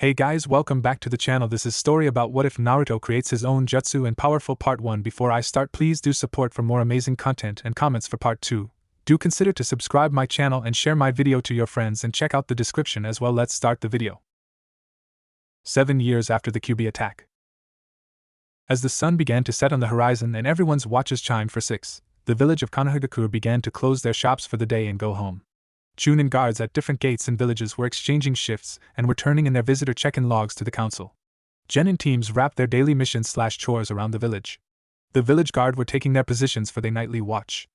Hey guys, welcome back to the channel. This is story about what if Naruto creates his own jutsu and powerful part 1. Before I start, please do support for more amazing content and comments for part 2. Do consider to subscribe my channel and share my video to your friends and check out the description as well. Let's start the video. 7 years after the QB attack. As the sun began to set on the horizon and everyone's watches chimed for 6, the village of Konohagakure began to close their shops for the day and go home. Chunin guards at different gates and villages were exchanging shifts and were turning in their visitor check-in logs to the council. Genin teams wrapped their daily missions/chores around the village. The village guard were taking their positions for their nightly watch.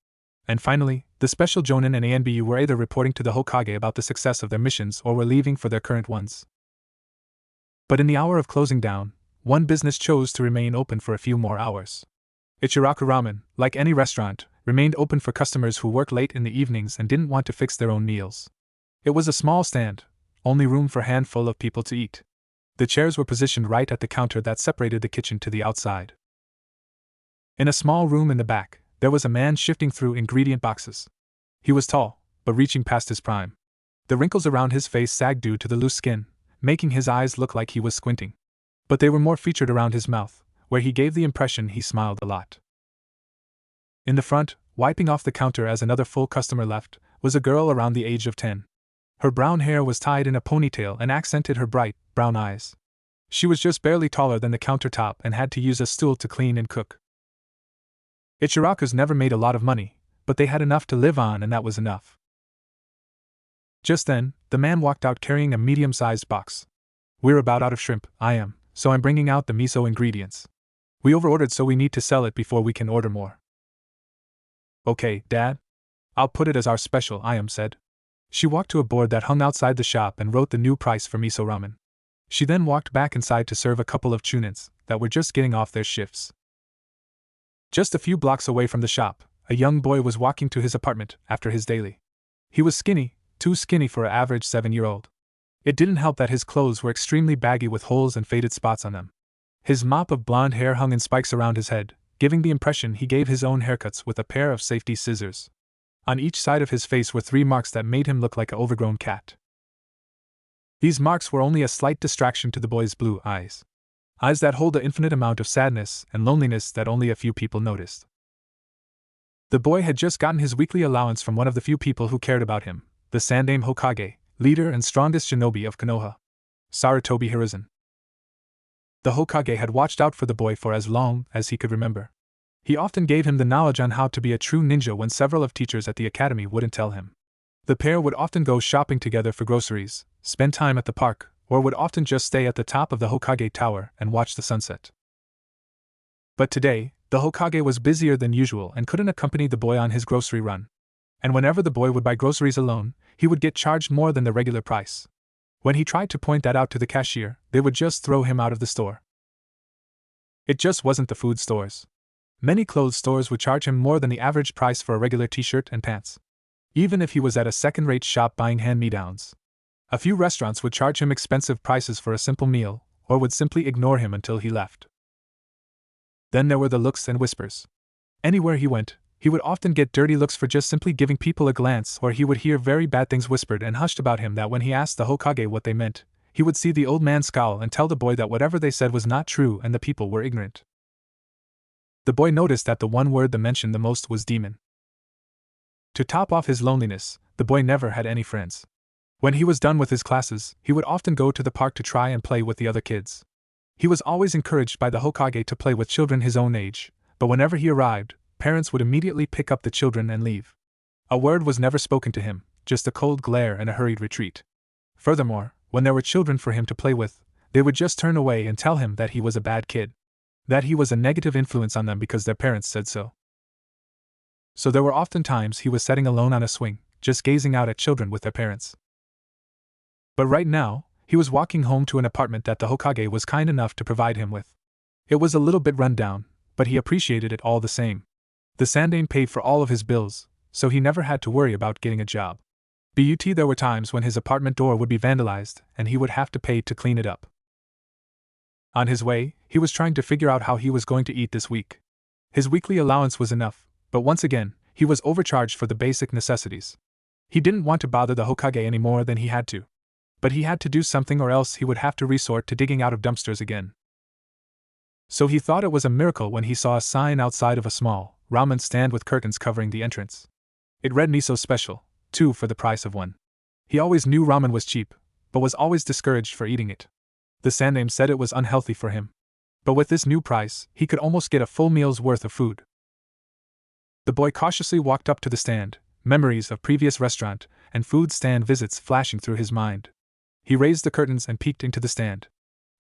And finally, the special Jonin and ANBU were either reporting to the Hokage about the success of their missions or were leaving for their current ones. But in the hour of closing down, one business chose to remain open for a few more hours. Ichiraku Ramen, like any restaurant, remained open for customers who worked late in the evenings and didn't want to fix their own meals. It was a small stand, only room for a handful of people to eat. The chairs were positioned right at the counter that separated the kitchen to the outside. In a small room in the back, there was a man shifting through ingredient boxes. He was tall, but reaching past his prime. The wrinkles around his face sagged due to the loose skin, making his eyes look like he was squinting. But they were more featured around his mouth, where he gave the impression he smiled a lot. In the front, wiping off the counter as another full customer left, was a girl around the age of 10. Her brown hair was tied in a ponytail and accented her bright, brown eyes. She was just barely taller than the countertop and had to use a stool to clean and cook. Ichiraku's never made a lot of money, but they had enough to live on and that was enough. Just then, the man walked out carrying a medium-sized box. "We're about out of shrimp, I am, so I'm bringing out the miso ingredients. We overordered so we need to sell it before we can order more." "Okay, Dad. I'll put it as our special," I said. She walked to a board that hung outside the shop and wrote the new price for miso ramen. She then walked back inside to serve a couple of chunins that were just getting off their shifts. Just a few blocks away from the shop, a young boy was walking to his apartment after his daily. He was skinny, too skinny for an average 7-year-old. It didn't help that his clothes were extremely baggy with holes and faded spots on them. His mop of blonde hair hung in spikes around his head, giving the impression he gave his own haircuts with a pair of safety scissors. On each side of his face were 3 marks that made him look like an overgrown cat. These marks were only a slight distraction to the boy's blue eyes. Eyes that hold an infinite amount of sadness and loneliness that only a few people noticed. The boy had just gotten his weekly allowance from one of the few people who cared about him, the Sandaime Hokage, leader and strongest shinobi of Konoha, Sarutobi Hiruzen. The Hokage had watched out for the boy for as long as he could remember. He often gave him the knowledge on how to be a true ninja when several of teachers at the academy wouldn't tell him. The pair would often go shopping together for groceries, spend time at the park, or would often just stay at the top of the Hokage Tower and watch the sunset. But today, the Hokage was busier than usual and couldn't accompany the boy on his grocery run. And whenever the boy would buy groceries alone, he would get charged more than the regular price. When he tried to point that out to the cashier, they would just throw him out of the store. It just wasn't the food stores. Many clothes stores would charge him more than the average price for a regular t-shirt and pants. Even if he was at a second-rate shop buying hand-me-downs. A few restaurants would charge him expensive prices for a simple meal, or would simply ignore him until he left. Then there were the looks and whispers. Anywhere he went, he would often get dirty looks for just simply giving people a glance, or he would hear very bad things whispered and hushed about him that when he asked the Hokage what they meant, he would see the old man scowl and tell the boy that whatever they said was not true and the people were ignorant. The boy noticed that the one word that mentioned the most was demon. To top off his loneliness, the boy never had any friends. When he was done with his classes, he would often go to the park to try and play with the other kids. He was always encouraged by the Hokage to play with children his own age, but whenever he arrived, parents would immediately pick up the children and leave. A word was never spoken to him, just a cold glare and a hurried retreat. Furthermore, when there were children for him to play with, they would just turn away and tell him that he was a bad kid. That he was a negative influence on them because their parents said so. So there were often times he was sitting alone on a swing, just gazing out at children with their parents. But right now, he was walking home to an apartment that the Hokage was kind enough to provide him with. It was a little bit run down, but he appreciated it all the same. The Sandaime paid for all of his bills, so he never had to worry about getting a job. But there were times when his apartment door would be vandalized and he would have to pay to clean it up. On his way, he was trying to figure out how he was going to eat this week. His weekly allowance was enough, but once again, he was overcharged for the basic necessities. He didn't want to bother the Hokage any more than he had to. But he had to do something or else he would have to resort to digging out of dumpsters again. So he thought it was a miracle when he saw a sign outside of a small ramen stand with curtains covering the entrance. It read miso special, 2 for the price of 1. He always knew ramen was cheap, but was always discouraged for eating it. The stand name said it was unhealthy for him. But with this new price, he could almost get a full meal's worth of food. The boy cautiously walked up to the stand, memories of previous restaurant and food stand visits flashing through his mind. He raised the curtains and peeked into the stand.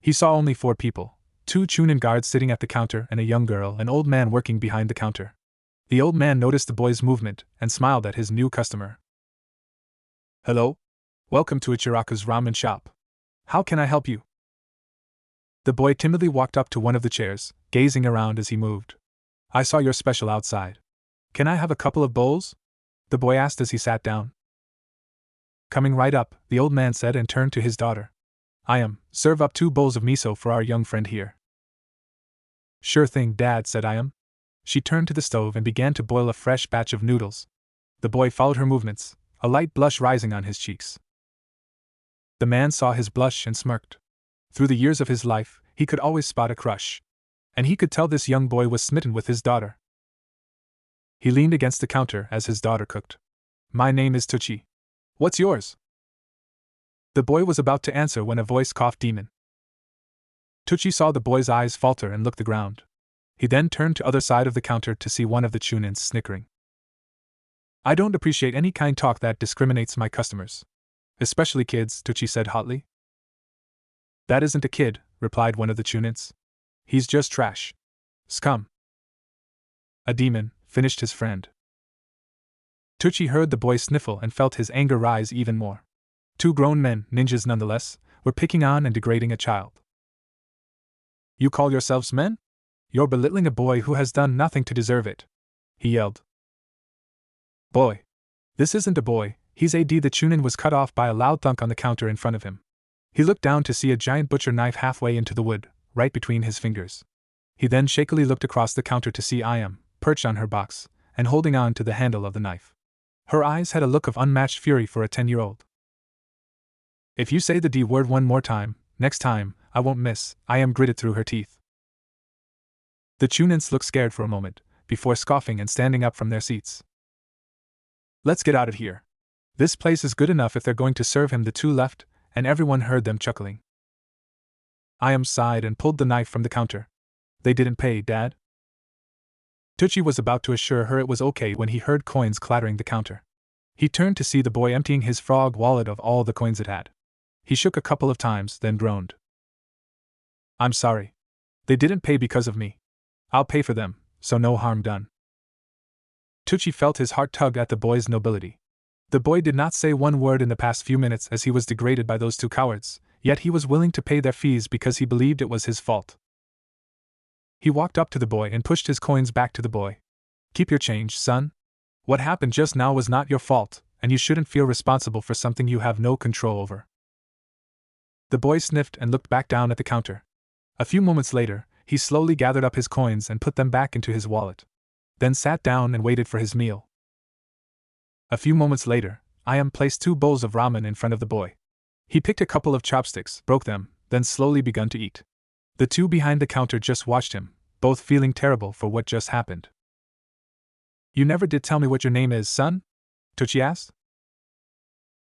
He saw only 4 people, 2 chunin guards sitting at the counter and a young girl, an old man working behind the counter. The old man noticed the boy's movement and smiled at his new customer. "Hello? Welcome to Ichiraku's ramen shop. How can I help you?" The boy timidly walked up to one of the chairs, gazing around as he moved. "I saw your special outside. Can I have a couple of bowls?" the boy asked as he sat down. Coming right up, the old man said and turned to his daughter. Serve up 2 bowls of miso for our young friend here." "Sure thing, Dad," said She turned to the stove and began to boil a fresh batch of noodles. The boy followed her movements, a light blush rising on his cheeks. The man saw his blush and smirked. Through the years of his life, he could always spot a crush. And he could tell this young boy was smitten with his daughter. He leaned against the counter as his daughter cooked. "My name is Tucci. What's yours?" The boy was about to answer when a voice coughed demon. Tucci saw the boy's eyes falter and looked the ground. He then turned to other side of the counter to see one of the chunins snickering. "I don't appreciate any kind talk that discriminates my customers. Especially kids," Tucci said hotly. "That isn't a kid," replied one of the chunins. "He's just trash. Scum." "A demon," finished his friend. Tucci heard the boy sniffle and felt his anger rise even more. 2 grown men, ninjas nonetheless, were picking on and degrading a child. "You call yourselves men? You're belittling a boy who has done nothing to deserve it," he yelled. "Boy. This isn't a boy, he's AD." The chunin was cut off by a loud thunk on the counter in front of him. He looked down to see a giant butcher knife halfway into the wood, right between his fingers. He then shakily looked across the counter to see perched on her box, and holding on to the handle of the knife. Her eyes had a look of unmatched fury for a 10-year-old. "If you say the D word one more time, next time, I won't miss," gritted through her teeth. The chunins looked scared for a moment, before scoffing and standing up from their seats. "Let's get out of here. This place is good enough if they're going to serve him." The 2 left, and everyone heard them chuckling. Sighed and pulled the knife from the counter. "They didn't pay, Dad?" Tucci was about to assure her it was okay when he heard coins clattering the counter. He turned to see the boy emptying his frog wallet of all the coins it had. He shook a couple of times, then groaned. "I'm sorry. They didn't pay because of me. I'll pay for them, so no harm done." Tucci felt his heart tug at the boy's nobility. The boy did not say one word in the past few minutes as he was degraded by those 2 cowards, yet he was willing to pay their fees because he believed it was his fault. He walked up to the boy and pushed his coins back to the boy. "Keep your change, son. What happened just now was not your fault, and you shouldn't feel responsible for something you have no control over." The boy sniffed and looked back down at the counter. A few moments later, he slowly gathered up his coins and put them back into his wallet. Then sat down and waited for his meal. A few moments later, placed 2 bowls of ramen in front of the boy. He picked a couple of chopsticks, broke them, then slowly begun to eat. The 2 behind the counter just watched him, both feeling terrible for what just happened. "You never did tell me what your name is, son?" Tucci asked.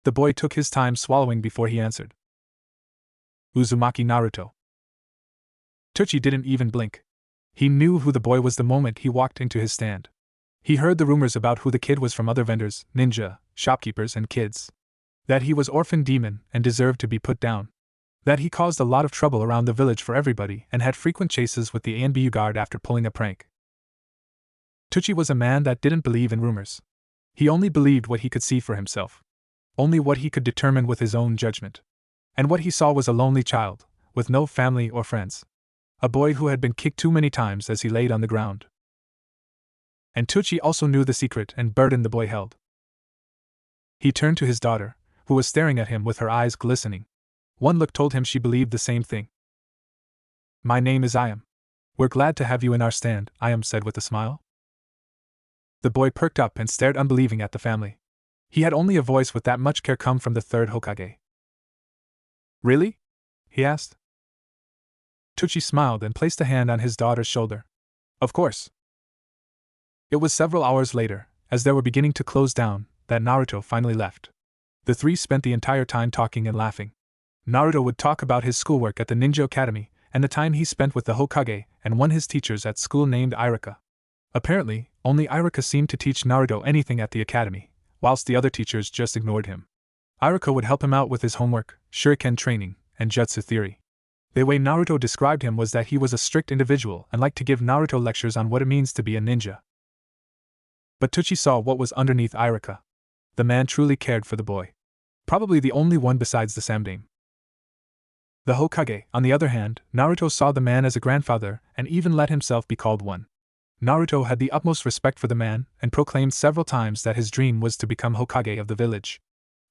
The boy took his time swallowing before he answered. "Uzumaki Naruto." Tucci didn't even blink. He knew who the boy was the moment he walked into his stand. He heard the rumors about who the kid was from other vendors, ninja, shopkeepers, and kids. That he was orphan demon and deserved to be put down. That he caused a lot of trouble around the village for everybody and had frequent chases with the ANBU guard after pulling a prank. Tucci was a man that didn't believe in rumors. He only believed what he could see for himself. Only what he could determine with his own judgment. And what he saw was a lonely child, with no family or friends. A boy who had been kicked too many times as he laid on the ground. And Tucci also knew the secret and burden the boy held. He turned to his daughter, who was staring at him with her eyes glistening. One look told him she believed the same thing. "My name is Ayam. We're glad to have you in our stand," Ayam said with a smile. The boy perked up and stared unbelieving at the family. He had only a voice with that much care come from the 3rd Hokage. Really? He asked. Tucci smiled and placed a hand on his daughter's shoulder. Of course. It was several hours later, as they were beginning to close down, that Naruto finally left. The three spent the entire time talking and laughing. Naruto would talk about his schoolwork at the Ninja Academy, and the time he spent with the Hokage and one of his teachers at school named Irika. Apparently, only Irika seemed to teach Naruto anything at the academy, whilst the other teachers just ignored him. Irika would help him out with his homework, shuriken training, and jutsu theory. The way Naruto described him was that he was a strict individual and liked to give Naruto lectures on what it means to be a ninja. But Tucci saw what was underneath Irika. The man truly cared for the boy. Probably the only one besides the Samdame. The Hokage, on the other hand, Naruto saw the man as a grandfather and even let himself be called one. Naruto had the utmost respect for the man and proclaimed several times that his dream was to become Hokage of the village.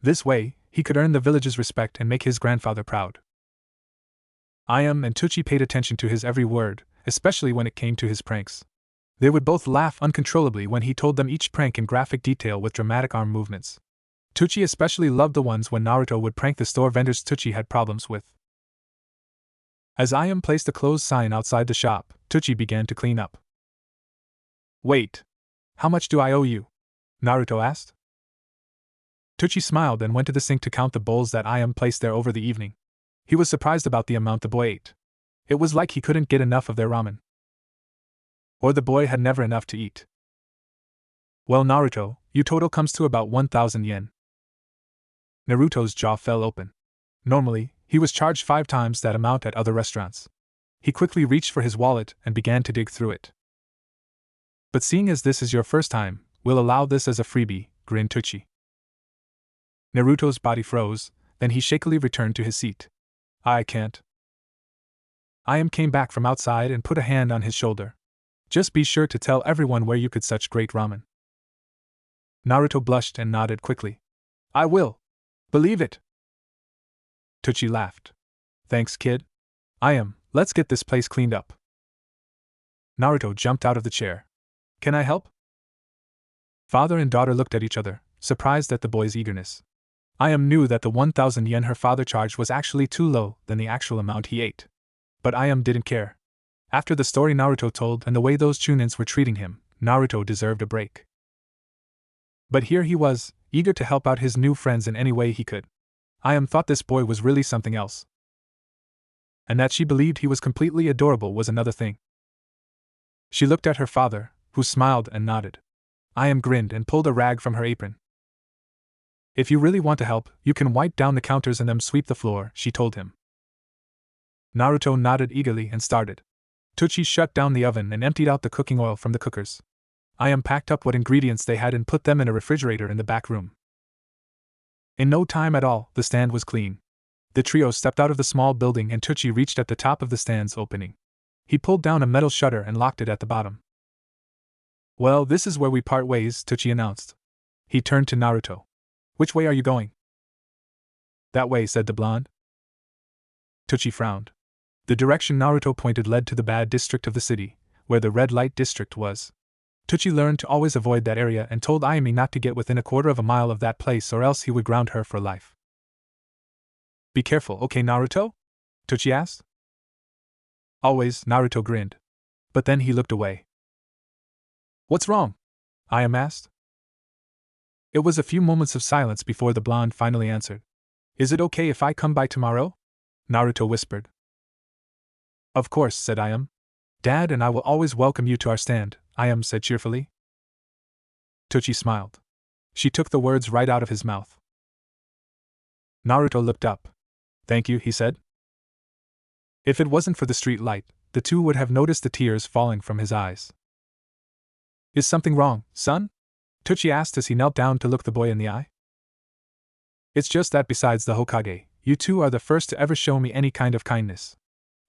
This way, he could earn the village's respect and make his grandfather proud. Ayam and Tucci paid attention to his every word, especially when it came to his pranks. They would both laugh uncontrollably when he told them each prank in graphic detail with dramatic arm movements. Tucci especially loved the ones when Naruto would prank the store vendors Tucci had problems with. As Ayam placed a closed sign outside the shop, Tucci began to clean up. Wait. How much do I owe you? Naruto asked. Tucci smiled and went to the sink to count the bowls that Ayam placed there over the evening. He was surprised about the amount the boy ate. It was like he couldn't get enough of their ramen. Or the boy had never enough to eat. Well, Naruto, your total comes to about 1,000 yen. Naruto's jaw fell open. Normally, he was charged 5 times that amount at other restaurants. He quickly reached for his wallet and began to dig through it. But seeing as this is your first time, we'll allow this as a freebie, grinned Tucci. Naruto's body froze, then he shakily returned to his seat. I can't. Ayam came back from outside and put a hand on his shoulder. Just be sure to tell everyone where you could such great ramen. Naruto blushed and nodded quickly. I will. Believe it. Tucci laughed. Thanks, kid. Ayam, let's get this place cleaned up. Naruto jumped out of the chair. Can I help? Father and daughter looked at each other, surprised at the boy's eagerness. Ayam knew that the 1,000 yen her father charged was actually too low than the actual amount he ate. But Ayam didn't care. After the story Naruto told and the way those chunins were treating him, Naruto deserved a break. But here he was, eager to help out his new friends in any way he could. Ayam thought this boy was really something else. And that she believed he was completely adorable was another thing. She looked at her father, who smiled and nodded. Ayam grinned and pulled a rag from her apron. If you really want to help, you can wipe down the counters and them sweep the floor, she told him. Naruto nodded eagerly and started. Tucci shut down the oven and emptied out the cooking oil from the cookers. Ayam packed up what ingredients they had and put them in a refrigerator in the back room. In no time at all, the stand was clean. The trio stepped out of the small building and Tucci reached at the top of the stand's opening. He pulled down a metal shutter and locked it at the bottom. Well, this is where we part ways, Tucci announced. He turned to Naruto. Which way are you going? That way, said the blonde. Tucci frowned. The direction Naruto pointed led to the bad district of the city, where the red light district was. Tucci learned to always avoid that area and told Ayami not to get within a quarter of a mile of that place or else he would ground her for life. Be careful, okay, Naruto? Tucci asked. Always, Naruto grinned. But then he looked away. What's wrong? Ayam asked. It was a few moments of silence before the blonde finally answered. Is it okay if I come by tomorrow? Naruto whispered. Of course, said Ayam. Dad and I will always welcome you to our stand, Ayam said cheerfully. Tucci smiled. She took the words right out of his mouth. Naruto looked up. Thank you, he said. If it wasn't for the street light, the two would have noticed the tears falling from his eyes. Is something wrong, son? Tucci asked as he knelt down to look the boy in the eye. It's just that besides the Hokage, you two are the first to ever show me any kind of kindness.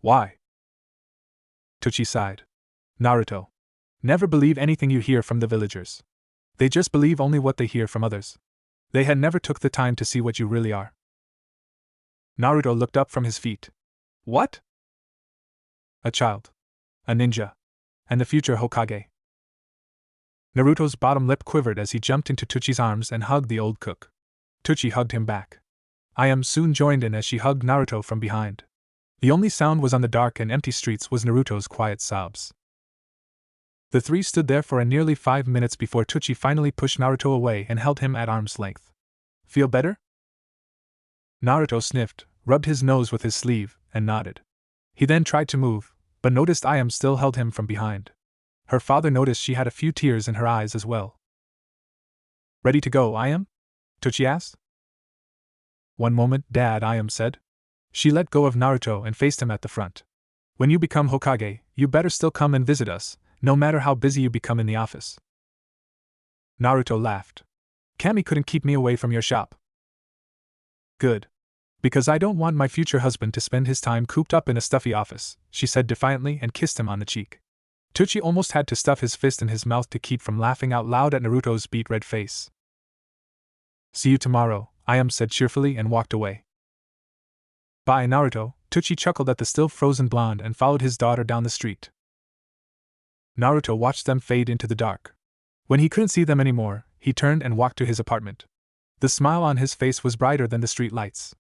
Why? Tucci sighed. Naruto. Never believe anything you hear from the villagers. They just believe only what they hear from others. They had never took the time to see what you really are. Naruto looked up from his feet. What? A child. A ninja. And the future Hokage. Naruto's bottom lip quivered as he jumped into Tucci's arms and hugged the old cook. Tucci hugged him back. Ayam soon joined in as she hugged Naruto from behind. The only sound was on the dark and empty streets was Naruto's quiet sobs. The three stood there for nearly 5 minutes before Tsuchi finally pushed Naruto away and held him at arm's length. Feel better? Naruto sniffed, rubbed his nose with his sleeve, and nodded. He then tried to move, but noticed Ayam still held him from behind. Her father noticed she had a few tears in her eyes as well. Ready to go, Ayam? Tsuchi asked. One moment, Dad, Ayam said. She let go of Naruto and faced him at the front. When you become Hokage, you better still come and visit us, no matter how busy you become in the office. Naruto laughed. Kami couldn't keep me away from your shop. Good. Because I don't want my future husband to spend his time cooped up in a stuffy office, she said defiantly and kissed him on the cheek. Tsuchi almost had to stuff his fist in his mouth to keep from laughing out loud at Naruto's beet red face. See you tomorrow, Ayam said cheerfully and walked away. Bye, Naruto, Tsuchi chuckled at the still frozen blonde and followed his daughter down the street. Naruto watched them fade into the dark. When he couldn't see them anymore, he turned and walked to his apartment. The smile on his face was brighter than the street lights.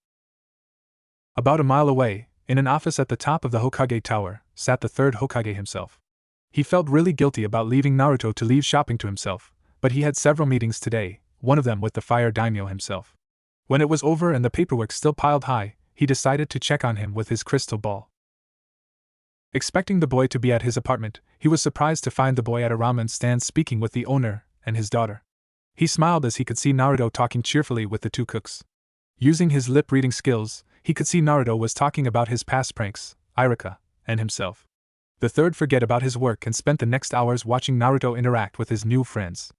About a mile away, in an office at the top of the Hokage Tower, sat the third Hokage himself. He felt really guilty about leaving Naruto to leave shopping to himself, but he had several meetings today, one of them with the fire daimyo himself. When it was over and the paperwork still piled high, he decided to check on him with his crystal ball. Expecting the boy to be at his apartment, he was surprised to find the boy at a ramen stand speaking with the owner and his daughter. He smiled as he could see Naruto talking cheerfully with the two cooks. Using his lip-reading skills, he could see Naruto was talking about his past pranks, Irika, and himself. The third forgot about his work and spent the next hours watching Naruto interact with his new friends.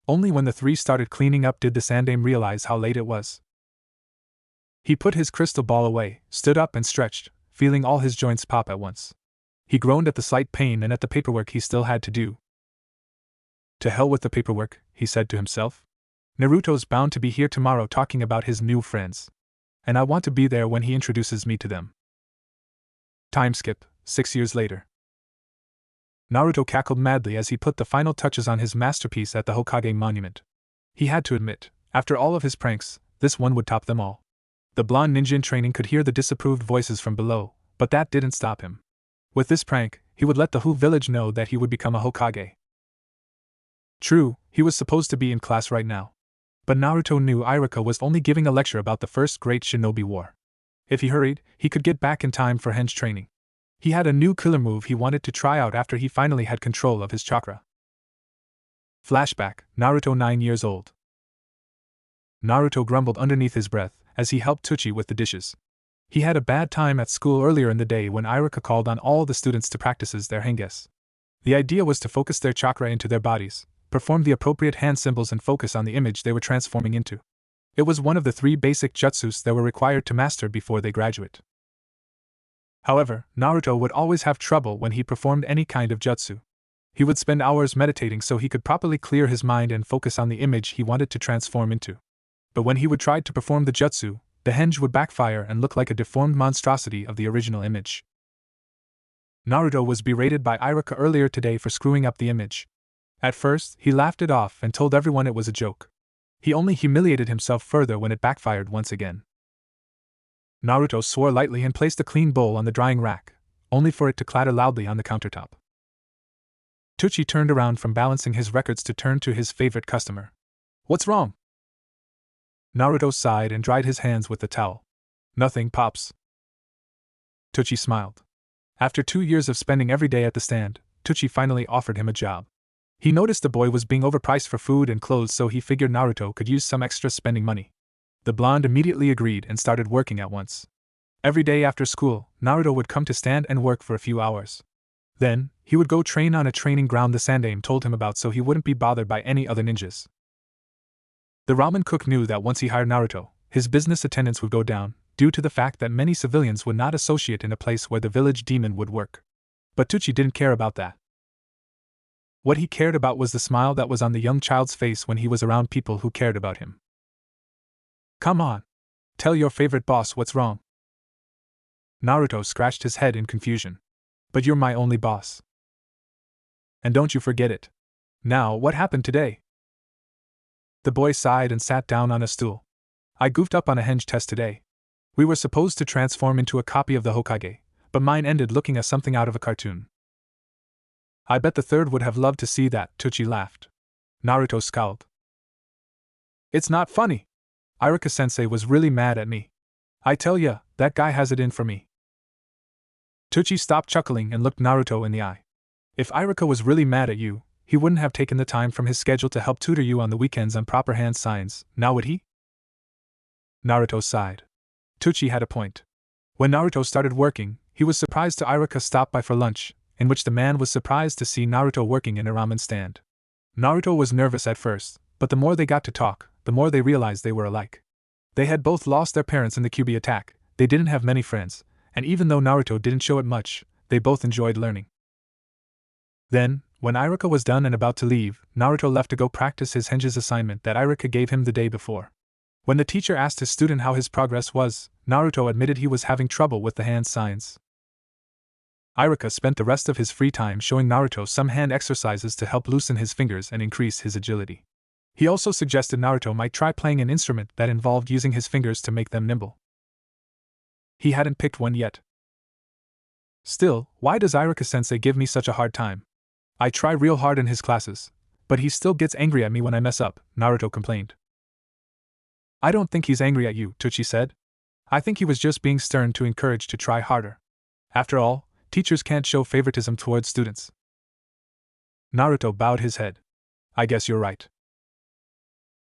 Only when the three started cleaning up did the Sandaime realize how late it was. He put his crystal ball away, stood up and stretched, feeling all his joints pop at once. He groaned at the slight pain and at the paperwork he still had to do. To hell with the paperwork, he said to himself. Naruto's bound to be here tomorrow talking about his new friends. And I want to be there when he introduces me to them. Time skip, 6 years later. Naruto cackled madly as he put the final touches on his masterpiece at the Hokage monument. He had to admit, after all of his pranks, this one would top them all. The blonde ninja in training could hear the disapproved voices from below, but that didn't stop him. With this prank, he would let the whole village know that he would become a Hokage. True, he was supposed to be in class right now. But Naruto knew Irika was only giving a lecture about the first great shinobi war. If he hurried, he could get back in time for henge training. He had a new killer move he wanted to try out after he finally had control of his chakra. Flashback, Naruto 9 years old. Naruto grumbled underneath his breath as he helped Tsuchi with the dishes. He had a bad time at school earlier in the day when Irika called on all the students to practice their henges. The idea was to focus their chakra into their bodies, perform the appropriate hand symbols and focus on the image they were transforming into. It was one of the 3 basic jutsus that were required to master before they graduate. However, Naruto would always have trouble when he performed any kind of jutsu. He would spend hours meditating so he could properly clear his mind and focus on the image he wanted to transform into. But when he would try to perform the jutsu, the henge would backfire and look like a deformed monstrosity of the original image. Naruto was berated by Irika earlier today for screwing up the image. At first, he laughed it off and told everyone it was a joke. He only humiliated himself further when it backfired once again. Naruto swore lightly and placed a clean bowl on the drying rack, only for it to clatter loudly on the countertop. Tsuchi turned around from balancing his records to turn to his favorite customer. What's wrong? Naruto sighed and dried his hands with the towel. Nothing, Pops. Tsuchi smiled. After 2 years of spending every day at the stand, Tsuchi finally offered him a job. He noticed the boy was being overpriced for food and clothes, so he figured Naruto could use some extra spending money. The blonde immediately agreed and started working at once. Every day after school, Naruto would come to stand and work for a few hours. Then, he would go train on a training ground the Sandaime told him about so he wouldn't be bothered by any other ninjas. The ramen cook knew that once he hired Naruto, his business attendance would go down, due to the fact that many civilians would not associate in a place where the village demon would work. But Tsuchi didn't care about that. What he cared about was the smile that was on the young child's face when he was around people who cared about him. Come on. Tell your favorite boss what's wrong. Naruto scratched his head in confusion. But you're my only boss. And don't you forget it. Now, what happened today? The boy sighed and sat down on a stool. I goofed up on a henge test today, We were supposed to transform into a copy of the Hokage, but mine ended looking as something out of a cartoon. I bet the third would have loved to see that, Tucci laughed. Naruto scowled. It's not funny. Iruka-sensei was really mad at me. I tell ya, that guy has it in for me. Tucci stopped chuckling and looked Naruto in the eye. If Iruka was really mad at you, he wouldn't have taken the time from his schedule to help tutor you on the weekends on proper hand signs, now would he? Naruto sighed. Tucci had a point. When Naruto started working, he was surprised to Iruka stop by for lunch, in which the man was surprised to see Naruto working in a ramen stand. Naruto was nervous at first, but the more they got to talk, the more they realized they were alike. They had both lost their parents in the Kyuubi attack, they didn't have many friends, and even though Naruto didn't show it much, they both enjoyed learning. Then, when Iruka was done and about to leave, Naruto left to go practice his henge's assignment that Iruka gave him the day before. When the teacher asked his student how his progress was, Naruto admitted he was having trouble with the hand signs. Iruka spent the rest of his free time showing Naruto some hand exercises to help loosen his fingers and increase his agility. He also suggested Naruto might try playing an instrument that involved using his fingers to make them nimble. He hadn't picked one yet. Still, why does Iruka-sensei give me such a hard time? I try real hard in his classes, but he still gets angry at me when I mess up, Naruto complained. I don't think he's angry at you, Tucci said. I think he was just being stern to encourage to try harder. After all, teachers can't show favoritism towards students. Naruto bowed his head. I guess you're right.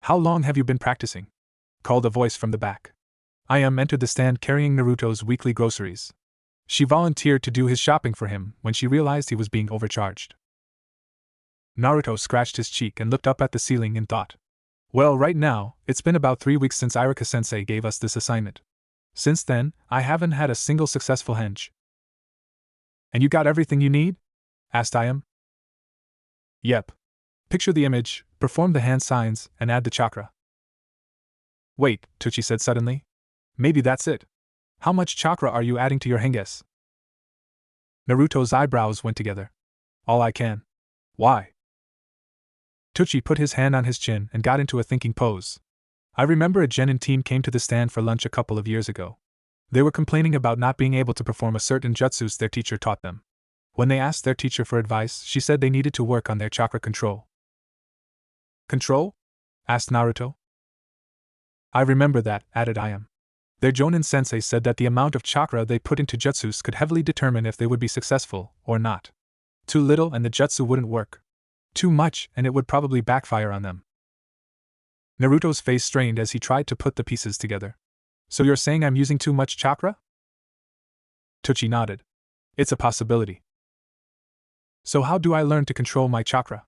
How long have you been practicing? Called a voice from the back. Ayame entered the stand carrying Naruto's weekly groceries. She volunteered to do his shopping for him when she realized he was being overcharged. Naruto scratched his cheek and looked up at the ceiling in thought. Well, right now, it's been about 3 weeks since Iruka-sensei gave us this assignment. Since then, I haven't had a single successful henge. And you got everything you need? Asked Ayame. Yep. Picture the image, perform the hand signs, and add the chakra. Wait, Tucci said suddenly. Maybe that's it. How much chakra are you adding to your henges? Naruto's eyebrows went together. All I can. Why? Tucci put his hand on his chin and got into a thinking pose. I remember a genin team came to the stand for lunch a couple of years ago. They were complaining about not being able to perform a certain jutsus their teacher taught them. When they asked their teacher for advice, she said they needed to work on their chakra control. Control? Asked Naruto. I remember that, added Ayame. Their Jonin sensei said that the amount of chakra they put into jutsus could heavily determine if they would be successful or not. Too little and the jutsu wouldn't work. Too much and it would probably backfire on them. Naruto's face strained as he tried to put the pieces together. So you're saying I'm using too much chakra? Tucci nodded. It's a possibility. So how do I learn to control my chakra?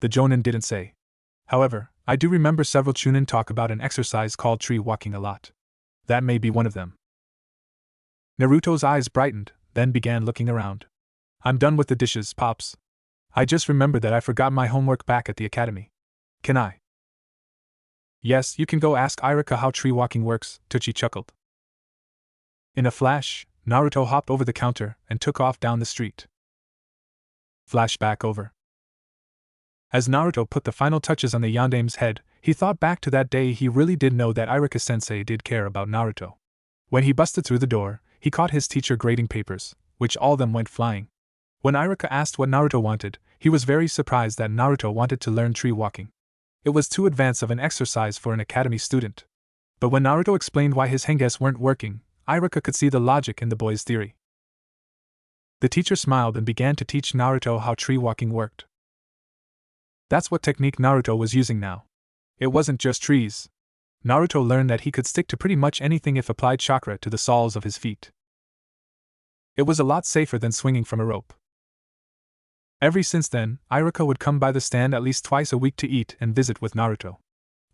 The Jonin didn't say. However, I do remember several Chunin talk about an exercise called tree walking a lot. That may be one of them. Naruto's eyes brightened, then began looking around. I'm done with the dishes, Pops. I just remembered that I forgot my homework back at the academy. Can I? Yes, you can go ask Iruka how tree walking works, Tucci chuckled. In a flash, Naruto hopped over the counter and took off down the street. Flashback over. As Naruto put the final touches on the yandame's head, he thought back to that day he really did know that Iruka-sensei did care about Naruto. When he busted through the door, he caught his teacher grading papers, which all of them went flying. When Iruka asked what Naruto wanted, he was very surprised that Naruto wanted to learn tree walking. It was too advanced of an exercise for an academy student. But when Naruto explained why his henges weren't working, Iruka could see the logic in the boy's theory. The teacher smiled and began to teach Naruto how tree walking worked. That's what technique Naruto was using now. It wasn't just trees. Naruto learned that he could stick to pretty much anything if applied chakra to the soles of his feet. It was a lot safer than swinging from a rope. Ever since then, Iruka would come by the stand at least twice a week to eat and visit with Naruto.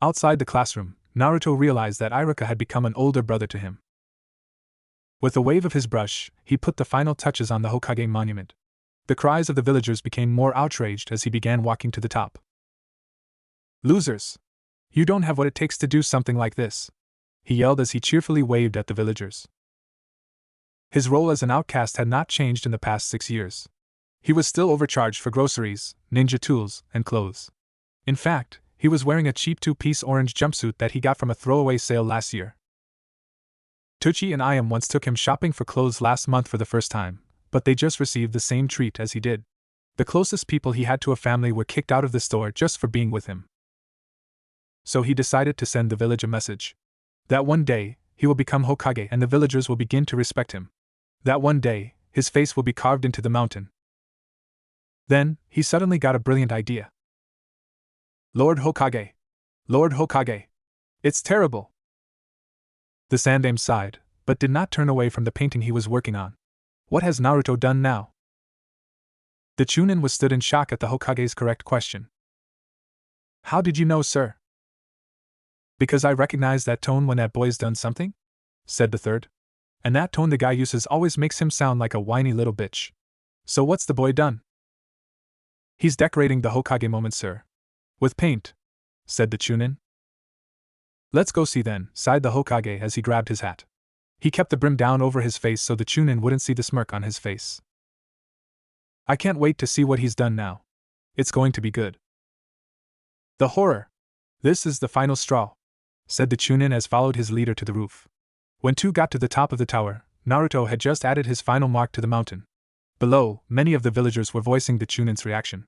Outside the classroom, Naruto realized that Iruka had become an older brother to him. With a wave of his brush, he put the final touches on the Hokage monument. The cries of the villagers became more outraged as he began walking to the top. Losers! You don't have what it takes to do something like this, he yelled as he cheerfully waved at the villagers. His role as an outcast had not changed in the past 6 years. He was still overcharged for groceries, ninja tools, and clothes. In fact, he was wearing a cheap 2-piece orange jumpsuit that he got from a throwaway sale last year. Tucci and Ayam once took him shopping for clothes last month for the first time, but they just received the same treat as he did. The closest people he had to a family were kicked out of the store just for being with him. So he decided to send the village a message. That one day, he will become Hokage and the villagers will begin to respect him. That one day, his face will be carved into the mountain. Then, he suddenly got a brilliant idea. Lord Hokage! Lord Hokage! It's terrible! The Sandaime sighed, but did not turn away from the painting he was working on. What has Naruto done now? The Chunin was stood in shock at the Hokage's correct question. How did you know, sir? Because I recognize that tone when that boy's done something? Said the third. And that tone the guy uses always makes him sound like a whiny little bitch. So what's the boy done? He's decorating the Hokage moment, sir. With paint, said the Chunin. Let's go see then, sighed the Hokage as he grabbed his hat. He kept the brim down over his face so the Chunin wouldn't see the smirk on his face. I can't wait to see what he's done now. It's going to be good. The horror! This is the final straw, said the Chunin as followed his leader to the roof. When two got to the top of the tower, Naruto had just added his final mark to the mountain. Below, many of the villagers were voicing the Chunin's reaction.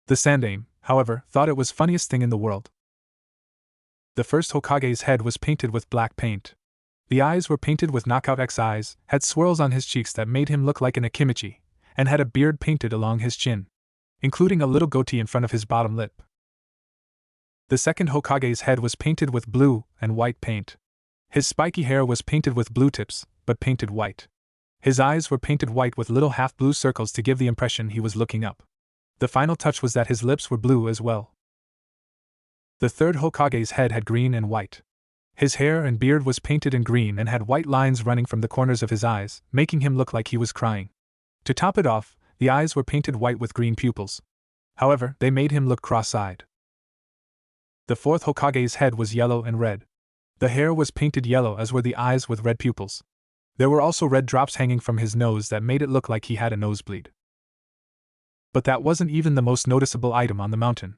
The Sandaime, however, thought it was funniest thing in the world. The first Hokage's head was painted with black paint. The eyes were painted with knockout X eyes, had swirls on his cheeks that made him look like an Akimichi, and had a beard painted along his chin, including a little goatee in front of his bottom lip. The second Hokage's head was painted with blue and white paint. His spiky hair was painted with blue tips, but painted white. His eyes were painted white with little half-blue circles to give the impression he was looking up. The final touch was that his lips were blue as well. The third Hokage's head had green and white. His hair and beard was painted in green and had white lines running from the corners of his eyes, making him look like he was crying. To top it off, the eyes were painted white with green pupils. However, they made him look cross-eyed. The fourth Hokage's head was yellow and red. The hair was painted yellow as were the eyes with red pupils. There were also red drops hanging from his nose that made it look like he had a nosebleed. But that wasn't even the most noticeable item on the mountain.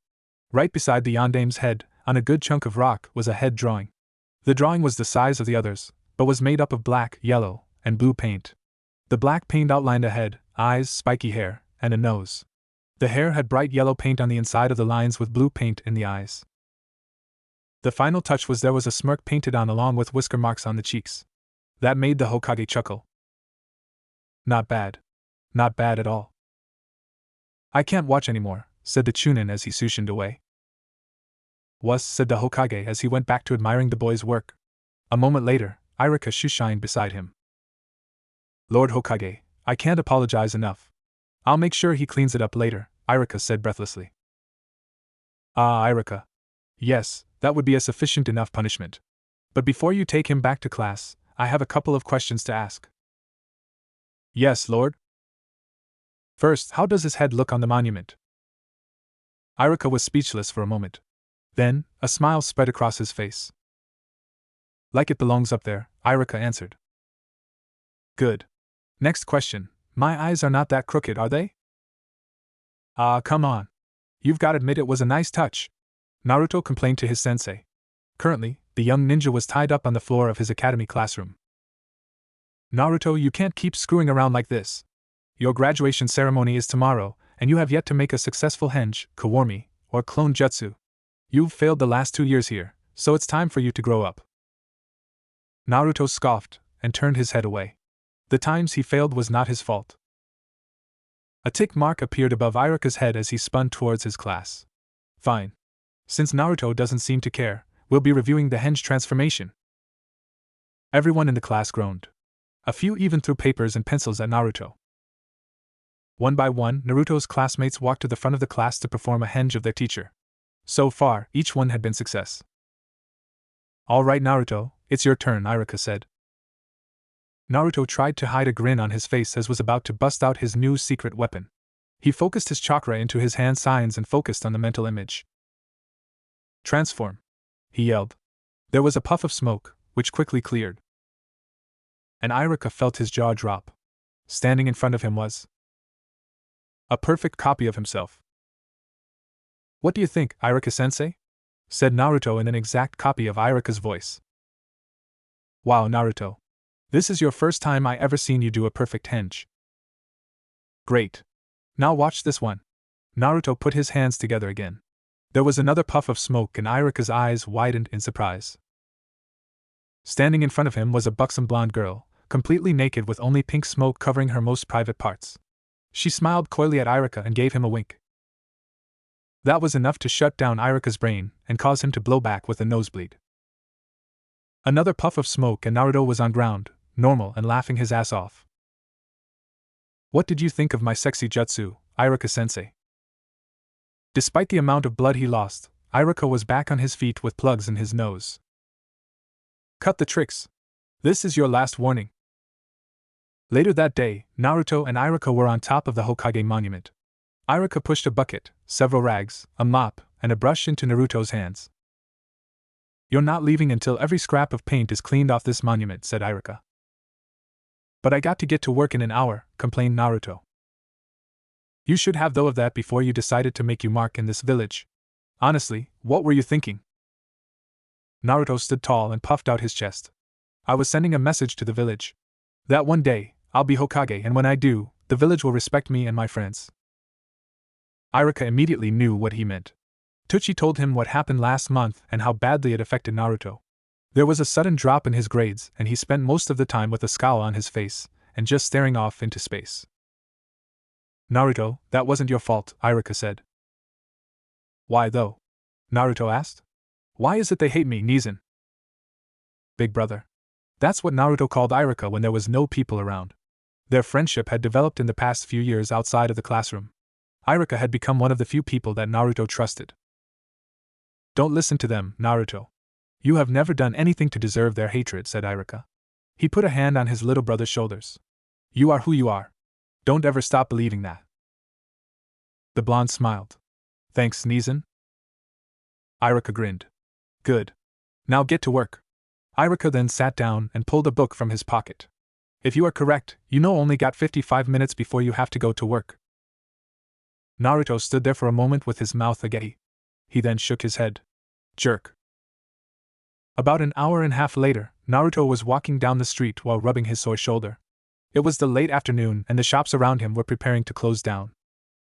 Right beside the Yondaime's head, on a good chunk of rock, was a head drawing. The drawing was the size of the others, but was made up of black, yellow, and blue paint. The black paint outlined a head, eyes, spiky hair, and a nose. The hair had bright yellow paint on the inside of the lines with blue paint in the eyes. The final touch was there was a smirk painted on along with whisker marks on the cheeks. That made the Hokage chuckle. Not bad. Not bad at all. I can't watch anymore, said the Chunin as he sushined away. Was, said the Hokage as he went back to admiring the boy's work. A moment later, Irika shushined beside him. Lord Hokage, I can't apologize enough. I'll make sure he cleans it up later, Irika said breathlessly. Ah, Irika. Yes, that would be a sufficient enough punishment. But before you take him back to class, I have a couple of questions to ask. Yes, Lord. First, how does his head look on the monument? Irika was speechless for a moment. Then, a smile spread across his face. Like it belongs up there, Irika answered. Good. Next question, my eyes are not that crooked, are they? Ah, come on. You've got to admit it was a nice touch, Naruto complained to his sensei. Currently, the young ninja was tied up on the floor of his academy classroom. Naruto, you can't keep screwing around like this. Your graduation ceremony is tomorrow, and you have yet to make a successful henge, kawarmi, or clone jutsu. You've failed the last 2 years here, so it's time for you to grow up. Naruto scoffed, and turned his head away. The times he failed was not his fault. A tick mark appeared above Irika's head as he spun towards his class. Fine. Since Naruto doesn't seem to care, we'll be reviewing the henge transformation. Everyone in the class groaned. A few even threw papers and pencils at Naruto. One by one, Naruto's classmates walked to the front of the class to perform a henge of their teacher. So far, each one had been success. All right, Naruto, it's your turn, Irika said. Naruto tried to hide a grin on his face as was about to bust out his new secret weapon. He focused his chakra into his hand signs and focused on the mental image. Transform! He yelled. There was a puff of smoke, which quickly cleared. And Irika felt his jaw drop. Standing in front of him was a perfect copy of himself. What do you think, Irika-sensei? Said Naruto in an exact copy of Irika's voice. Wow, Naruto. This is your first time I ever seen you do a perfect henge. Great. Now watch this one. Naruto put his hands together again. There was another puff of smoke and Irika's eyes widened in surprise. Standing in front of him was a buxom blonde girl, completely naked with only pink smoke covering her most private parts. She smiled coyly at Irika and gave him a wink. That was enough to shut down Irika's brain and cause him to blow back with a nosebleed. Another puff of smoke and Naruto was on ground, normal and laughing his ass off. What did you think of my sexy jutsu, Irika-sensei? Despite the amount of blood he lost, Irika was back on his feet with plugs in his nose. Cut the tricks. This is your last warning. Later that day, Naruto and Irika were on top of the Hokage monument. Irika pushed a bucket, several rags, a mop, and a brush into Naruto's hands. You're not leaving until every scrap of paint is cleaned off this monument, said Irika. But I got to get to work in an hour, complained Naruto. You should have thought of that before you decided to make your mark in this village. Honestly, what were you thinking? Naruto stood tall and puffed out his chest. I was sending a message to the village. That one day, I'll be Hokage, and when I do, the village will respect me and my friends. Irika immediately knew what he meant. Teuchi told him what happened last month and how badly it affected Naruto. There was a sudden drop in his grades, and he spent most of the time with a scowl on his face and just staring off into space. Naruto, that wasn't your fault, Irika said. Why though? Naruto asked. Why is it they hate me, Nizan? Big brother. That's what Naruto called Irika when there was no people around. Their friendship had developed in the past few years outside of the classroom. Irika had become one of the few people that Naruto trusted. Don't listen to them, Naruto. You have never done anything to deserve their hatred, said Irika. He put a hand on his little brother's shoulders. You are who you are. Don't ever stop believing that. The blonde smiled. Thanks, Nizan. Irika grinned. Good. Now get to work. Irika then sat down and pulled a book from his pocket. If you are correct, you only got 55 minutes before you have to go to work. Naruto stood there for a moment with his mouth agape. He then shook his head. Jerk. About an hour and a half later, Naruto was walking down the street while rubbing his sore shoulder. It was the late afternoon and the shops around him were preparing to close down.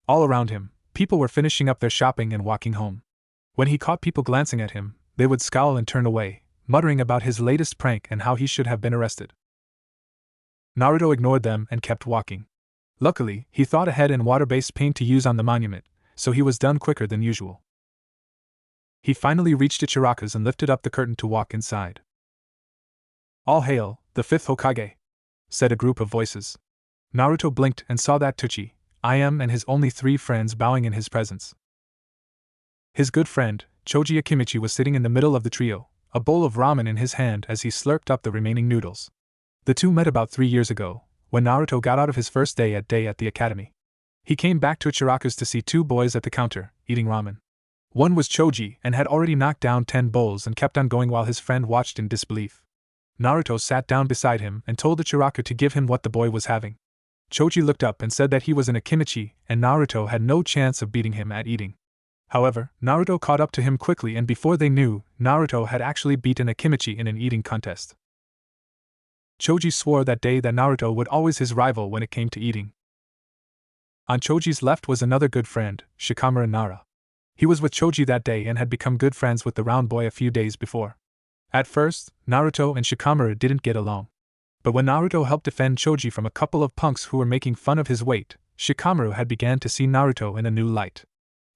All around him, people were finishing up their shopping and walking home. When he caught people glancing at him, they would scowl and turn away, muttering about his latest prank and how he should have been arrested. Naruto ignored them and kept walking. Luckily, he thought ahead in water-based paint to use on the monument, so he was done quicker than usual. He finally reached Ichiraku's and lifted up the curtain to walk inside. All hail, the fifth Hokage, said a group of voices. Naruto blinked and saw that Teuchi, Im and his only 3 friends bowing in his presence. His good friend, Choji Akimichi, was sitting in the middle of the trio, a bowl of ramen in his hand as he slurped up the remaining noodles. The two met about 3 years ago, when Naruto got out of his first day at the academy. He came back to Ichiraku's to see 2 boys at the counter, eating ramen. One was Choji and had already knocked down 10 bowls and kept on going while his friend watched in disbelief. Naruto sat down beside him and told Ichiraku to give him what the boy was having. Choji looked up and said that he was an Akimichi and Naruto had no chance of beating him at eating. However, Naruto caught up to him quickly and before they knew, Naruto had actually beaten Akimichi in an eating contest. Choji swore that day that Naruto would always his rival when it came to eating. On Choji's left was another good friend, Shikamaru Nara. He was with Choji that day and had become good friends with the round boy a few days before. At first, Naruto and Shikamaru didn't get along. But when Naruto helped defend Choji from a couple of punks who were making fun of his weight, Shikamaru had began to see Naruto in a new light.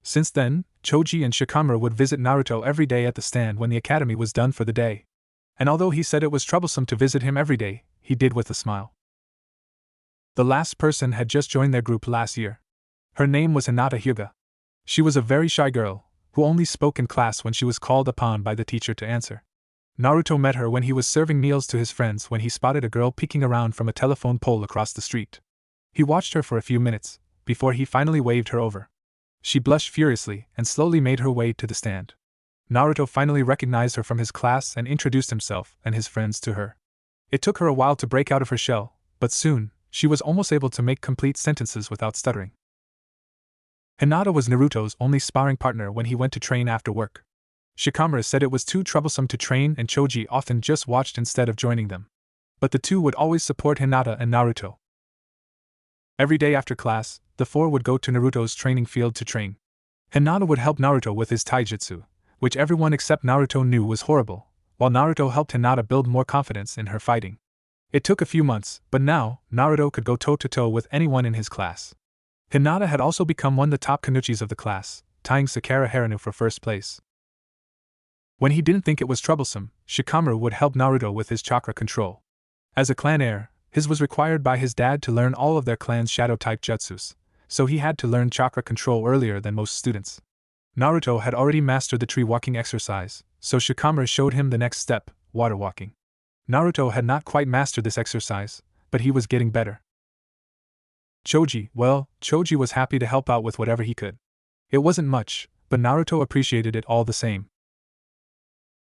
Since then, Choji and Shikamaru would visit Naruto every day at the stand when the academy was done for the day. And although he said it was troublesome to visit him every day, he did with a smile. The last person had just joined their group last year. Her name was Hinata Hyuga. She was a very shy girl, who only spoke in class when she was called upon by the teacher to answer. Naruto met her when he was serving meals to his friends when he spotted a girl peeking around from a telephone pole across the street. He watched her for a few minutes, before he finally waved her over. She blushed furiously and slowly made her way to the stand. Naruto finally recognized her from his class and introduced himself and his friends to her. It took her a while to break out of her shell, but soon, she was almost able to make complete sentences without stuttering. Hinata was Naruto's only sparring partner when he went to train after work. Shikamaru said it was too troublesome to train and Choji often just watched instead of joining them. But the two would always support Hinata and Naruto. Every day after class, the four would go to Naruto's training field to train. Hinata would help Naruto with his taijutsu, which everyone except Naruto knew was horrible, while Naruto helped Hinata build more confidence in her fighting. It took a few months, but now, Naruto could go toe-to-toe with anyone in his class. Hinata had also become one of the top kanuchis of the class, tying Sakura Harinu for first place. When he didn't think it was troublesome, Shikamaru would help Naruto with his chakra control. As a clan heir, his was required by his dad to learn all of their clan's shadow-type jutsus, so he had to learn chakra control earlier than most students. Naruto had already mastered the tree walking exercise, so Shikamaru showed him the next step, water walking. Naruto had not quite mastered this exercise, but he was getting better. Choji was happy to help out with whatever he could. It wasn't much, but Naruto appreciated it all the same.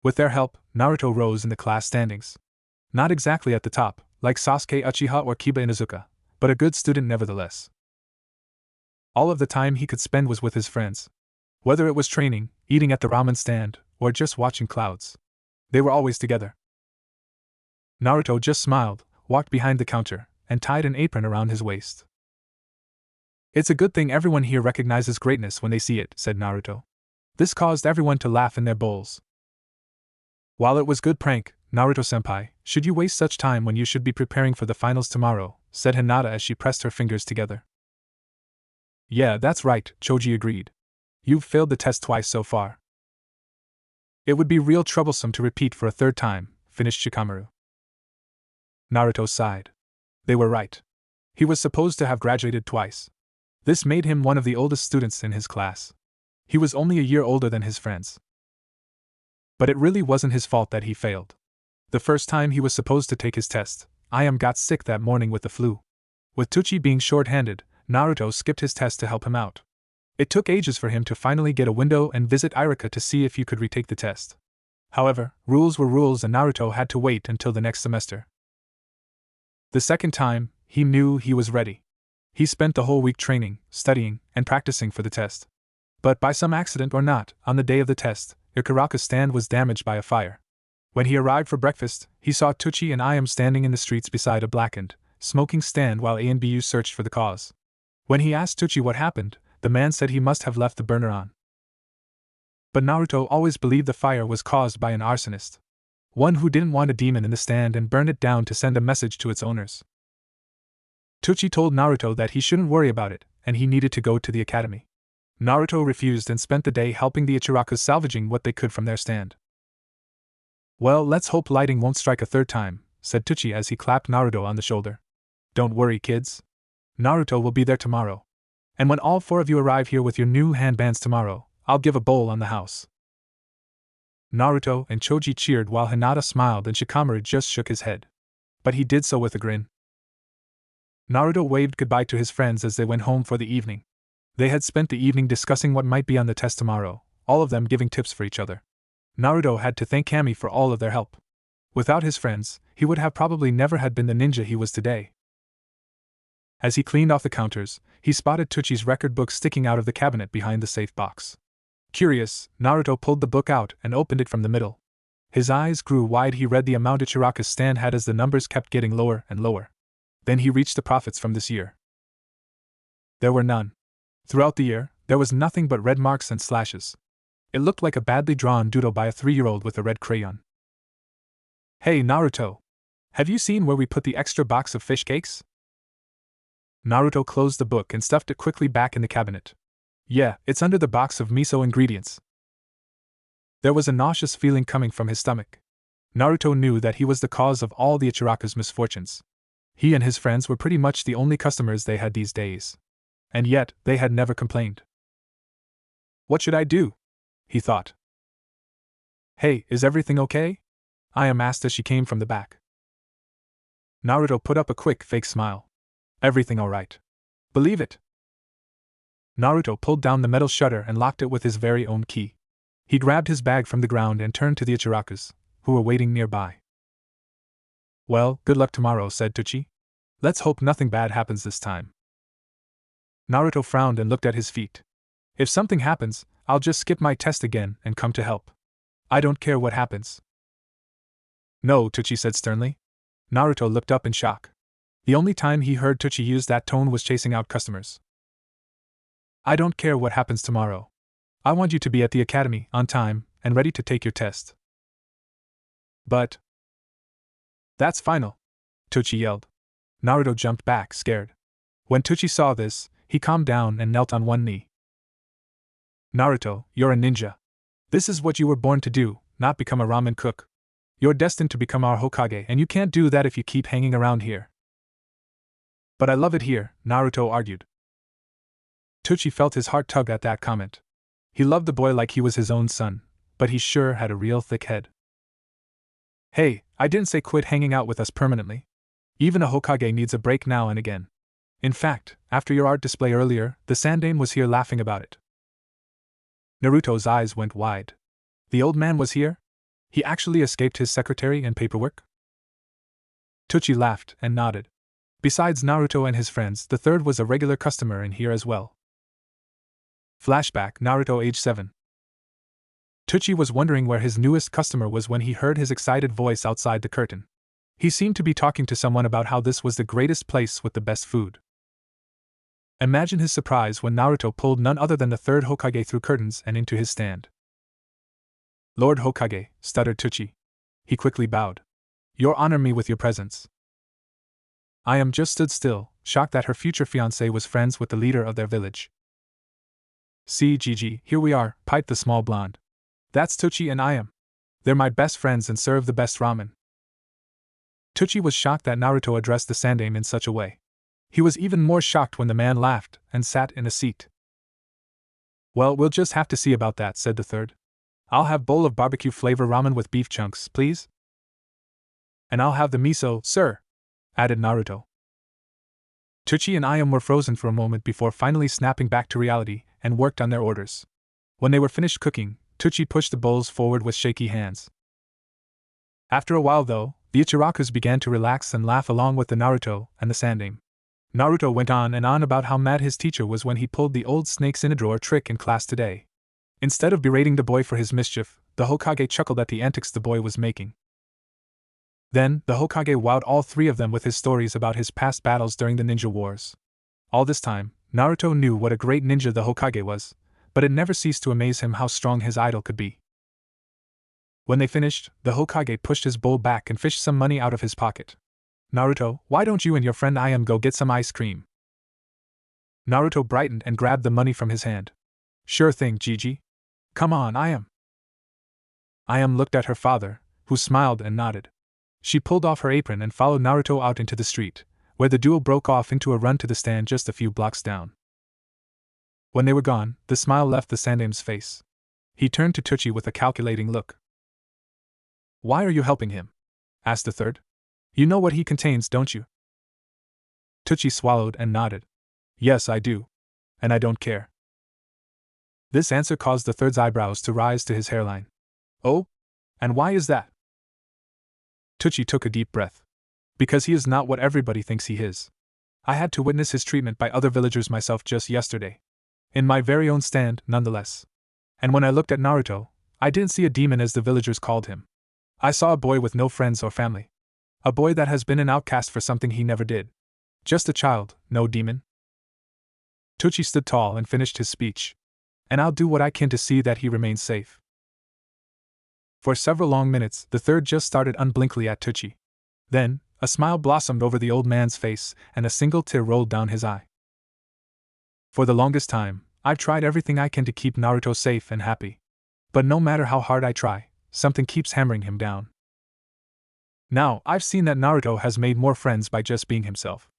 With their help, Naruto rose in the class standings. Not exactly at the top, like Sasuke Uchiha or Kiba Inuzuka, but a good student nevertheless. All of the time he could spend was with his friends. Whether it was training, eating at the ramen stand, or just watching clouds. They were always together. Naruto just smiled, walked behind the counter, and tied an apron around his waist. "It's a good thing everyone here recognizes greatness when they see it," said Naruto. This caused everyone to laugh in their bowls. "While it was good prank, Naruto-senpai, should you waste such time when you should be preparing for the finals tomorrow?" said Hinata as she pressed her fingers together. "Yeah, that's right," Choji agreed. "You've failed the test twice so far. It would be real troublesome to repeat for a third time," finished Shikamaru. Naruto sighed. They were right. He was supposed to have graduated twice. This made him one of the oldest students in his class. He was only a year older than his friends. But it really wasn't his fault that he failed. The first time he was supposed to take his test, Ayame got sick that morning with the flu. With Tsuchi being short-handed, Naruto skipped his test to help him out. It took ages for him to finally get a window and visit Irika to see if he could retake the test. However, rules were rules and Naruto had to wait until the next semester. The second time, he knew he was ready. He spent the whole week training, studying, and practicing for the test. But by some accident or not, on the day of the test, Ikaraka's stand was damaged by a fire. When he arrived for breakfast, he saw Tsuchi and Ayame standing in the streets beside a blackened, smoking stand while A and BU searched for the cause. When he asked Tsuchi what happened, the man said he must have left the burner on. But Naruto always believed the fire was caused by an arsonist. One who didn't want a demon in the stand and burned it down to send a message to its owners. Tsuchi told Naruto that he shouldn't worry about it, and he needed to go to the academy. Naruto refused and spent the day helping the Ichirakus salvaging what they could from their stand. "Well, let's hope lightning won't strike a third time," said Tsuchi as he clapped Naruto on the shoulder. "Don't worry, kids. Naruto will be there tomorrow. And when all four of you arrive here with your new handbands tomorrow, I'll give a bowl on the house." Naruto and Choji cheered while Hinata smiled and Shikamaru just shook his head. But he did so with a grin. Naruto waved goodbye to his friends as they went home for the evening. They had spent the evening discussing what might be on the test tomorrow, all of them giving tips for each other. Naruto had to thank Kami for all of their help. Without his friends, he would have probably never had been the ninja he was today. As he cleaned off the counters, he spotted Tsuchi's record book sticking out of the cabinet behind the safe box. Curious, Naruto pulled the book out and opened it from the middle. His eyes grew wide. He read the amount Ichiraka's stand had as the numbers kept getting lower and lower. Then he reached the profits from this year. There were none. Throughout the year, there was nothing but red marks and slashes. It looked like a badly drawn doodle by a 3-year-old with a red crayon. "Hey Naruto! Have you seen where we put the extra box of fish cakes?" Naruto closed the book and stuffed it quickly back in the cabinet. "Yeah, it's under the box of miso ingredients." There was a nauseous feeling coming from his stomach. Naruto knew that he was the cause of all the Ichiraka's misfortunes. He and his friends were pretty much the only customers they had these days. And yet, they had never complained. "What should I do?" he thought. "Hey, is everything okay?" Ayame asked as she came from the back. Naruto put up a quick fake smile. "Everything alright. Believe it." Naruto pulled down the metal shutter and locked it with his very own key. He grabbed his bag from the ground and turned to the Ichirakus, who were waiting nearby. "Well, good luck tomorrow," said Tsuchi. "Let's hope nothing bad happens this time." Naruto frowned and looked at his feet. "If something happens, I'll just skip my test again and come to help." I don't care what happens. No, Tucci said sternly. Naruto looked up in shock. The only time he heard Tucci use that tone was chasing out customers. I don't care what happens tomorrow. I want you to be at the academy, on time, and ready to take your test. But that's final, Tucci yelled. Naruto jumped back, scared. When Tucci saw this, he calmed down and knelt on one knee. Naruto, you're a ninja. This is what you were born to do, not become a ramen cook. You're destined to become our Hokage, and you can't do that if you keep hanging around here. But I love it here, Naruto argued. Tucci felt his heart tug at that comment. He loved the boy like he was his own son, but he sure had a real thick head. Hey, I didn't say quit hanging out with us permanently. Even a Hokage needs a break now and again. In fact, after your art display earlier, the Sandaime was here laughing about it. Naruto's eyes went wide. The old man was here? He actually escaped his secretary and paperwork? Tucci laughed and nodded. Besides Naruto and his friends, the third was a regular customer in here as well. Flashback, Naruto age 7. Tucci was wondering where his newest customer was when he heard his excited voice outside the curtain. He seemed to be talking to someone about how this was the greatest place with the best food. Imagine his surprise when Naruto pulled none other than the third Hokage through curtains and into his stand. Lord Hokage, stuttered Tucci. He quickly bowed. You honor me with your presence. Ayam just stood still, shocked that her future fiancé was friends with the leader of their village. See, Gigi, here we are, piped the small blonde. That's Tucci and Ayam. They're my best friends and serve the best ramen. Tucci was shocked that Naruto addressed the Sandaime in such a way. He was even more shocked when the man laughed and sat in a seat. Well, we'll just have to see about that, said the third. I'll have bowl of barbecue flavor ramen with beef chunks, please. And I'll have the miso, sir, added Naruto. Tucci and Ayam were frozen for a moment before finally snapping back to reality and worked on their orders. When they were finished cooking, Tucci pushed the bowls forward with shaky hands. After a while, though, the Ichirakus began to relax and laugh along with the Naruto and the Sandaime. Naruto went on and on about how mad his teacher was when he pulled the old snakes in a drawer trick in class today. Instead of berating the boy for his mischief, the Hokage chuckled at the antics the boy was making. Then, the Hokage wowed all three of them with his stories about his past battles during the ninja wars. All this time, Naruto knew what a great ninja the Hokage was, but it never ceased to amaze him how strong his idol could be. When they finished, the Hokage pushed his bowl back and fished some money out of his pocket. Naruto, why don't you and your friend Ayam go get some ice cream? Naruto brightened and grabbed the money from his hand. Sure thing, Gigi. Come on, Ayam. Ayam looked at her father, who smiled and nodded. She pulled off her apron and followed Naruto out into the street, where the duo broke off into a run to the stand just a few blocks down. When they were gone, the smile left the Sandaime's face. He turned to Tucci with a calculating look. Why are you helping him? Asked the third. You know what he contains, don't you? Tucci swallowed and nodded. Yes, I do. And I don't care. This answer caused the third's eyebrows to rise to his hairline. Oh? And why is that? Tucci took a deep breath. Because he is not what everybody thinks he is. I had to witness his treatment by other villagers myself just yesterday. In my very own stand, nonetheless. And when I looked at Naruto, I didn't see a demon as the villagers called him. I saw a boy with no friends or family. A boy that has been an outcast for something he never did. Just a child, no demon. Tucci stood tall and finished his speech. And I'll do what I can to see that he remains safe. For several long minutes, the third just stared unblinkingly at Tucci. Then, a smile blossomed over the old man's face, and a single tear rolled down his eye. For the longest time, I've tried everything I can to keep Naruto safe and happy. But no matter how hard I try, something keeps hammering him down. Now, I've seen that Naruto has made more friends by just being himself.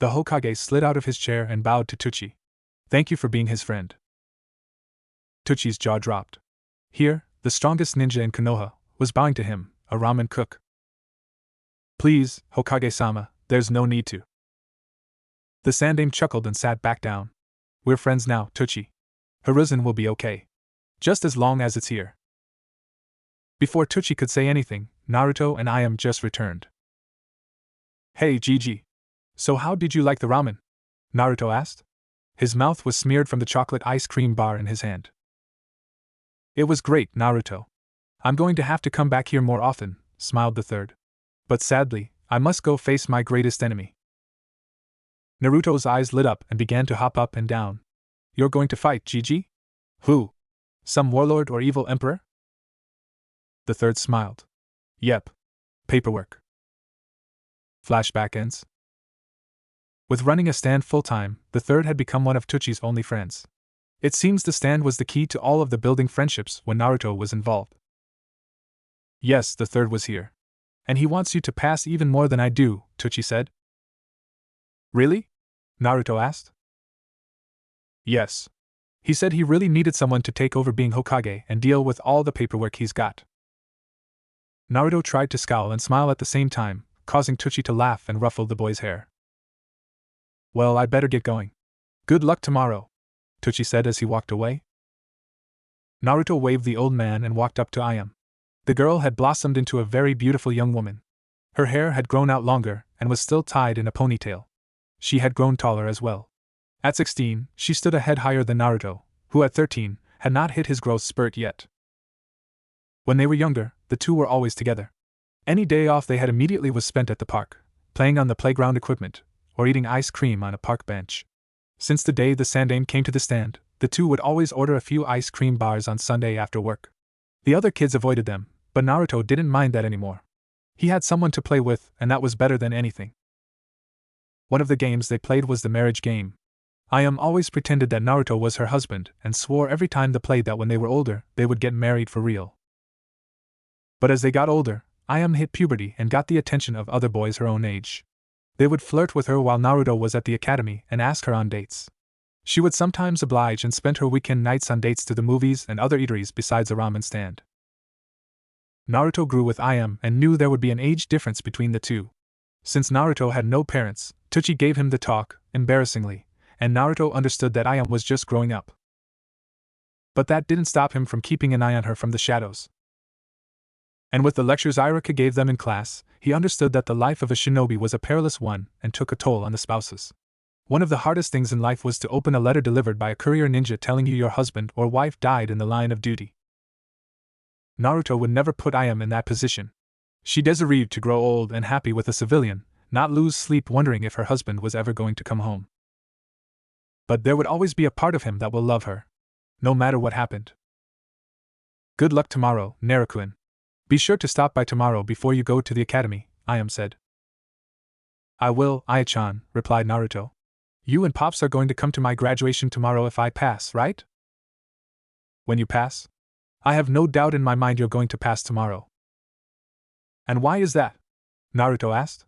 The Hokage slid out of his chair and bowed to Tucci. Thank you for being his friend. Tucci's jaw dropped. Here, the strongest ninja in Konoha, was bowing to him, a ramen cook. Please, Hokage-sama, there's no need to. The Sandaime chuckled and sat back down. We're friends now, Tucci. Hiruzen will be okay. Just as long as it's here. Before Tucci could say anything, Naruto and Ayam just returned. Hey, Gigi. So how did you like the ramen? Naruto asked. His mouth was smeared from the chocolate ice cream bar in his hand. It was great, Naruto. I'm going to have to come back here more often, smiled the third. But sadly, I must go face my greatest enemy. Naruto's eyes lit up and began to hop up and down. You're going to fight Gigi? Who? Some warlord or evil emperor? The third smiled. Yep. Paperwork. Flashback ends. With running a stand full-time, the third had become one of Tsuchi's only friends. It seems the stand was the key to all of the building friendships when Naruto was involved. Yes, the third was here. And he wants you to pass even more than I do, Tsuchi said. Really? Naruto asked. Yes. He said he really needed someone to take over being Hokage and deal with all the paperwork he's got. Naruto tried to scowl and smile at the same time, causing Tsuchi to laugh and ruffle the boy's hair. Well, I'd better get going. Good luck tomorrow, Tsuchi said as he walked away. Naruto waved the old man and walked up to Ayam. The girl had blossomed into a very beautiful young woman. Her hair had grown out longer and was still tied in a ponytail. She had grown taller as well. At 16, she stood a head higher than Naruto, who at 13, had not hit his growth spurt yet. When they were younger, the two were always together. Any day off they had immediately was spent at the park, playing on the playground equipment, or eating ice cream on a park bench. Since the day the Sandaime came to the stand, the two would always order a few ice cream bars on Sunday after work. The other kids avoided them, but Naruto didn't mind that anymore. He had someone to play with, and that was better than anything. One of the games they played was the marriage game. Ayam always pretended that Naruto was her husband and swore every time they played that when they were older, they would get married for real. But as they got older, Ayam hit puberty and got the attention of other boys her own age. They would flirt with her while Naruto was at the academy and ask her on dates. She would sometimes oblige and spend her weekend nights on dates to the movies and other eateries besides a ramen stand. Naruto grew with Ayam and knew there would be an age difference between the two. Since Naruto had no parents, Tsuchi gave him the talk, embarrassingly, and Naruto understood that Ayam was just growing up. But that didn't stop him from keeping an eye on her from the shadows. And with the lectures Iruka gave them in class, he understood that the life of a shinobi was a perilous one and took a toll on the spouses. One of the hardest things in life was to open a letter delivered by a courier ninja telling you your husband or wife died in the line of duty. Naruto would never put Ayam in that position. She deserved to grow old and happy with a civilian, not lose sleep wondering if her husband was ever going to come home. But there would always be a part of him that will love her, no matter what happened. Good luck tomorrow, Naruto. Be sure to stop by tomorrow before you go to the academy, Ayam said. I will, Aya-chan, replied Naruto. You and Pops are going to come to my graduation tomorrow if I pass, right? When you pass? I have no doubt in my mind you're going to pass tomorrow. And why is that? Naruto asked.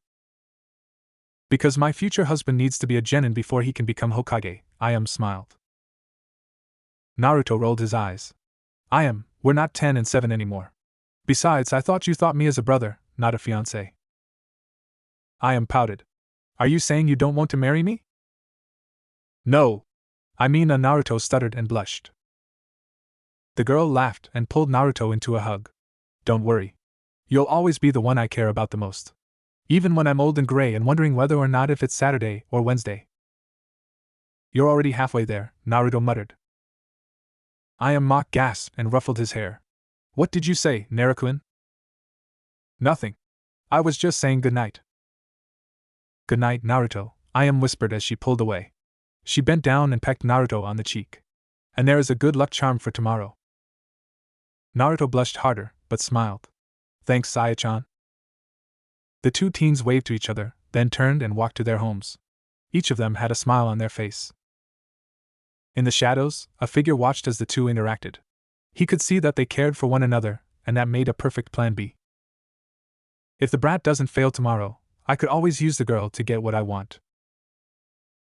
Because my future husband needs to be a genin before he can become Hokage, Ayam smiled. Naruto rolled his eyes. Ayam, we're not 10 and 7 anymore. Besides, I thought you thought me as a brother, not a fiancé. Ayam pouted. Are you saying you don't want to marry me? No. I mean, Naruto stuttered and blushed. The girl laughed and pulled Naruto into a hug. Don't worry. You'll always be the one I care about the most. Even when I'm old and gray and wondering whether or not if it's Saturday or Wednesday. You're already halfway there, Naruto muttered. Ayam mock gasped and ruffled his hair. What did you say, Naruto? Nothing. I was just saying good night. Good night, Naruto, Ayam whispered as she pulled away. She bent down and pecked Naruto on the cheek. And there is a good luck charm for tomorrow. Naruto blushed harder, but smiled. Thanks, Aya-chan. The two teens waved to each other, then turned and walked to their homes. Each of them had a smile on their face. In the shadows, a figure watched as the two interacted. He could see that they cared for one another, and that made a perfect plan B. If the brat doesn't fail tomorrow, I could always use the girl to get what I want.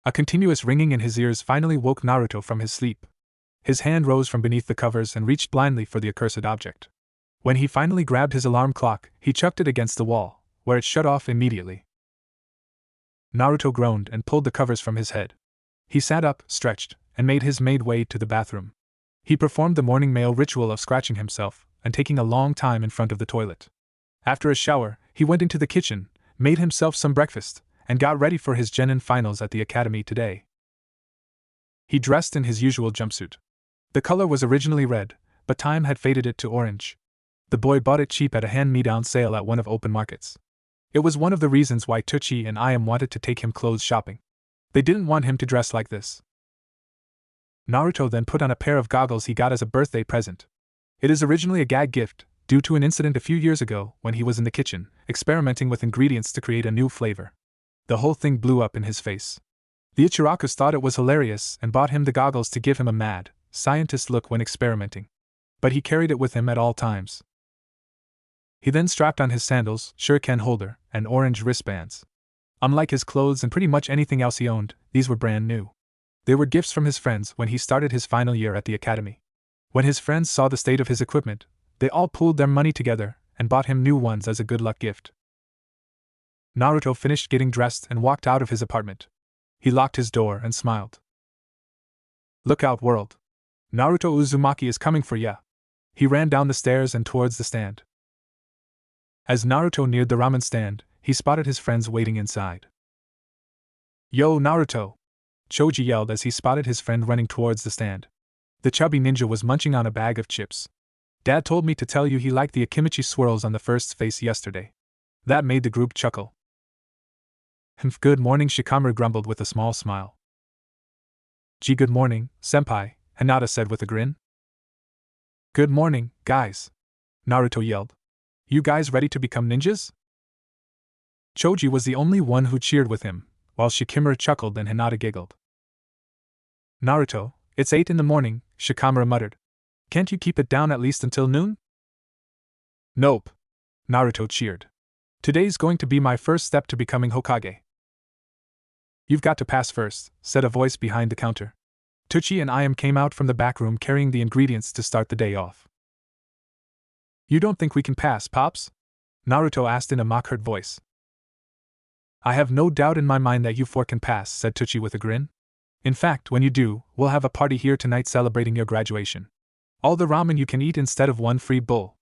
A continuous ringing in his ears finally woke Naruto from his sleep. His hand rose from beneath the covers and reached blindly for the accursed object. When he finally grabbed his alarm clock, he chucked it against the wall, where it shut off immediately. Naruto groaned and pulled the covers from his head. He sat up, stretched, and made his way to the bathroom. He performed the morning male ritual of scratching himself, and taking a long time in front of the toilet. After a shower, he went into the kitchen, made himself some breakfast, and got ready for his genin finals at the academy today. He dressed in his usual jumpsuit. The color was originally red, but time had faded it to orange. The boy bought it cheap at a hand-me-down sale at one of open markets. It was one of the reasons why Tucci and I wanted to take him clothes shopping. They didn't want him to dress like this. Naruto then put on a pair of goggles he got as a birthday present. It is originally a gag gift, due to an incident a few years ago when he was in the kitchen, experimenting with ingredients to create a new flavor. The whole thing blew up in his face. The Ichirakus thought it was hilarious and bought him the goggles to give him a mad, scientist look when experimenting. But he carried it with him at all times. He then strapped on his sandals, shuriken holder, and orange wristbands. Unlike his clothes and pretty much anything else he owned, these were brand new. They were gifts from his friends when he started his final year at the academy. When his friends saw the state of his equipment, they all pooled their money together and bought him new ones as a good luck gift. Naruto finished getting dressed and walked out of his apartment. He locked his door and smiled. "Look out, world. Naruto Uzumaki is coming for ya." He ran down the stairs and towards the stand. As Naruto neared the ramen stand, he spotted his friends waiting inside. "Yo, Naruto!" Choji yelled as he spotted his friend running towards the stand. The chubby ninja was munching on a bag of chips. "Dad told me to tell you he liked the Akimichi swirls on the first face yesterday." That made the group chuckle. "Good morning," Shikamaru grumbled with a small smile. "Gee, good morning, senpai," Hinata said with a grin. "Good morning, guys," Naruto yelled. "You guys ready to become ninjas?" Choji was the only one who cheered with him, while Shikamaru chuckled and Hinata giggled. "Naruto, it's 8 in the morning," Shikamaru muttered. "Can't you keep it down at least until noon?" "Nope," Naruto cheered. "Today's going to be my first step to becoming Hokage." "You've got to pass first," said a voice behind the counter. Tucci and Ayam came out from the back room carrying the ingredients to start the day off. "You don't think we can pass, Pops?" Naruto asked in a mock-hurt voice. "I have no doubt in my mind that you four can pass," said Tucci with a grin. "In fact, when you do, we'll have a party here tonight celebrating your graduation. All the ramen you can eat instead of one free bowl."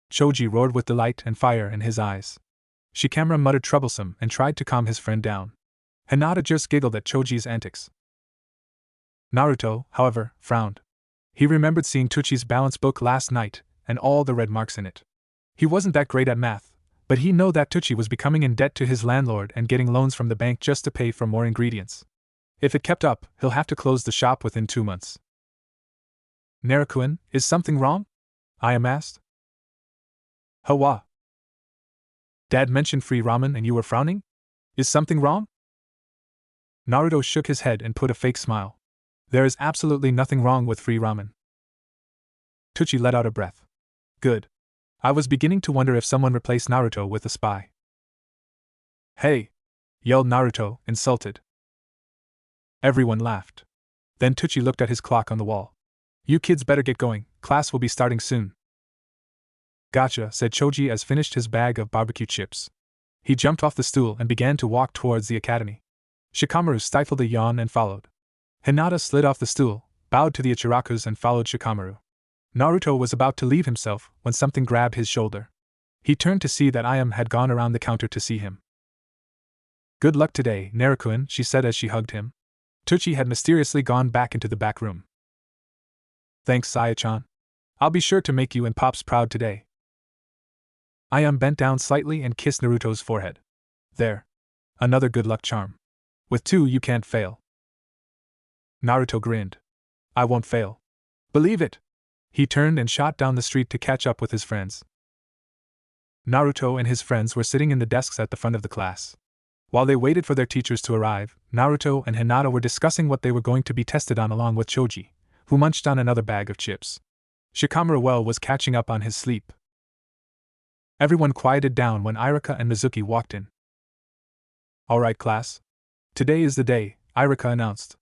Choji roared with delight and fire in his eyes. Shikamaru muttered troublesome and tried to calm his friend down. Hinata just giggled at Choji's antics. Naruto, however, frowned. He remembered seeing Tucci's balance book last night, and all the red marks in it. He wasn't that great at math, but he knew that Tucci was becoming in debt to his landlord and getting loans from the bank just to pay for more ingredients. If it kept up, he'll have to close the shop within 2 months. "Naruto-kun, is something wrong?" Ayam asked. "Hawa. Dad mentioned free ramen and you were frowning? Is something wrong?" Naruto shook his head and put a fake smile. "There is absolutely nothing wrong with free ramen." Tucci let out a breath. "Good. I was beginning to wonder if someone replaced Naruto with a spy." "Hey!" yelled Naruto, insulted. Everyone laughed. Then Tucci looked at his clock on the wall. "You kids better get going, class will be starting soon." "Gotcha," said Choji as finished his bag of barbecue chips. He jumped off the stool and began to walk towards the academy. Shikamaru stifled a yawn and followed. Hinata slid off the stool, bowed to the Ichirakus and followed Shikamaru. Naruto was about to leave himself when something grabbed his shoulder. He turned to see that Ayam had gone around the counter to see him. "Good luck today, Naruto-kun," she said as she hugged him. Tucci had mysteriously gone back into the back room. "Thanks, Saya-chan. I'll be sure to make you and Pops proud today." Ayam bent down slightly and kissed Naruto's forehead. "There. Another good luck charm. With 2 you can't fail." Naruto grinned. "I won't fail. Believe it." He turned and shot down the street to catch up with his friends. Naruto and his friends were sitting in the desks at the front of the class. While they waited for their teachers to arrive, Naruto and Hinata were discussing what they were going to be tested on along with Choji, who munched on another bag of chips. Shikamaru was catching up on his sleep. Everyone quieted down when Irika and Mizuki walked in. "Alright, class. Today is the day," Irika announced.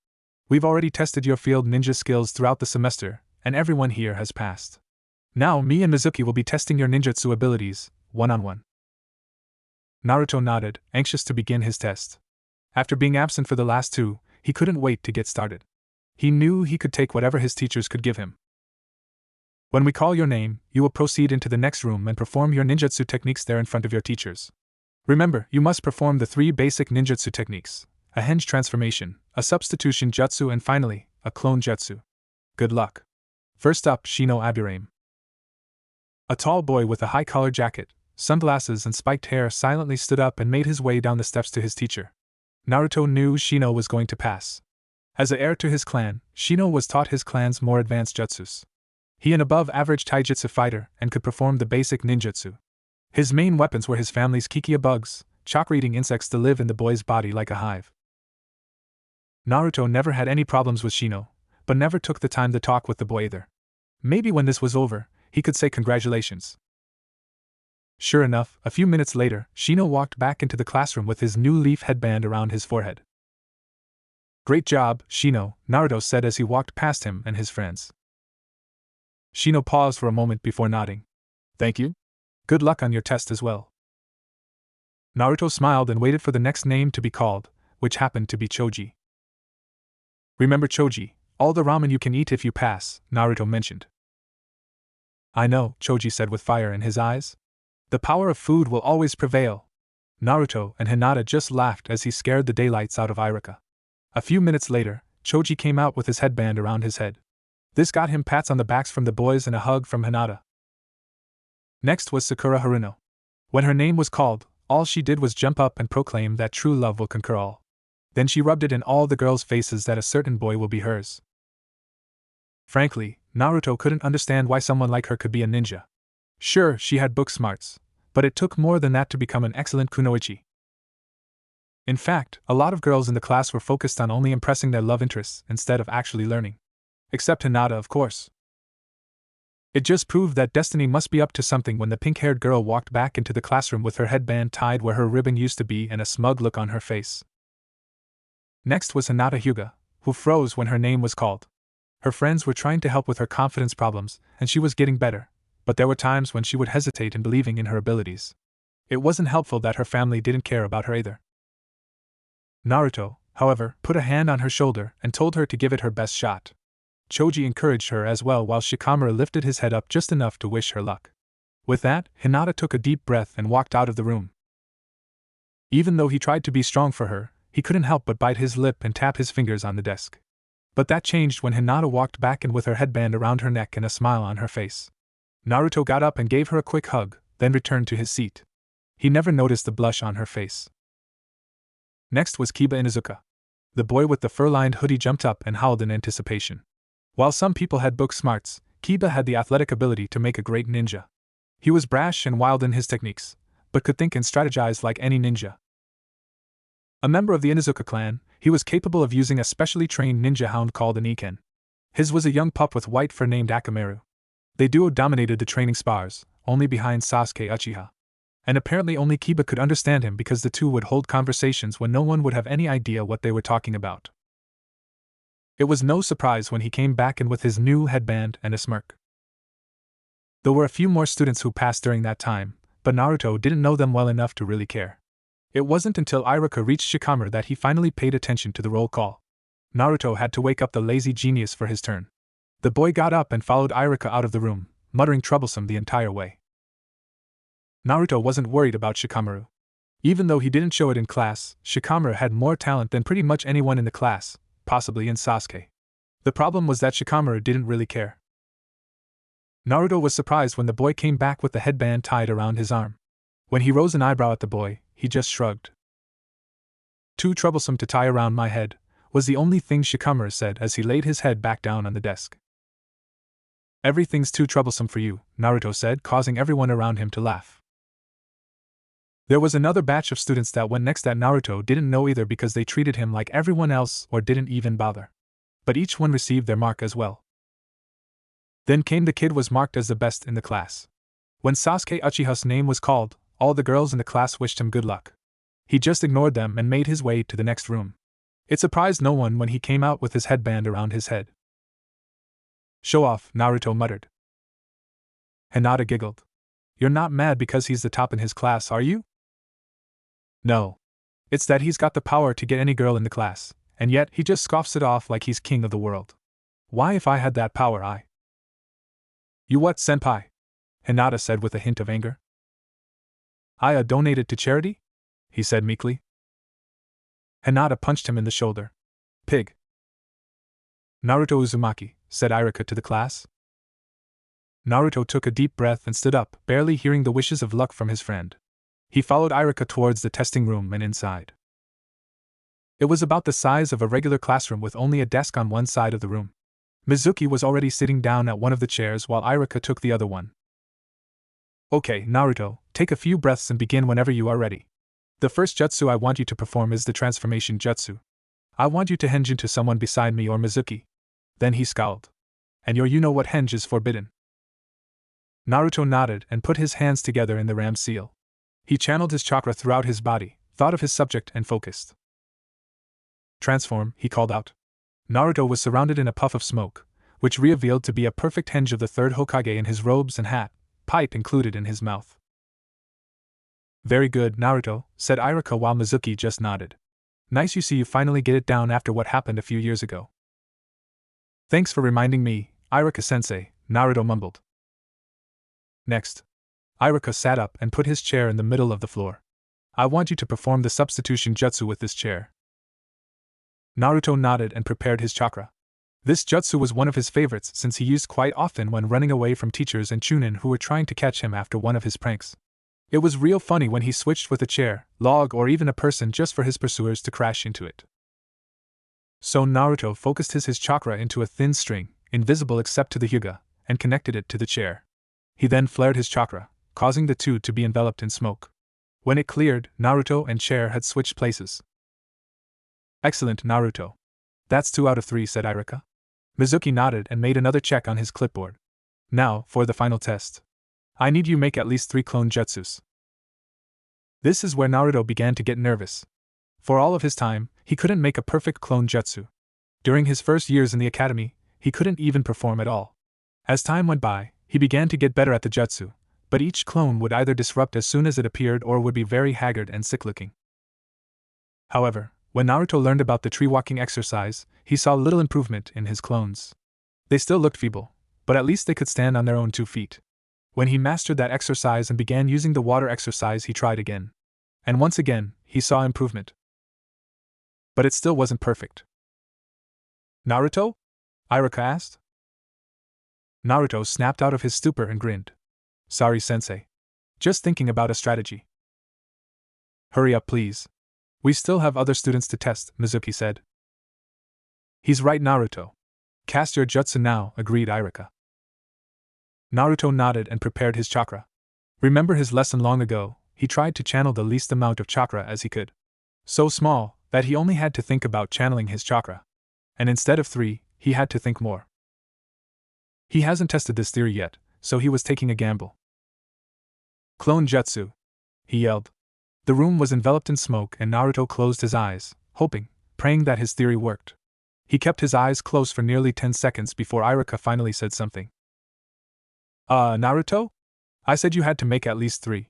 "We've already tested your field ninja skills throughout the semester, and everyone here has passed. Now me and Mizuki will be testing your ninjutsu abilities, one-on-one." Naruto nodded, anxious to begin his test. After being absent for the last 2, he couldn't wait to get started. He knew he could take whatever his teachers could give him. "When we call your name, you will proceed into the next room and perform your ninjutsu techniques there in front of your teachers. Remember, you must perform the 3 basic ninjutsu techniques: a henge transformation, a substitution jutsu, and finally, a clone jutsu. Good luck." First up, Shino Aburame. A tall boy with a high-collared jacket, sunglasses and spiked hair silently stood up and made his way down the steps to his teacher. Naruto knew Shino was going to pass. As the heir to his clan, Shino was taught his clan's more advanced jutsus. He an above-average taijutsu fighter and could perform the basic ninjutsu. His main weapons were his family's kikia bugs, chakra-eating insects that live in the boy's body like a hive. Naruto never had any problems with Shino, but never took the time to talk with the boy either. Maybe when this was over, he could say congratulations. Sure enough, a few minutes later, Shino walked back into the classroom with his new leaf headband around his forehead. Great job, Shino, Naruto said as he walked past him and his friends. Shino paused for a moment before nodding. Thank you. Good luck on your test as well. Naruto smiled and waited for the next name to be called, which happened to be Choji. Remember Choji, all the ramen you can eat if you pass, Naruto mentioned. I know, Choji said with fire in his eyes. The power of food will always prevail. Naruto and Hinata just laughed as he scared the daylights out of Iruka. A few minutes later, Choji came out with his headband around his head. This got him pats on the backs from the boys and a hug from Hinata. Next was Sakura Haruno. When her name was called, all she did was jump up and proclaim that true love will conquer all. Then she rubbed it in all the girls' faces that a certain boy will be hers. Frankly, Naruto couldn't understand why someone like her could be a ninja. Sure, she had book smarts, but it took more than that to become an excellent kunoichi. In fact, a lot of girls in the class were focused on only impressing their love interests instead of actually learning. Except Hinata, of course. It just proved that destiny must be up to something when the pink-haired girl walked back into the classroom with her headband tied where her ribbon used to be and a smug look on her face. Next was Hinata Hyuga, who froze when her name was called. Her friends were trying to help with her confidence problems, and she was getting better, but there were times when she would hesitate in believing in her abilities. It wasn't helpful that her family didn't care about her either. Naruto, however, put a hand on her shoulder and told her to give it her best shot. Choji encouraged her as well while Shikamaru lifted his head up just enough to wish her luck. With that, Hinata took a deep breath and walked out of the room. Even though he tried to be strong for her, he couldn't help but bite his lip and tap his fingers on the desk. But that changed when Hinata walked back in with her headband around her neck and a smile on her face. Naruto got up and gave her a quick hug, then returned to his seat. He never noticed the blush on her face. Next was Kiba Inuzuka. The boy with the fur-lined hoodie jumped up and howled in anticipation. While some people had book smarts, Kiba had the athletic ability to make a great ninja. He was brash and wild in his techniques, but could think and strategize like any ninja. A member of the Inuzuka clan, he was capable of using a specially trained ninja hound called an Iken. His was a young pup with white fur named Akamaru. They duo dominated the training spars, only behind Sasuke Uchiha. And apparently only Kiba could understand him because the two would hold conversations when no one would have any idea what they were talking about. It was no surprise when he came back in with his new headband and a smirk. There were a few more students who passed during that time, but Naruto didn't know them well enough to really care. It wasn't until Iruka reached Shikamaru that he finally paid attention to the roll call. Naruto had to wake up the lazy genius for his turn. The boy got up and followed Iruka out of the room, muttering troublesome the entire way. Naruto wasn't worried about Shikamaru. Even though he didn't show it in class, Shikamaru had more talent than pretty much anyone in the class, possibly in Sasuke. The problem was that Shikamaru didn't really care. Naruto was surprised when the boy came back with the headband tied around his arm. When he rose an eyebrow at the boy, he just shrugged. Too troublesome to tie around my head, was the only thing Shikamaru said as he laid his head back down on the desk. Everything's too troublesome for you, Naruto said, causing everyone around him to laugh. There was another batch of students that went next that Naruto didn't know either because they treated him like everyone else or didn't even bother. But each one received their mark as well. Then came the kid was marked as the best in the class. When Sasuke Uchiha's name was called, all the girls in the class wished him good luck. He just ignored them and made his way to the next room. It surprised no one when he came out with his headband around his head. Show off, Naruto muttered. Hinata giggled. You're not mad because he's the top in his class, are you? No. It's that he's got the power to get any girl in the class, and yet he just scoffs it off like he's king of the world. Why, if I had that power, I... You what, senpai? Hinata said with a hint of anger. I donated to charity? He said meekly. Hinata punched him in the shoulder. Pig. Naruto Uzumaki, said Iruka to the class. Naruto took a deep breath and stood up, barely hearing the wishes of luck from his friend. He followed Irika towards the testing room and inside. It was about the size of a regular classroom with only a desk on one side of the room. Mizuki was already sitting down at one of the chairs while Irika took the other one. Okay, Naruto, take a few breaths and begin whenever you are ready. The first jutsu I want you to perform is the transformation jutsu. I want you to henge into someone beside me or Mizuki. Then he scowled. And you know what henge is forbidden. Naruto nodded and put his hands together in the ram seal. He channeled his chakra throughout his body, thought of his subject and focused. Transform, he called out. Naruto was surrounded in a puff of smoke, which revealed to be a perfect henge of the third Hokage in his robes and hat, pipe included in his mouth. Very good, Naruto, said Irika while Mizuki just nodded. Nice you see you finally get it down after what happened a few years ago. Thanks for reminding me, Irika-sensei, Naruto mumbled. Next. Irika sat up and put his chair in the middle of the floor. I want you to perform the substitution jutsu with this chair. Naruto nodded and prepared his chakra. This jutsu was one of his favorites since he used quite often when running away from teachers and chunin who were trying to catch him after one of his pranks. It was real funny when he switched with a chair, log or even a person just for his pursuers to crash into it. So Naruto focused his chakra into a thin string, invisible except to the Hyuga, and connected it to the chair. He then flared his chakra, causing the two to be enveloped in smoke. When it cleared, Naruto and chair had switched places. Excellent, Naruto. That's 2 out of 3, said Irika. Mizuki nodded and made another check on his clipboard. Now, for the final test. I need you make at least 3 clone jutsus. This is where Naruto began to get nervous. For all of his time, he couldn't make a perfect clone jutsu. During his first years in the academy, he couldn't even perform at all. As time went by, he began to get better at the jutsu, but each clone would either disrupt as soon as it appeared or would be very haggard and sick-looking. However, when Naruto learned about the tree-walking exercise, he saw little improvement in his clones. They still looked feeble, but at least they could stand on their own 2 feet. When he mastered that exercise and began using the water exercise, he tried again. And once again, he saw improvement. But it still wasn't perfect. Naruto? Irika asked. Naruto snapped out of his stupor and grinned. Sorry, sensei. Just thinking about a strategy. Hurry up, please. We still have other students to test, Mizuki said. He's right, Naruto. Cast your jutsu now, agreed Irika. Naruto nodded and prepared his chakra. Remember his lesson long ago, he tried to channel the least amount of chakra as he could. So small, that he only had to think about channeling his chakra. And instead of 3, he had to think more. He hasn't tested this theory yet, so he was taking a gamble. Clone jutsu, he yelled. The room was enveloped in smoke and Naruto closed his eyes, hoping, praying that his theory worked. He kept his eyes closed for nearly 10 seconds before Irika finally said something. Naruto? I said you had to make at least 3.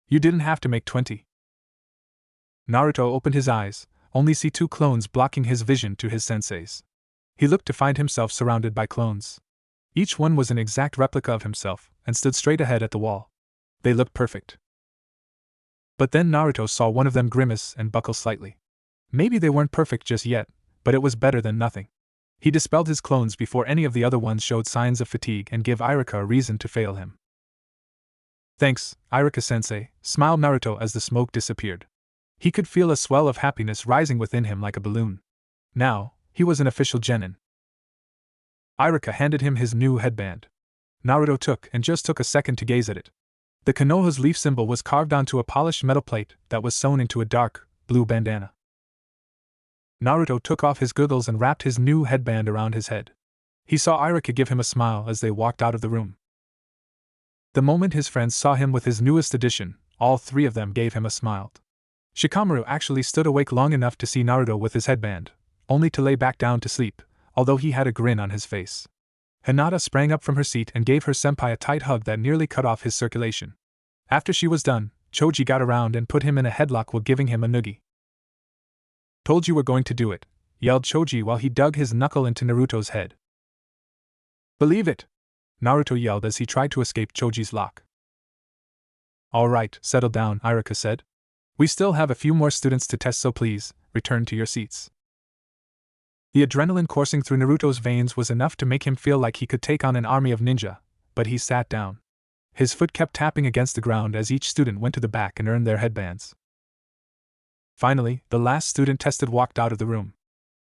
You didn't have to make 20. Naruto opened his eyes, only see 2 clones blocking his vision to his sensei's. He looked to find himself surrounded by clones. Each one was an exact replica of himself, and stood straight ahead at the wall. They looked perfect. But then Naruto saw one of them grimace and buckle slightly. Maybe they weren't perfect just yet, but it was better than nothing. He dispelled his clones before any of the other ones showed signs of fatigue and gave Irika a reason to fail him. Thanks, Irika-sensei, smiled Naruto as the smoke disappeared. He could feel a swell of happiness rising within him like a balloon. Now, he was an official genin. Irika handed him his new headband. Naruto took a second to gaze at it. The Konoha's leaf symbol was carved onto a polished metal plate that was sewn into a dark, blue bandana. Naruto took off his goggles and wrapped his new headband around his head. He saw Irika give him a smile as they walked out of the room. The moment his friends saw him with his newest addition, all 3 of them gave him a smile. Shikamaru actually stood awake long enough to see Naruto with his headband, only to lay back down to sleep, although he had a grin on his face. Hinata sprang up from her seat and gave her senpai a tight hug that nearly cut off his circulation. After she was done, Choji got around and put him in a headlock while giving him a noogie. Told you we're going to do it, yelled Choji while he dug his knuckle into Naruto's head. Believe it! Naruto yelled as he tried to escape Choji's lock. All right, settle down, Irika said. We still have a few more students to test, so please, return to your seats. The adrenaline coursing through Naruto's veins was enough to make him feel like he could take on an army of ninja, but he sat down. His foot kept tapping against the ground as each student went to the back and earned their headbands. Finally, the last student tested walked out of the room.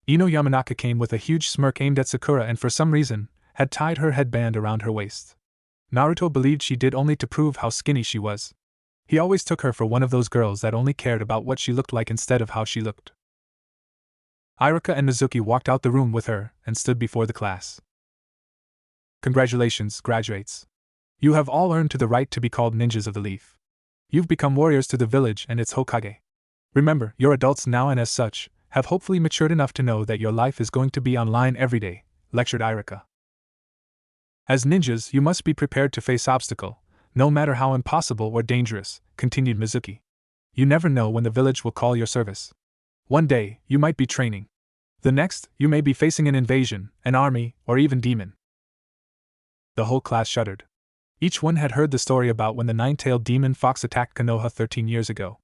Ino Yamanaka came with a huge smirk aimed at Sakura and for some reason, had tied her headband around her waist. Naruto believed she did only to prove how skinny she was. He always took her for one of those girls that only cared about what she looked like instead of how she looked. Iruka and Mizuki walked out the room with her and stood before the class. Congratulations, graduates. You have all earned to the right to be called ninjas of the leaf. You've become warriors to the village and its Hokage. Remember, you're adults now and as such, have hopefully matured enough to know that your life is going to be online every day, lectured Iruka. As ninjas, you must be prepared to face obstacle, no matter how impossible or dangerous, continued Mizuki. You never know when the village will call your service. One day, you might be training. The next, you may be facing an invasion, an army, or even demon. The whole class shuddered. Each one had heard the story about when the nine-tailed demon fox attacked Konoha 13 years ago.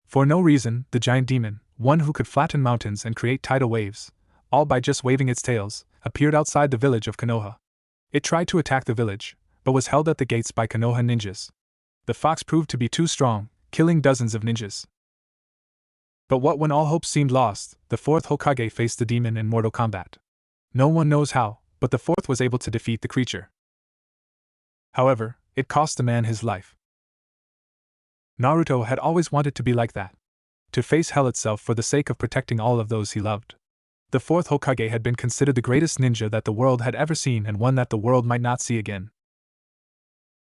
For no reason, the giant demon, one who could flatten mountains and create tidal waves, all by just waving its tails, appeared outside the village of Konoha. It tried to attack the village, but was held at the gates by Konoha ninjas. The fox proved to be too strong, killing dozens of ninjas. But what when all hope seemed lost, the fourth Hokage faced the demon in mortal combat. No one knows how, but the fourth was able to defeat the creature. However, it cost the man his life. Naruto had always wanted to be like that. To face hell itself for the sake of protecting all of those he loved. The fourth Hokage had been considered the greatest ninja that the world had ever seen and one that the world might not see again.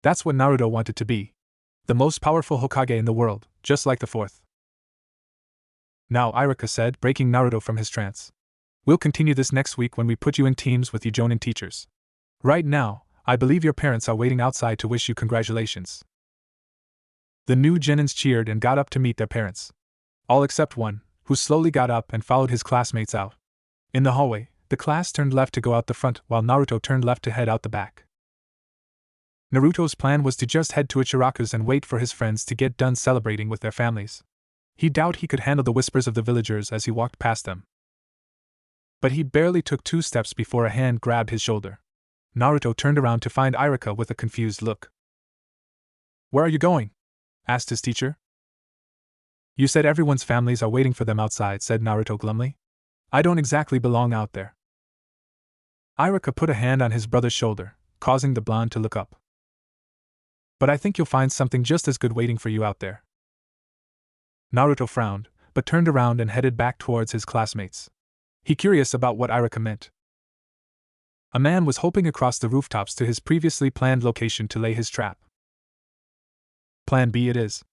That's what Naruto wanted to be. The most powerful Hokage in the world, just like the fourth. Now, Iruka said, breaking Naruto from his trance. We'll continue this next week when we put you in teams with Jonin teachers. Right now, I believe your parents are waiting outside to wish you congratulations. The new Genins cheered and got up to meet their parents. All except one, who slowly got up and followed his classmates out. In the hallway, the class turned left to go out the front while Naruto turned left to head out the back. Naruto's plan was to just head to Ichiraku's and wait for his friends to get done celebrating with their families. He doubted he could handle the whispers of the villagers as he walked past them. But he barely took 2 steps before a hand grabbed his shoulder. Naruto turned around to find Iruka with a confused look. "Where are you going?" asked his teacher. "You said everyone's families are waiting for them outside," said Naruto glumly. "I don't exactly belong out there." Iruka put a hand on his brother's shoulder, causing the blonde to look up. "But I think you'll find something just as good waiting for you out there." Naruto frowned, but turned around and headed back towards his classmates. He curious about what Iruka meant. A man was hopping across the rooftops to his previously planned location to lay his trap. Plan B it is.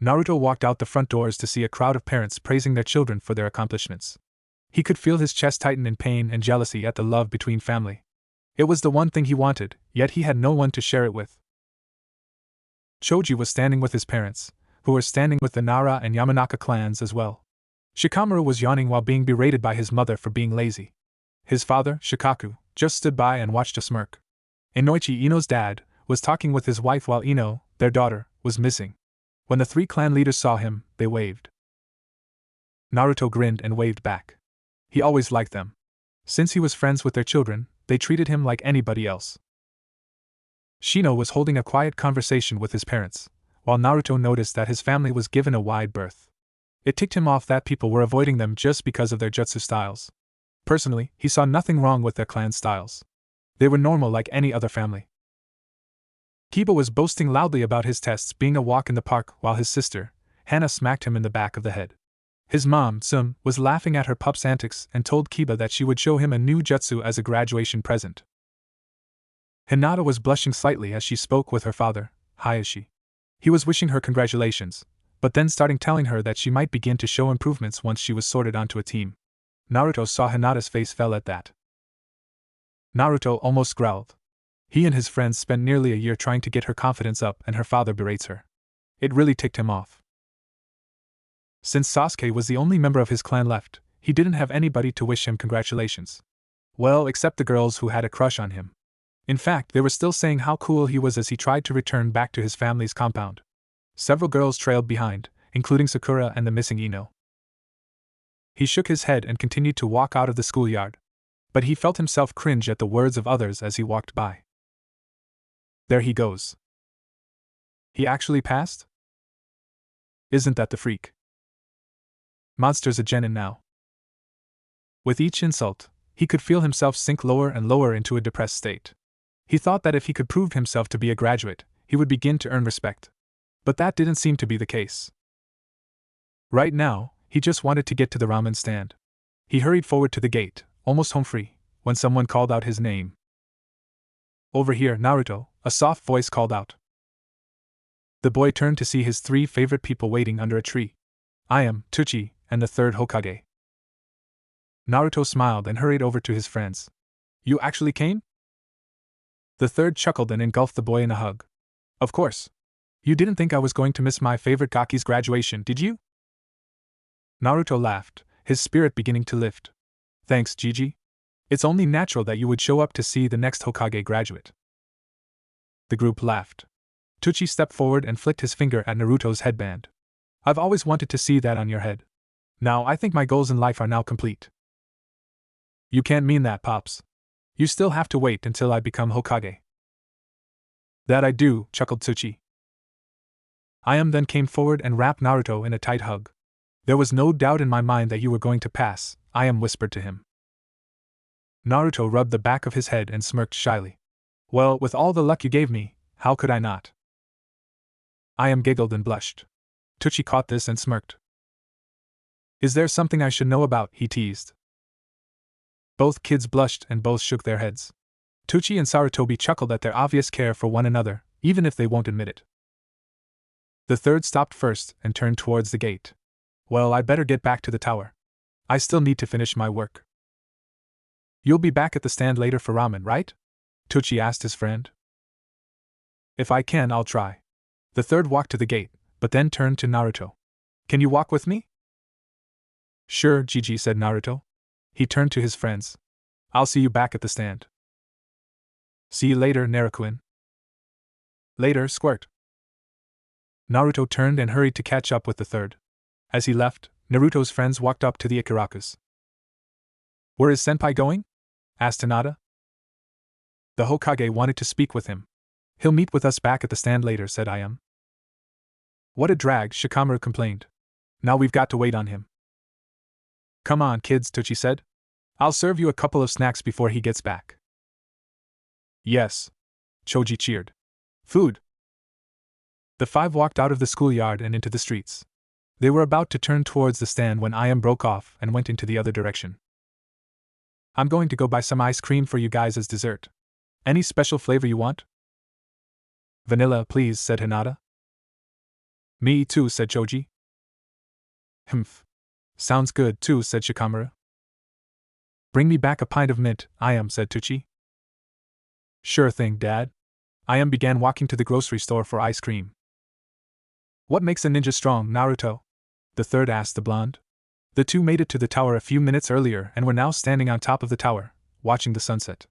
Naruto walked out the front doors to see a crowd of parents praising their children for their accomplishments. He could feel his chest tighten in pain and jealousy at the love between family. It was the one thing he wanted, yet he had no one to share it with. Choji was standing with his parents, who were standing with the Nara and Yamanaka clans as well. Shikamaru was yawning while being berated by his mother for being lazy. His father, Shikaku, just stood by and watched a smirk. Inoichi, Ino's dad, was talking with his wife while Ino, their daughter, was missing. When the 3 clan leaders saw him, they waved. Naruto grinned and waved back. He always liked them. Since he was friends with their children, they treated him like anybody else. Shino was holding a quiet conversation with his parents, while Naruto noticed that his family was given a wide berth. It ticked him off that people were avoiding them just because of their jutsu styles. Personally, he saw nothing wrong with their clan styles. They were normal like any other family. Kiba was boasting loudly about his tests being a walk in the park while his sister, Hana, smacked him in the back of the head. His mom, Tsum, was laughing at her pup's antics and told Kiba that she would show him a new jutsu as a graduation present. Hinata was blushing slightly as she spoke with her father, Hayashi. He was wishing her congratulations, but then starting telling her that she might begin to show improvements once she was sorted onto a team. Naruto saw Hinata's face fell at that. Naruto almost growled. He and his friends spent nearly a year trying to get her confidence up and her father berates her. It really ticked him off. Since Sasuke was the only member of his clan left, he didn't have anybody to wish him congratulations. Well, except the girls who had a crush on him. In fact, they were still saying how cool he was as he tried to return back to his family's compound. Several girls trailed behind, including Sakura and the missing Ino. He shook his head and continued to walk out of the schoolyard. But he felt himself cringe at the words of others as he walked by. There he goes. He actually passed? Isn't that the freak? Monster's a genin now. With each insult, he could feel himself sink lower and lower into a depressed state. He thought that if he could prove himself to be a graduate, he would begin to earn respect. But that didn't seem to be the case. Right now, he just wanted to get to the ramen stand. He hurried forward to the gate, almost home free, when someone called out his name. Over here, Naruto, a soft voice called out. The boy turned to see his 3 favorite people waiting under a tree. I am Tsuchi, and the 3rd Hokage. Naruto smiled and hurried over to his friends. You actually came? The 3rd chuckled and engulfed the boy in a hug. Of course. You didn't think I was going to miss my favorite Gaki's graduation, did you? Naruto laughed, his spirit beginning to lift. Thanks, Gigi. It's only natural that you would show up to see the next Hokage graduate. The group laughed. Tsuchi stepped forward and flicked his finger at Naruto's headband. I've always wanted to see that on your head. Now I think my goals in life are now complete. You can't mean that, Pops. You still have to wait until I become Hokage. That I do, chuckled Tsuchi. Ayam then came forward and wrapped Naruto in a tight hug. There was no doubt in my mind that you were going to pass, Ayam whispered to him. Naruto rubbed the back of his head and smirked shyly. Well, with all the luck you gave me, how could I not? Ayam giggled and blushed. Tsuchi caught this and smirked. Is there something I should know about? He teased. Both kids blushed and both shook their heads. Tsuchi and Sarutobi chuckled at their obvious care for one another, even if they won't admit it. The 3rd stopped first and turned towards the gate. Well, I'd better get back to the tower. I still need to finish my work. You'll be back at the stand later for ramen, right? Tsuchi asked his friend. If I can, I'll try. The 3rd walked to the gate, but then turned to Naruto. Can you walk with me? Sure, Gigi, said Naruto. He turned to his friends. I'll see you back at the stand. See you later, Naruto-kun. Later, Squirt. Naruto turned and hurried to catch up with the 3rd. As he left, Naruto's friends walked up to the Ikarakus. Where is Senpai going? Asked Hinata. The Hokage wanted to speak with him. He'll meet with us back at the stand later, said Ayam. What a drag, Shikamaru complained. Now we've got to wait on him. Come on, kids, Tsuchi said. I'll serve you a couple of snacks before he gets back. Yes. Choji cheered. Food. The 5 walked out of the schoolyard and into the streets. They were about to turn towards the stand when Ayam broke off and went into the other direction. I'm going to go buy some ice cream for you guys as dessert. Any special flavor you want? Vanilla, please, said Hinata. Me too, said Choji. Humph. Sounds good too, said Shikamaru. Bring me back a pint of mint, Ayam, said Tsuchi. Sure thing, Dad. Ayam began walking to the grocery store for ice cream. What makes a ninja strong, Naruto? The 3rd asked the blonde. The 2 made it to the tower a few minutes earlier and were now standing on top of the tower, watching the sunset.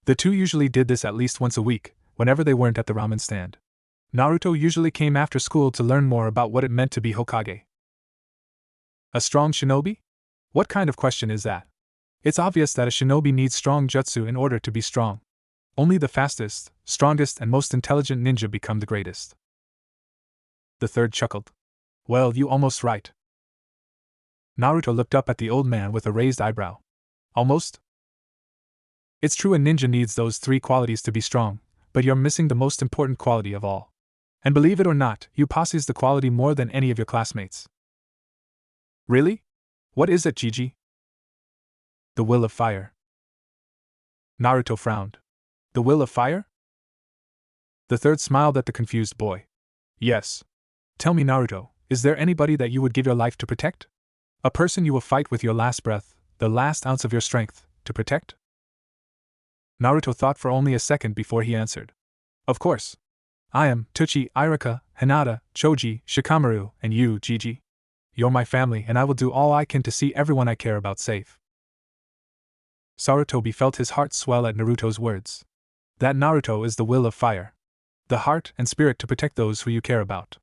The 2 usually did this at least once a week, whenever they weren't at the ramen stand. Naruto usually came after school to learn more about what it meant to be Hokage. A strong shinobi? What kind of question is that? It's obvious that a shinobi needs strong jutsu in order to be strong. Only the fastest, strongest, and most intelligent ninja become the greatest. The 3rd chuckled. Well, you almost right. Naruto looked up at the old man with a raised eyebrow. Almost? It's true a ninja needs those 3 qualities to be strong, but you're missing the most important quality of all. And believe it or not, you possess the quality more than any of your classmates. Really? What is it, Gigi? The will of fire. Naruto frowned. The will of fire? The 3rd smiled at the confused boy. Yes. Tell me, Naruto, is there anybody that you would give your life to protect? A person you will fight with your last breath, the last ounce of your strength, to protect? Naruto thought for only a second before he answered. Of course. I am Tsuchi, Irika, Hinata, Choji, Shikamaru, and you, Gigi. You're my family and I will do all I can to see everyone I care about safe. Sarutobi felt his heart swell at Naruto's words. That Naruto is the will of fire. The heart and spirit to protect those who you care about.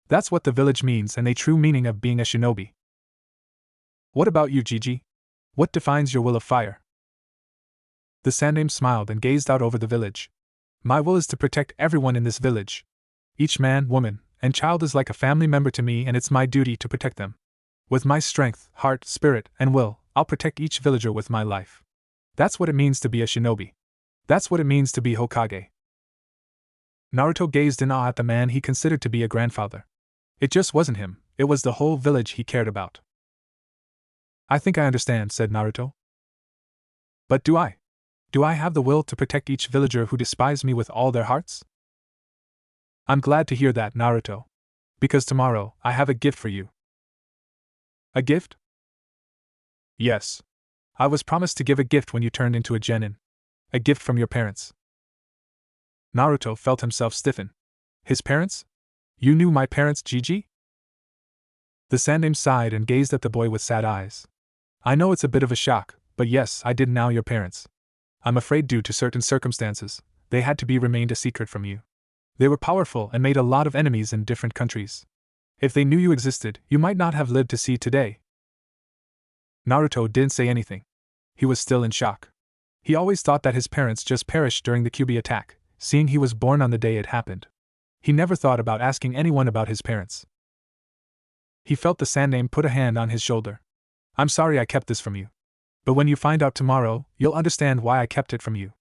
That's what the village means and a true meaning of being a shinobi. What about you, Gigi? What defines your will of fire? The Sandaime smiled and gazed out over the village. My will is to protect everyone in this village. Each man, woman, and child is like a family member to me, and it's my duty to protect them. With my strength, heart, spirit, and will, I'll protect each villager with my life. That's what it means to be a shinobi. That's what it means to be Hokage. Naruto gazed in awe at the man he considered to be a grandfather. It just wasn't him, it was the whole village he cared about. I think I understand, said Naruto. But do I? Do I have the will to protect each villager who despise me with all their hearts? I'm glad to hear that, Naruto. Because tomorrow, I have a gift for you. A gift? Yes. I was promised to give a gift when you turned into a genin. A gift from your parents. Naruto felt himself stiffen. His parents? You knew my parents, Gigi? The Sandaime sighed and gazed at the boy with sad eyes. I know it's a bit of a shock, but yes, I did know your parents. I'm afraid due to certain circumstances, they had to be remained a secret from you. They were powerful and made a lot of enemies in different countries. If they knew you existed, you might not have lived to see today. Naruto didn't say anything. He was still in shock. He always thought that his parents just perished during the Kyuubi attack, seeing he was born on the day it happened. He never thought about asking anyone about his parents. He felt the Sandaime put a hand on his shoulder. I'm sorry I kept this from you. But when you find out tomorrow, you'll understand why I kept it from you.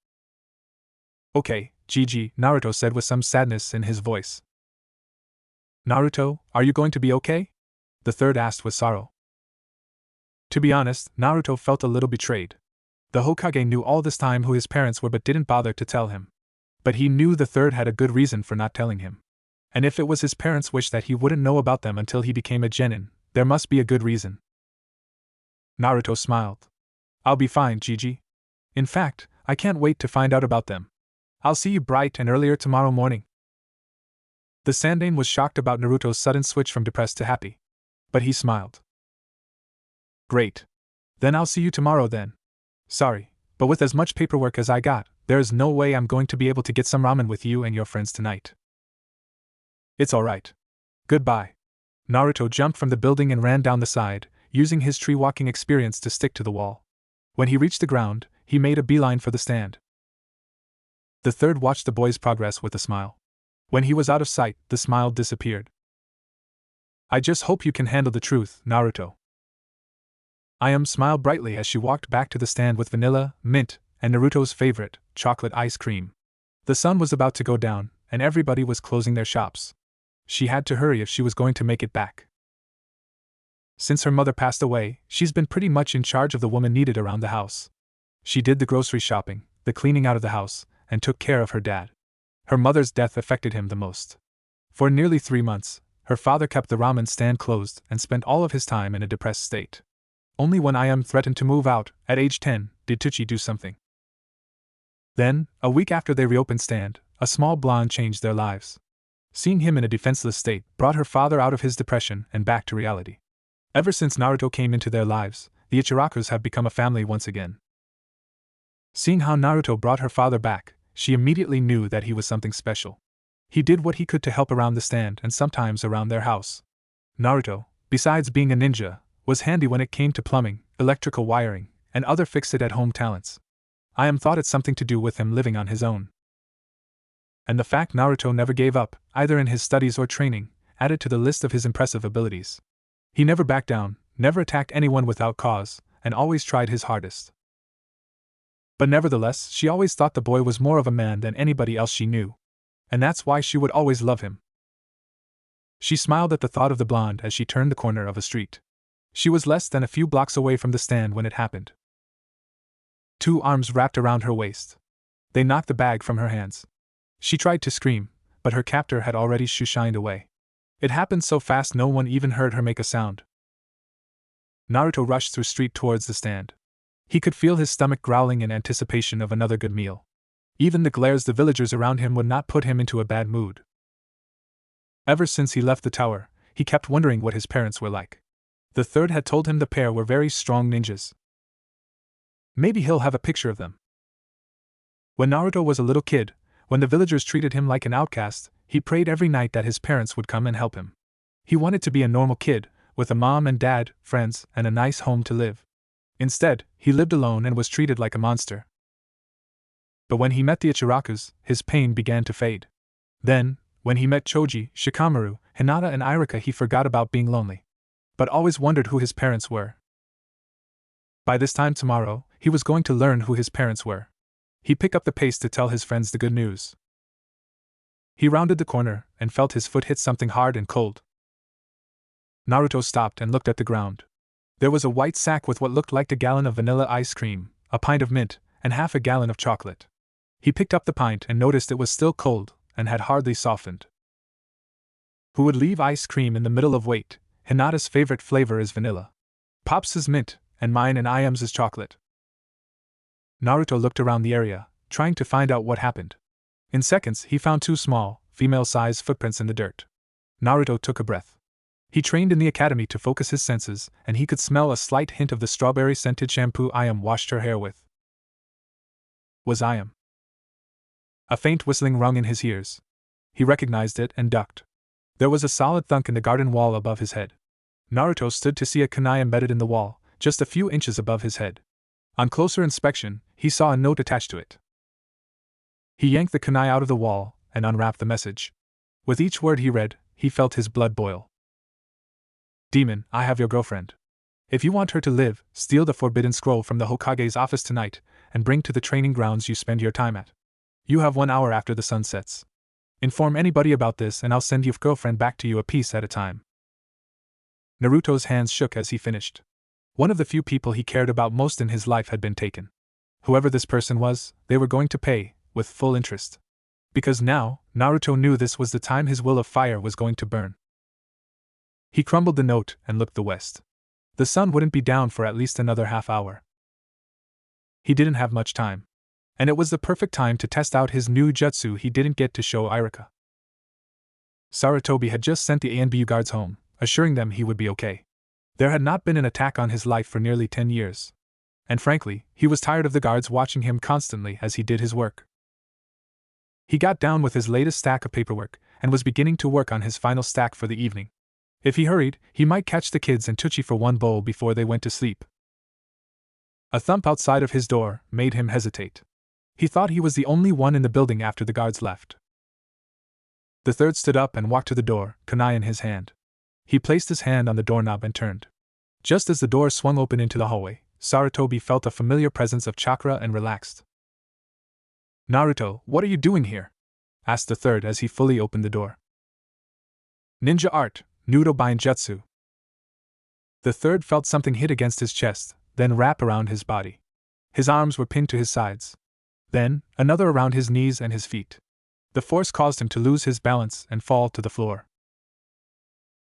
Okay, Gigi, Naruto said with some sadness in his voice. Naruto, are you going to be okay? The third asked with sorrow. To be honest, Naruto felt a little betrayed. The Hokage knew all this time who his parents were but didn't bother to tell him. But he knew the third had a good reason for not telling him. And if it was his parents' wish that he wouldn't know about them until he became a genin, there must be a good reason. Naruto smiled. I'll be fine, Gigi. In fact, I can't wait to find out about them. I'll see you bright and earlier tomorrow morning. The Sandaime was shocked about Naruto's sudden switch from depressed to happy. But he smiled. Great. Then I'll see you tomorrow then. Sorry, but with as much paperwork as I got, there's no way I'm going to be able to get some ramen with you and your friends tonight. It's alright. Goodbye. Naruto jumped from the building and ran down the side, using his tree-walking experience to stick to the wall. When he reached the ground, he made a beeline for the stand. The third watched the boy's progress with a smile. When he was out of sight, the smile disappeared. I just hope you can handle the truth, Naruto. Smiled brightly as she walked back to the stand with vanilla, mint, and Naruto's favorite, chocolate ice cream. The sun was about to go down, and everybody was closing their shops. She had to hurry if she was going to make it back. Since her mother passed away, she's been pretty much in charge of the woman needed around the house. She did the grocery shopping, the cleaning out of the house, and took care of her dad. Her mother's death affected him the most. For nearly 3 months, her father kept the ramen stand closed and spent all of his time in a depressed state. Only when threatened to move out, at age 10, did Tucci do something. Then, a week after they reopened stand, a small blonde changed their lives. Seeing him in a defenseless state brought her father out of his depression and back to reality. Ever since Naruto came into their lives, the Ichirakus have become a family once again. Seeing how Naruto brought her father back, she immediately knew that he was something special. He did what he could to help around the stand and sometimes around their house. Naruto, besides being a ninja, was handy when it came to plumbing, electrical wiring, and other fix-it-at-home talents. Thought it's something to do with him living on his own. And the fact Naruto never gave up, either in his studies or training, added to the list of his impressive abilities. He never backed down, never attacked anyone without cause, and always tried his hardest. But nevertheless, she always thought the boy was more of a man than anybody else she knew. And that's why she would always love him. She smiled at the thought of the blonde as she turned the corner of a street. She was less than a few blocks away from the stand when it happened. 2 arms wrapped around her waist. They knocked the bag from her hands. She tried to scream, but her captor had already shoo-shined away. It happened so fast no one even heard her make a sound. Naruto rushed through street towards the stand. He could feel his stomach growling in anticipation of another good meal. Even the glares the villagers around him would not put him into a bad mood. Ever since he left the tower, he kept wondering what his parents were like. The third had told him the pair were very strong ninjas. Maybe he'll have a picture of them. When Naruto was a little kid, when the villagers treated him like an outcast, he prayed every night that his parents would come and help him. He wanted to be a normal kid, with a mom and dad, friends, and a nice home to live. Instead, he lived alone and was treated like a monster. But when he met the Ichirakus, his pain began to fade. Then, when he met Choji, Shikamaru, Hinata and Irika, he forgot about being lonely. But always wondered who his parents were. By this time tomorrow, he was going to learn who his parents were. He picked up the pace to tell his friends the good news. He rounded the corner and felt his foot hit something hard and cold. Naruto stopped and looked at the ground. There was a white sack with what looked like a gallon of vanilla ice cream, a pint of mint, and half a gallon of chocolate. He picked up the pint and noticed it was still cold and had hardly softened. Who would leave ice cream in the middle of weight? Hinata's favorite flavor is vanilla. Pop's is mint, and mine and Iam's is chocolate. Naruto looked around the area, trying to find out what happened. In seconds, he found 2 small, female-sized footprints in the dirt. Naruto took a breath. He trained in the academy to focus his senses, and he could smell a slight hint of the strawberry-scented shampoo Iam washed her hair with. Was Iam? A faint whistling rung in his ears. He recognized it and ducked. There was a solid thunk in the garden wall above his head. Naruto stood to see a kunai embedded in the wall, just a few inches above his head. On closer inspection, he saw a note attached to it. He yanked the kunai out of the wall and unwrapped the message. With each word he read, he felt his blood boil. Demon, I have your girlfriend. If you want her to live, steal the forbidden scroll from the Hokage's office tonight and bring to the training grounds you spend your time at. You have 1 hour after the sun sets. Inform anybody about this and I'll send your girlfriend back to you a piece at a time. Naruto's hands shook as he finished. One of the few people he cared about most in his life had been taken. Whoever this person was, they were going to pay, with full interest. Because now, Naruto knew this was the time his will of fire was going to burn. He crumbled the note and looked the west. The sun wouldn't be down for at least another half hour. He didn't have much time. And it was the perfect time to test out his new jutsu he didn't get to show Irika. Sarutobi had just sent the ANBU guards home, assuring them he would be okay. There had not been an attack on his life for nearly 10 years. And frankly, he was tired of the guards watching him constantly as he did his work. He got down with his latest stack of paperwork, and was beginning to work on his final stack for the evening. If he hurried, he might catch the kids and Tucci for one bowl before they went to sleep. A thump outside of his door made him hesitate. He thought he was the only one in the building after the guards left. The third stood up and walked to the door, kunai in his hand. He placed his hand on the doorknob and turned. Just as the door swung open into the hallway, Sarutobi felt a familiar presence of chakra and relaxed. Naruto, what are you doing here? Asked the third as he fully opened the door. Ninja art, Nudo Jutsu. The third felt something hit against his chest, then wrap around his body. His arms were pinned to his sides. Then, another around his knees and his feet. The force caused him to lose his balance and fall to the floor.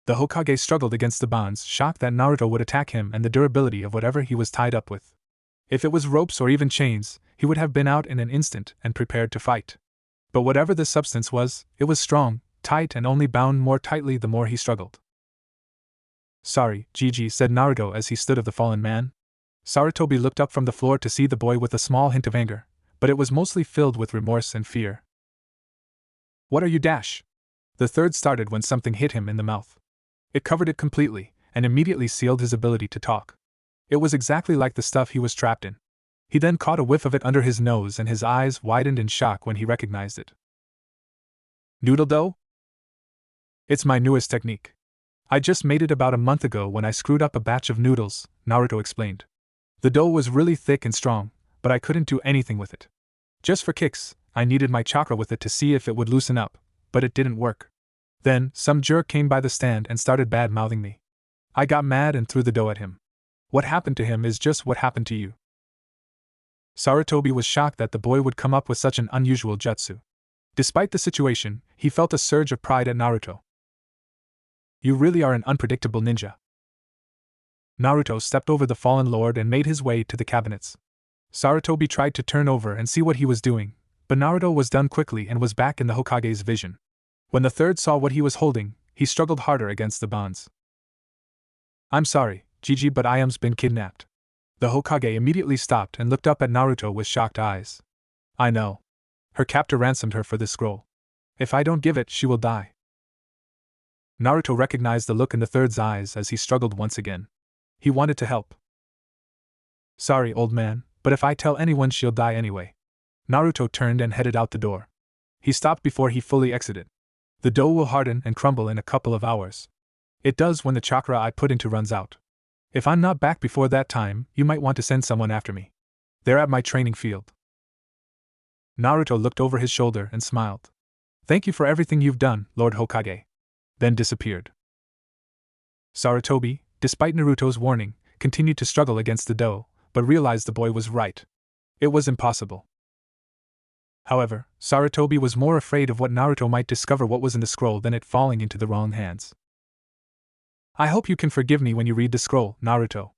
The Hokage struggled against the bonds, shocked that Naruto would attack him and the durability of whatever he was tied up with. If it was ropes or even chains, he would have been out in an instant and prepared to fight. But whatever the substance was, it was strong, tight, and only bound more tightly the more he struggled. Sorry, Gigi, said Naruto as he stood of the fallen man. Sarutobi looked up from the floor to see the boy with a small hint of anger, but it was mostly filled with remorse and fear. What are you dash? The third started when something hit him in the mouth. It covered it completely, and immediately sealed his ability to talk. It was exactly like the stuff he was trapped in. He then caught a whiff of it under his nose and his eyes widened in shock when he recognized it. Noodle dough? It's my newest technique. I just made it about a month ago when I screwed up a batch of noodles, Naruto explained. The dough was really thick and strong, but I couldn't do anything with it. Just for kicks, I needed my chakra with it to see if it would loosen up, but it didn't work. Then, some jerk came by the stand and started bad-mouthing me. I got mad and threw the dough at him. What happened to him is just what happened to you. Sarutobi was shocked that the boy would come up with such an unusual jutsu. Despite the situation, he felt a surge of pride at Naruto. You really are an unpredictable ninja. Naruto stepped over the fallen lord and made his way to the cabinets. Sarutobi tried to turn over and see what he was doing, but Naruto was done quickly and was back in the Hokage's vision. When the third saw what he was holding, he struggled harder against the bonds. I'm sorry, Gigi, but Iam's been kidnapped. The Hokage immediately stopped and looked up at Naruto with shocked eyes. I know. Her captor ransomed her for this scroll. If I don't give it, she will die. Naruto recognized the look in the third's eyes as he struggled once again. He wanted to help. Sorry, old man, but if I tell anyone, she'll die anyway. Naruto turned and headed out the door. He stopped before he fully exited. The dough will harden and crumble in a couple of hours. It does when the chakra I put into runs out. If I'm not back before that time, you might want to send someone after me. They're at my training field. Naruto looked over his shoulder and smiled. Thank you for everything you've done, Lord Hokage. Then disappeared. Sarutobi, despite Naruto's warning, continued to struggle against the dough, but realized the boy was right. It was impossible. However, Sarutobi was more afraid of what Naruto might discover what was in the scroll than it falling into the wrong hands. I hope you can forgive me when you read the scroll, Naruto.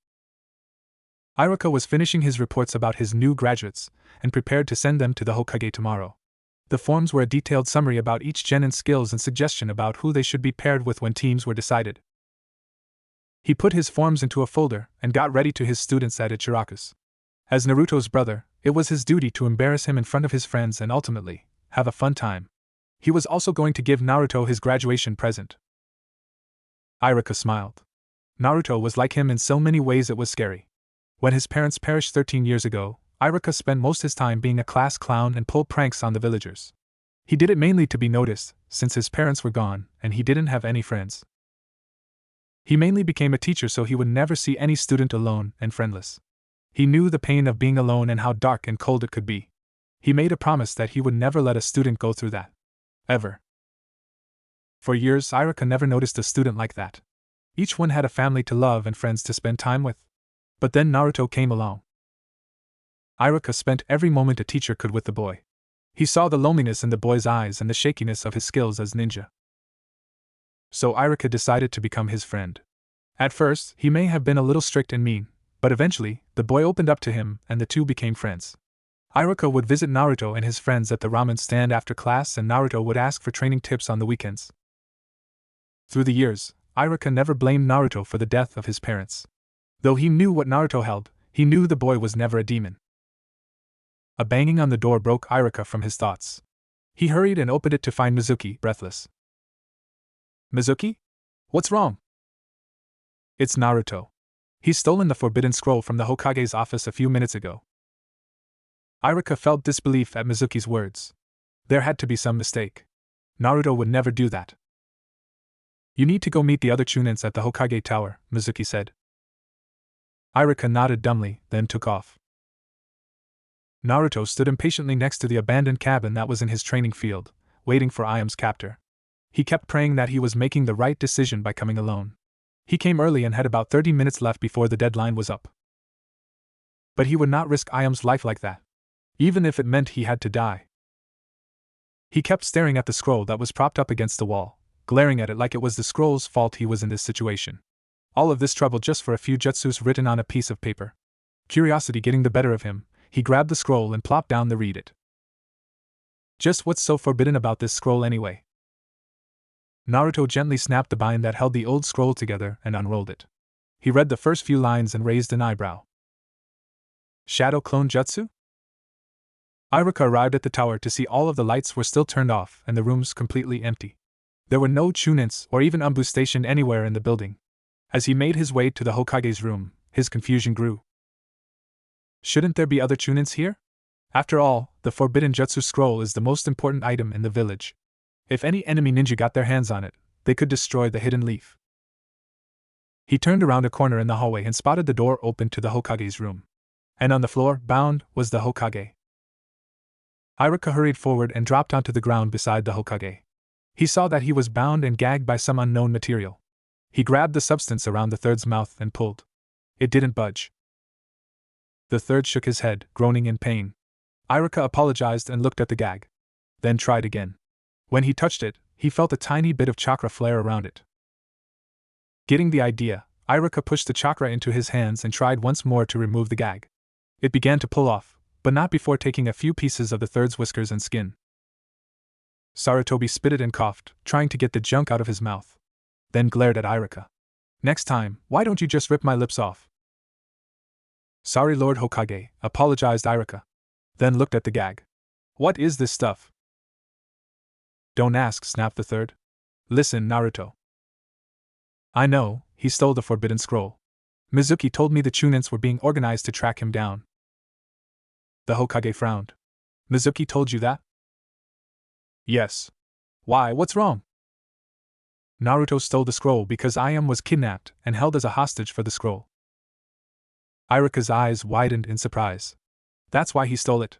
Iruka was finishing his reports about his new graduates, and prepared to send them to the Hokage tomorrow. The forms were a detailed summary about each genin's skills and suggestion about who they should be paired with when teams were decided. He put his forms into a folder and got ready to his students at Ichiraku's. As Naruto's brother, it was his duty to embarrass him in front of his friends and ultimately have a fun time. He was also going to give Naruto his graduation present. Iruka smiled. Naruto was like him in so many ways it was scary. When his parents perished 13 years ago, Iruka spent most his time being a class clown and pull pranks on the villagers. He did it mainly to be noticed, since his parents were gone and he didn't have any friends. He mainly became a teacher so he would never see any student alone and friendless. He knew the pain of being alone and how dark and cold it could be. He made a promise that he would never let a student go through that. Ever. For years, Iruka never noticed a student like that. Each one had a family to love and friends to spend time with. But then Naruto came along. Iruka spent every moment a teacher could with the boy. He saw the loneliness in the boy's eyes and the shakiness of his skills as ninja. So Iruka decided to become his friend. At first, he may have been a little strict and mean, but eventually, the boy opened up to him and the two became friends. Iruka would visit Naruto and his friends at the ramen stand after class, and Naruto would ask for training tips on the weekends. Through the years, Iruka never blamed Naruto for the death of his parents. Though he knew what Naruto held, he knew the boy was never a demon. A banging on the door broke Iruka from his thoughts. He hurried and opened it to find Mizuki, breathless. Mizuki? What's wrong? It's Naruto. He's stolen the forbidden scroll from the Hokage's office a few minutes ago. Iruka felt disbelief at Mizuki's words. There had to be some mistake. Naruto would never do that. You need to go meet the other Chunins at the Hokage Tower, Mizuki said. Iruka nodded dumbly, then took off. Naruto stood impatiently next to the abandoned cabin that was in his training field, waiting for Iam's captor. He kept praying that he was making the right decision by coming alone. He came early and had about 30 minutes left before the deadline was up. But he would not risk Iam's life like that, even if it meant he had to die. He kept staring at the scroll that was propped up against the wall, glaring at it like it was the scroll's fault he was in this situation. All of this trouble just for a few jutsus written on a piece of paper. Curiosity getting the better of him, he grabbed the scroll and plopped down to read it. Just what's so forbidden about this scroll anyway? Naruto gently snapped the bind that held the old scroll together and unrolled it. He read the first few lines and raised an eyebrow. Shadow Clone Jutsu? Iruka arrived at the tower to see all of the lights were still turned off and the rooms completely empty. There were no Chunins or even Anbu stationed anywhere in the building. As he made his way to the Hokage's room, his confusion grew. Shouldn't there be other Chunins here? After all, the Forbidden Jutsu Scroll is the most important item in the village. If any enemy ninja got their hands on it, they could destroy the hidden leaf. He turned around a corner in the hallway and spotted the door open to the Hokage's room. And on the floor, bound, was the Hokage. Iruka hurried forward and dropped onto the ground beside the Hokage. He saw that he was bound and gagged by some unknown material. He grabbed the substance around the third's mouth and pulled. It didn't budge. The third shook his head, groaning in pain. Iruka apologized and looked at the gag. Then tried again. When he touched it, he felt a tiny bit of chakra flare around it. Getting the idea, Iruka pushed the chakra into his hands and tried once more to remove the gag. It began to pull off, but not before taking a few pieces of the third's whiskers and skin. Sarutobi spitted and coughed, trying to get the junk out of his mouth. Then glared at Iruka. Next time, why don't you just rip my lips off? Sorry, Lord Hokage, apologized Iruka. Then looked at the gag. What is this stuff? Don't ask, snapped the third. Listen, Naruto. I know, he stole the forbidden scroll. Mizuki told me the Chunins were being organized to track him down. The Hokage frowned. Mizuki told you that? Yes. Why, what's wrong? Naruto stole the scroll because Ayam was kidnapped and held as a hostage for the scroll. Iruka's eyes widened in surprise. That's why he stole it.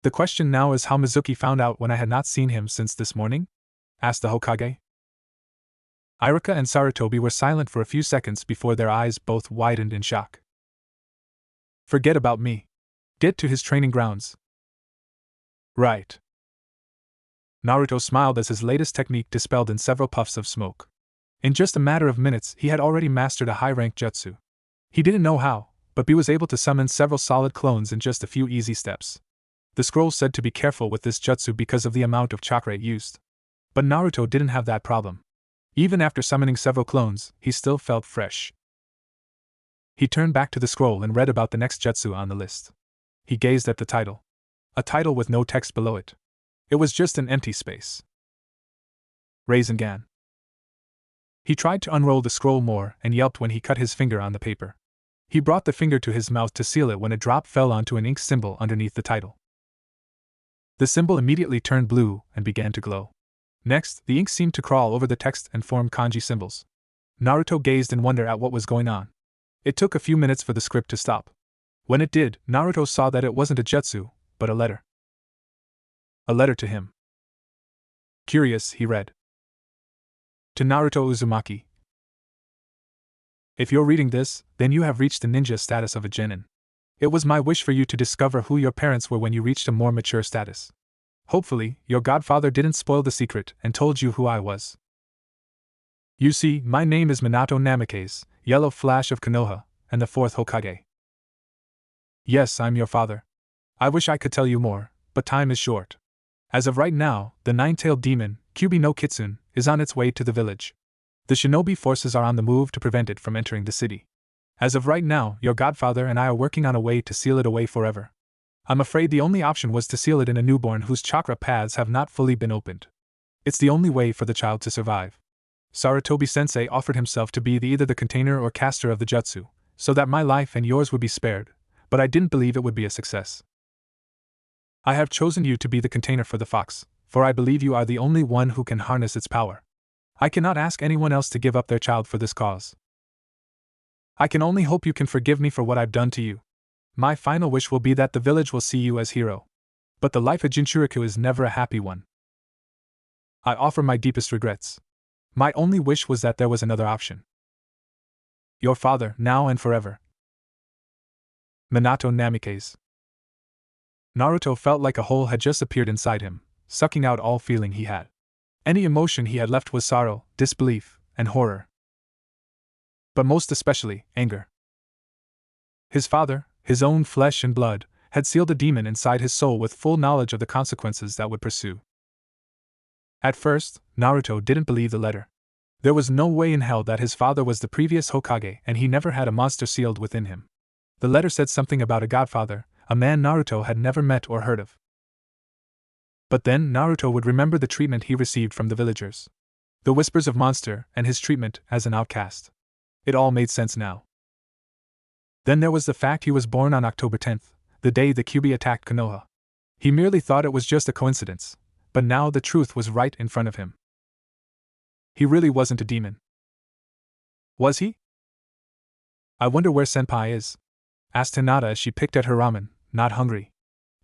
The question now is how Mizuki found out when I had not seen him since this morning? Asked the Hokage. Iruka and Sarutobi were silent for a few seconds before their eyes both widened in shock. Forget about me. Get to his training grounds. Right. Naruto smiled as his latest technique dispelled in several puffs of smoke. In just a matter of minutes, he had already mastered a high-rank jutsu. He didn't know how, but he was able to summon several solid clones in just a few easy steps. The scroll said to be careful with this jutsu because of the amount of chakra used. But Naruto didn't have that problem. Even after summoning several clones, he still felt fresh. He turned back to the scroll and read about the next jutsu on the list. He gazed at the title. A title with no text below it. It was just an empty space. Rasengan. He tried to unroll the scroll more and yelped when he cut his finger on the paper. He brought the finger to his mouth to seal it when a drop fell onto an ink symbol underneath the title. The symbol immediately turned blue and began to glow. Next, the ink seemed to crawl over the text and form kanji symbols. Naruto gazed in wonder at what was going on. It took a few minutes for the script to stop. When it did, Naruto saw that it wasn't a jutsu, but a letter. A letter to him. Curious, he read. To Naruto Uzumaki. If you're reading this, then you have reached the ninja status of a genin. It was my wish for you to discover who your parents were when you reached a more mature status. Hopefully, your godfather didn't spoil the secret and told you who I was. You see, my name is Minato Namikaze, Yellow Flash of Konoha, and the 4th Hokage. Yes, I'm your father. I wish I could tell you more, but time is short. As of right now, the nine-tailed demon, Kyubi no Kitsune, is on its way to the village. The shinobi forces are on the move to prevent it from entering the city. As of right now, your godfather and I are working on a way to seal it away forever. I'm afraid the only option was to seal it in a newborn whose chakra paths have not fully been opened. It's the only way for the child to survive. Sarutobi-sensei offered himself to be either the container or caster of the jutsu, so that my life and yours would be spared, but I didn't believe it would be a success. I have chosen you to be the container for the fox, for I believe you are the only one who can harness its power. I cannot ask anyone else to give up their child for this cause. I can only hope you can forgive me for what I've done to you. My final wish will be that the village will see you as hero. But the life of Jinchuriki is never a happy one. I offer my deepest regrets. My only wish was that there was another option. Your father, now and forever. Minato Namikaze. Naruto felt like a hole had just appeared inside him, sucking out all feeling he had. Any emotion he had left was sorrow, disbelief, and horror. But most especially, anger. His father, his own flesh and blood, had sealed a demon inside his soul with full knowledge of the consequences that would pursue. At first, Naruto didn't believe the letter. There was no way in hell that his father was the previous Hokage and he never had a monster sealed within him. The letter said something about a godfather, a man Naruto had never met or heard of. But then Naruto would remember the treatment he received from the villagers. The whispers of monster and his treatment as an outcast. It all made sense now. Then there was the fact he was born on October 10th, the day the Kyubi attacked Konoha. He merely thought it was just a coincidence, but now the truth was right in front of him. He really wasn't a demon. Was he? I wonder where Senpai is, asked Hinata as she picked at her ramen, not hungry.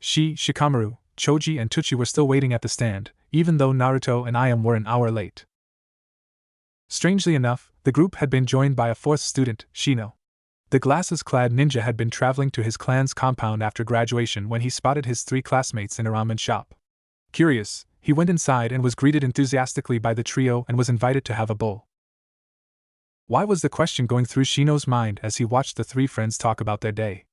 She, Shikamaru, Choji and Tuchi were still waiting at the stand, even though Naruto and Ayam were an hour late. Strangely enough, the group had been joined by a 4th student, Shino. The glasses-clad ninja had been traveling to his clan's compound after graduation when he spotted his 3 classmates in a ramen shop. Curious, he went inside and was greeted enthusiastically by the trio and was invited to have a bowl. Why was the question going through Shino's mind as he watched the 3 friends talk about their day?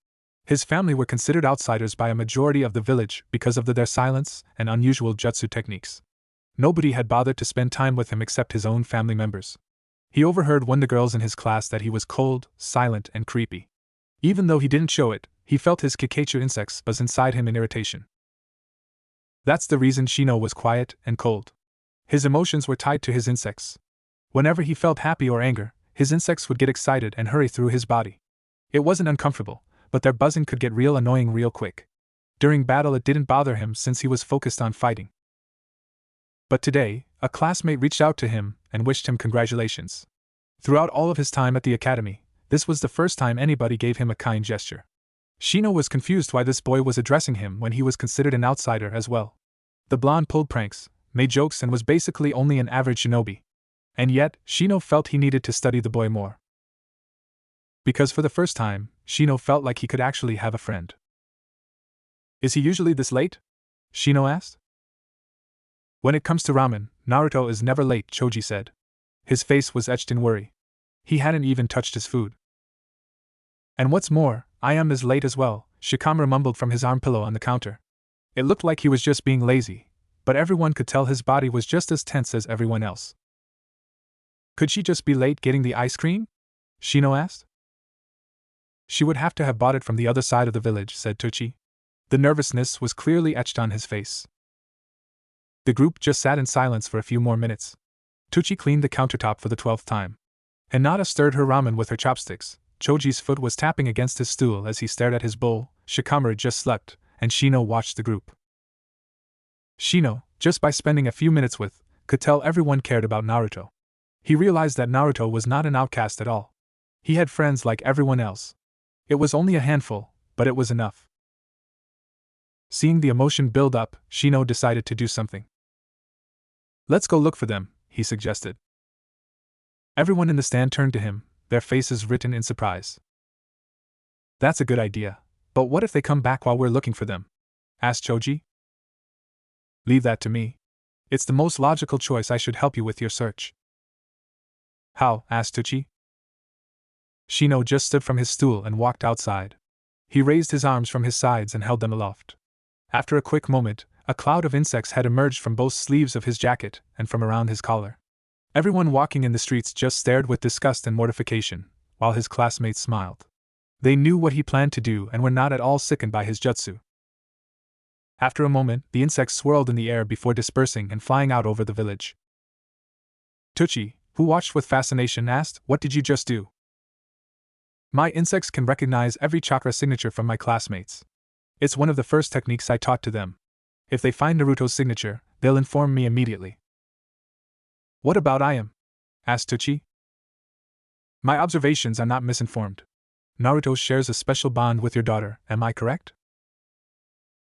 His family were considered outsiders by a majority of the village because of their silence and unusual jutsu techniques. Nobody had bothered to spend time with him except his own family members. He overheard one of the girls in his class that he was cold, silent, and creepy. Even though he didn't show it, he felt his Kikeichu insects buzz inside him in irritation. That's the reason Shino was quiet and cold. His emotions were tied to his insects. Whenever he felt happy or anger, his insects would get excited and hurry through his body. It wasn't uncomfortable, but their buzzing could get real annoying real quick. During battle it didn't bother him since he was focused on fighting. But today, a classmate reached out to him and wished him congratulations. Throughout all of his time at the academy, this was the first time anybody gave him a kind gesture. Shino was confused why this boy was addressing him when he was considered an outsider as well. The blonde pulled pranks, made jokes, and was basically only an average shinobi. And yet, Shino felt he needed to study the boy more. Because for the first time, Shino felt like he could actually have a friend. Is he usually this late? Shino asked. When it comes to ramen, Naruto is never late, Choji said. His face was etched in worry. He hadn't even touched his food. And what's more, I am as late as well, Shikamaru mumbled from his arm pillow on the counter. It looked like he was just being lazy, but everyone could tell his body was just as tense as everyone else. Could she just be late getting the ice cream? Shino asked. She would have to have bought it from the other side of the village, said Tucci. The nervousness was clearly etched on his face. The group just sat in silence for a few more minutes. Tucci cleaned the countertop for the 12th time. Hinata stirred her ramen with her chopsticks. Choji's foot was tapping against his stool as he stared at his bowl. Shikamaru just slept, and Shino watched the group. Shino, just by spending a few minutes with, could tell everyone cared about Naruto. He realized that Naruto was not an outcast at all. He had friends like everyone else. It was only a handful, but it was enough. Seeing the emotion build up, Shino decided to do something. Let's go look for them, he suggested. Everyone in the stand turned to him, their faces written in surprise. That's a good idea, but what if they come back while we're looking for them? Asked Choji. Leave that to me. It's the most logical choice. I should help you with your search. How? Asked Tucci. Shino just stood from his stool and walked outside. He raised his arms from his sides and held them aloft. After a quick moment, a cloud of insects had emerged from both sleeves of his jacket and from around his collar. Everyone walking in the streets just stared with disgust and mortification, while his classmates smiled. They knew what he planned to do and were not at all sickened by his jutsu. After a moment, the insects swirled in the air before dispersing and flying out over the village. Tucci, who watched with fascination, asked, "What did you just do?" My insects can recognize every chakra signature from my classmates. It's one of the first techniques I taught to them. If they find Naruto's signature, they'll inform me immediately. What about I am? Asked Tucci. My observations are not misinformed. Naruto shares a special bond with your daughter, am I correct?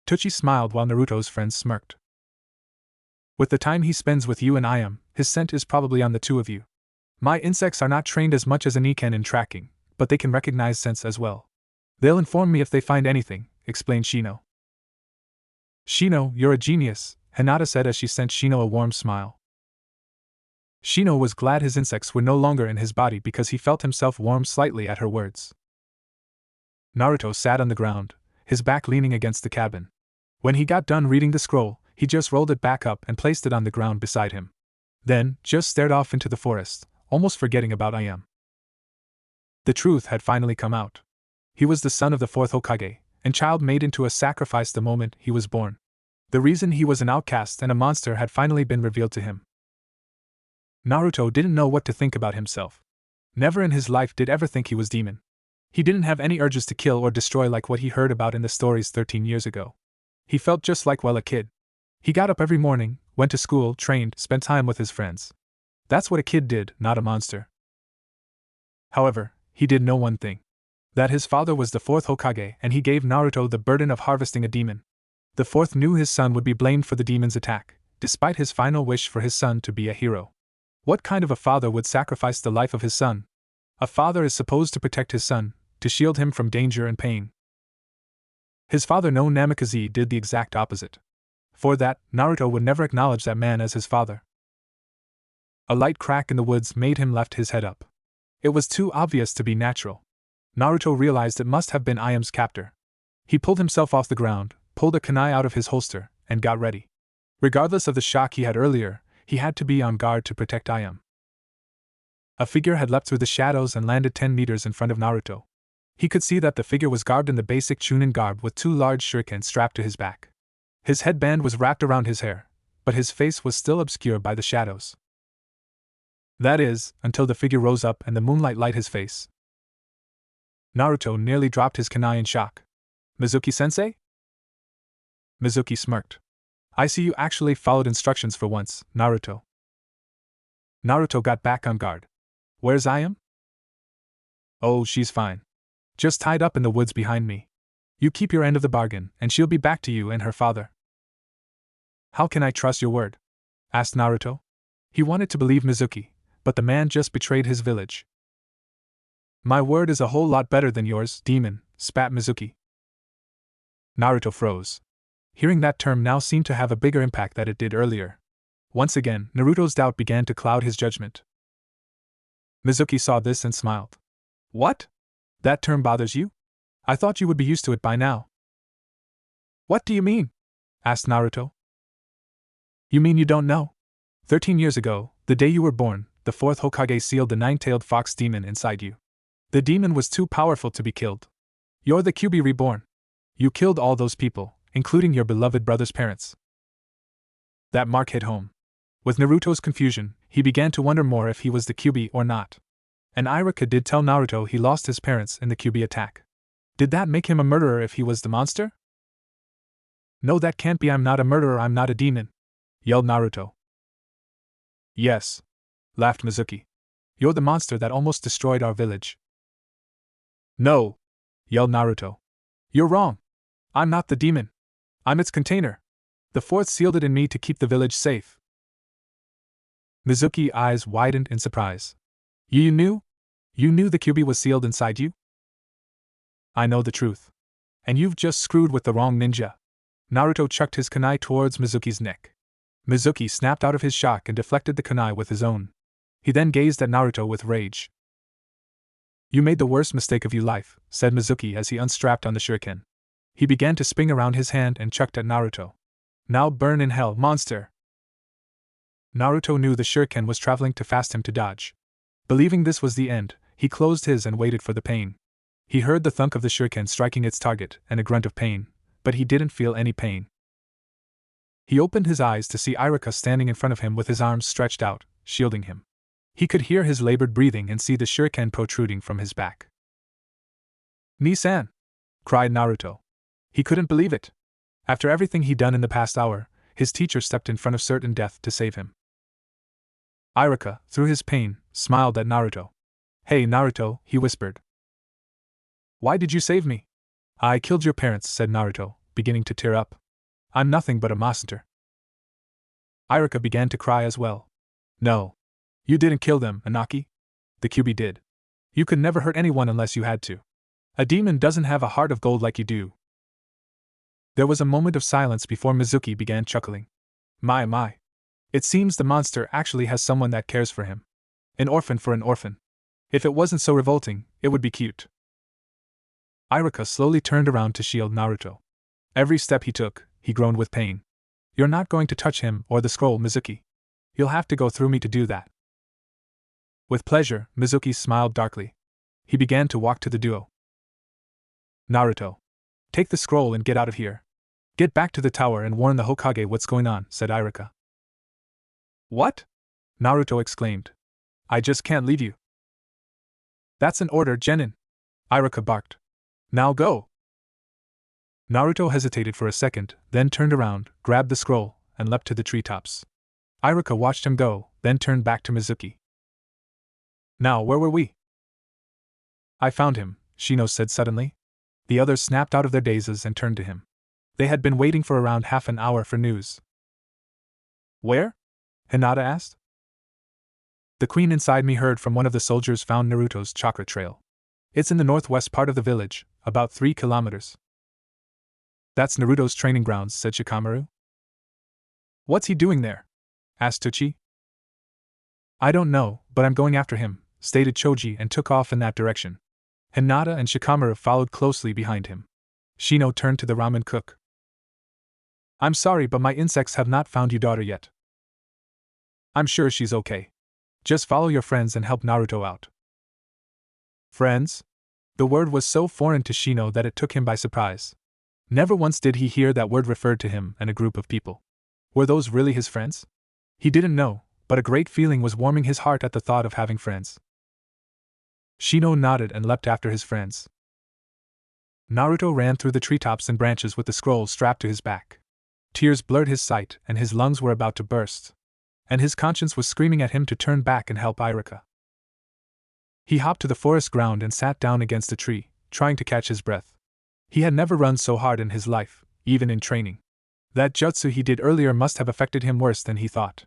Tucci smiled while Naruto's friends smirked. With the time he spends with you and I am, his scent is probably on the two of you. My insects are not trained as much as an Iken in tracking, but they can recognize scents as well. They'll inform me if they find anything, explained Shino. Shino, you're a genius, Hinata said as she sent Shino a warm smile. Shino was glad his insects were no longer in his body because he felt himself warm slightly at her words. Naruto sat on the ground, his back leaning against the cabin. When he got done reading the scroll, he just rolled it back up and placed it on the ground beside him. Then, just stared off into the forest, almost forgetting about I am. The truth had finally come out. He was the son of the fourth Hokage, and child made into a sacrifice the moment he was born. The reason he was an outcast and a monster had finally been revealed to him. Naruto didn't know what to think about himself. Never in his life did ever think he was demon. He didn't have any urges to kill or destroy like what he heard about in the stories 13 years ago. He felt just like, well, a kid. He got up every morning, went to school, trained, spent time with his friends. That's what a kid did, not a monster. However, he did know one thing. That his father was the fourth Hokage and he gave Naruto the burden of harvesting a demon. The fourth knew his son would be blamed for the demon's attack, despite his final wish for his son to be a hero. What kind of a father would sacrifice the life of his son? A father is supposed to protect his son, to shield him from danger and pain. His father no Namikaze did the exact opposite. For that, Naruto would never acknowledge that man as his father. A light crack in the woods made him lift his head up. It was too obvious to be natural. Naruto realized it must have been Iam's captor. He pulled himself off the ground, pulled a kunai out of his holster, and got ready. Regardless of the shock he had earlier, he had to be on guard to protect Iam. A figure had leapt through the shadows and landed 10 meters in front of Naruto. He could see that the figure was garbed in the basic Chunin garb with 2 large shurikens strapped to his back. His headband was wrapped around his hair, but his face was still obscured by the shadows. That is, until the figure rose up and the moonlight lit his face. Naruto nearly dropped his kunai in shock. Mizuki-sensei? Mizuki smirked. I see you actually followed instructions for once, Naruto. Naruto got back on guard. Where's Ayam? Oh, she's fine. Just tied up in the woods behind me. You keep your end of the bargain, and she'll be back to you and her father. How can I trust your word? Asked Naruto. He wanted to believe Mizuki, but the man just betrayed his village. My word is a whole lot better than yours, demon, spat Mizuki. Naruto froze. Hearing that term now seemed to have a bigger impact than it did earlier. Once again, Naruto's doubt began to cloud his judgment. Mizuki saw this and smiled. What? That term bothers you? I thought you would be used to it by now. What do you mean? Asked Naruto. You mean you don't know? 13 years ago, the day you were born, the fourth Hokage sealed the nine-tailed fox demon inside you. The demon was too powerful to be killed. You're the Kyuubi reborn. You killed all those people, including your beloved brother's parents. That mark hit home. With Naruto's confusion, he began to wonder more if he was the Kyuubi or not. And Iruka did tell Naruto he lost his parents in the Kyuubi attack. Did that make him a murderer if he was the monster? No, that can't be. I'm not a murderer, I'm not a demon, yelled Naruto. Yes, laughed Mizuki. You're the monster that almost destroyed our village. No, yelled Naruto. You're wrong. I'm not the demon. I'm its container. The fourth sealed it in me to keep the village safe. Mizuki's eyes widened in surprise. You knew? You knew the Kyuubi was sealed inside you? I know the truth. And you've just screwed with the wrong ninja. Naruto chucked his kunai towards Mizuki's neck. Mizuki snapped out of his shock and deflected the kunai with his own. He then gazed at Naruto with rage. You made the worst mistake of your life, said Mizuki as he unstrapped on the shuriken. He began to spin around his hand and chucked at Naruto. Now burn in hell, monster! Naruto knew the shuriken was traveling too fast him to dodge. Believing this was the end, he closed his and waited for the pain. He heard the thunk of the shuriken striking its target and a grunt of pain, but he didn't feel any pain. He opened his eyes to see Iruka standing in front of him with his arms stretched out, shielding him. He could hear his labored breathing and see the shuriken protruding from his back. Ni-san! Cried Naruto. He couldn't believe it. After everything he'd done in the past hour, his teacher stepped in front of certain death to save him. Iruka, through his pain, smiled at Naruto. Hey Naruto, he whispered. Why did you save me? I killed your parents, said Naruto, beginning to tear up. I'm nothing but a monster. Iruka began to cry as well. No. You didn't kill them, Anaki. The Kyuubi did. You could never hurt anyone unless you had to. A demon doesn't have a heart of gold like you do. There was a moment of silence before Mizuki began chuckling. My. It seems the monster actually has someone that cares for him. An orphan for an orphan. If it wasn't so revolting, it would be cute. Iruka slowly turned around to shield Naruto. Every step he took, he groaned with pain. You're not going to touch him or the scroll, Mizuki. You'll have to go through me to do that. With pleasure, Mizuki smiled darkly. He began to walk to the duo. Naruto. Take the scroll and get out of here. Get back to the tower and warn the Hokage what's going on, said Iruka. What? Naruto exclaimed. I just can't leave you. That's an order, Genin. Iruka barked. Now go. Naruto hesitated for a second, then turned around, grabbed the scroll, and leapt to the treetops. Iruka watched him go, then turned back to Mizuki. Now, where were we? I found him, Shino said suddenly. The others snapped out of their dazes and turned to him. They had been waiting for around half an hour for news. Where? Hinata asked. The queen inside me heard from one of the soldiers found Naruto's chakra trail. It's in the northwest part of the village, about 3 kilometers. That's Naruto's training grounds, said Shikamaru. What's he doing there? Asked Tsuchi. I don't know, but I'm going after him, stated Choji and took off in that direction. Hinata and Shikamaru followed closely behind him. Shino turned to the ramen cook. I'm sorry, but my insects have not found your daughter yet. I'm sure she's okay. Just follow your friends and help Naruto out. Friends? The word was so foreign to Shino that it took him by surprise. Never once did he hear that word referred to him and a group of people. Were those really his friends? He didn't know, but a great feeling was warming his heart at the thought of having friends. Shino nodded and leapt after his friends. Naruto ran through the treetops and branches with the scroll strapped to his back. Tears blurred his sight, and his lungs were about to burst. And his conscience was screaming at him to turn back and help Irika. He hopped to the forest ground and sat down against a tree, trying to catch his breath. He had never run so hard in his life, even in training. That jutsu he did earlier must have affected him worse than he thought.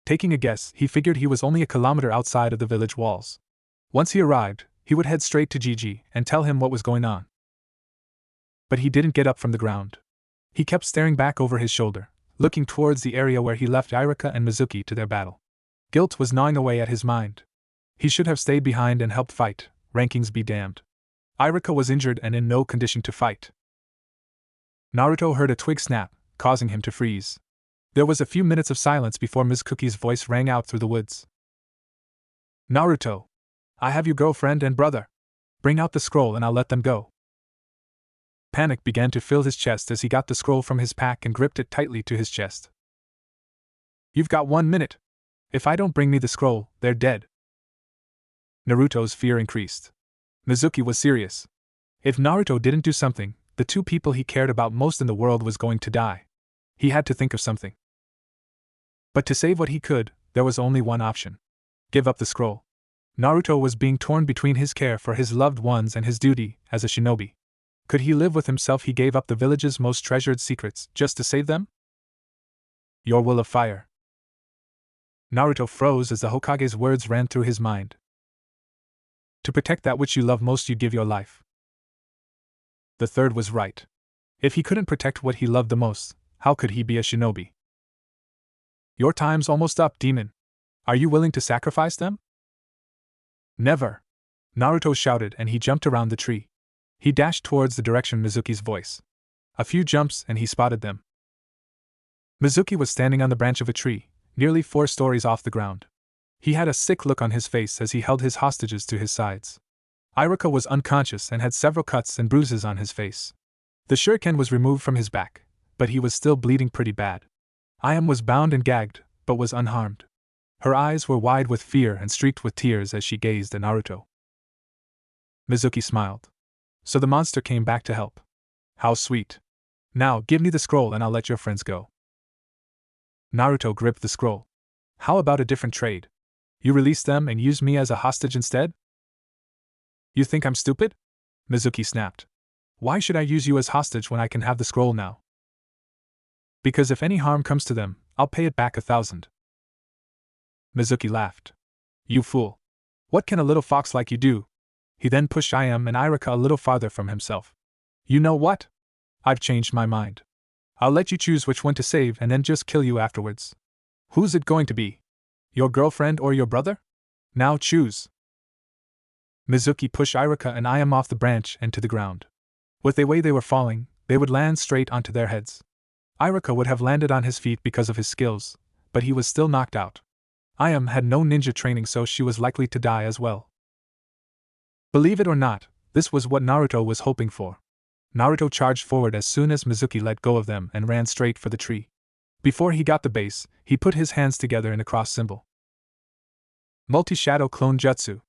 Taking a guess, he figured he was only a kilometer outside of the village walls. Once he arrived, he would head straight to Gigi and tell him what was going on. But he didn't get up from the ground. He kept staring back over his shoulder, looking towards the area where he left Irika and Mizuki to their battle. Guilt was gnawing away at his mind. He should have stayed behind and helped fight, rankings be damned. Irika was injured and in no condition to fight. Naruto heard a twig snap, causing him to freeze. There was a few minutes of silence before Ms. Cookie's voice rang out through the woods. Naruto, I have your girlfriend and brother. Bring out the scroll and I'll let them go. Panic began to fill his chest as he got the scroll from his pack and gripped it tightly to his chest. You've got 1 minute. If I don't bring me the scroll, they're dead. Naruto's fear increased. Mizuki was serious. If Naruto didn't do something, the two people he cared about most in the world was going to die. He had to think of something. But to save what he could, there was only one option. Give up the scroll. Naruto was being torn between his care for his loved ones and his duty as a shinobi. Could he live with himself? He gave up the village's most treasured secrets just to save them? Your will of fire. Naruto froze as the Hokage's words ran through his mind. To protect that which you love most, you give your life. The third was right. If he couldn't protect what he loved the most, how could he be a shinobi? Your time's almost up, demon. Are you willing to sacrifice them? Never! Naruto shouted and he jumped around the tree. He dashed towards the direction Mizuki's voice. A few jumps and he spotted them. Mizuki was standing on the branch of a tree, nearly 4 stories off the ground. He had a sick look on his face as he held his hostages to his sides. Irika was unconscious and had several cuts and bruises on his face. The shuriken was removed from his back, but he was still bleeding pretty bad. Ayam was bound and gagged, but was unharmed. Her eyes were wide with fear and streaked with tears as she gazed at Naruto. Mizuki smiled. So the monster came back to help. How sweet. Now give me the scroll and I'll let your friends go. Naruto gripped the scroll. How about a different trade? You release them and use me as a hostage instead? You think I'm stupid? Mizuki snapped. Why should I use you as hostage when I can have the scroll now? Because if any harm comes to them, I'll pay it back 1,000. Mizuki laughed. You fool. What can a little fox like you do? He then pushed Ayam and Irika a little farther from himself. You know what? I've changed my mind. I'll let you choose which one to save and then just kill you afterwards. Who's it going to be? Your girlfriend or your brother? Now choose. Mizuki pushed Irika and Ayam off the branch and to the ground. With the way they were falling, they would land straight onto their heads. Irika would have landed on his feet because of his skills, but he was still knocked out. Ayam had no ninja training, so she was likely to die as well. Believe it or not, this was what Naruto was hoping for. Naruto charged forward as soon as Mizuki let go of them and ran straight for the tree. Before he got the base, he put his hands together in a cross symbol. Multi-shadow clone jutsu.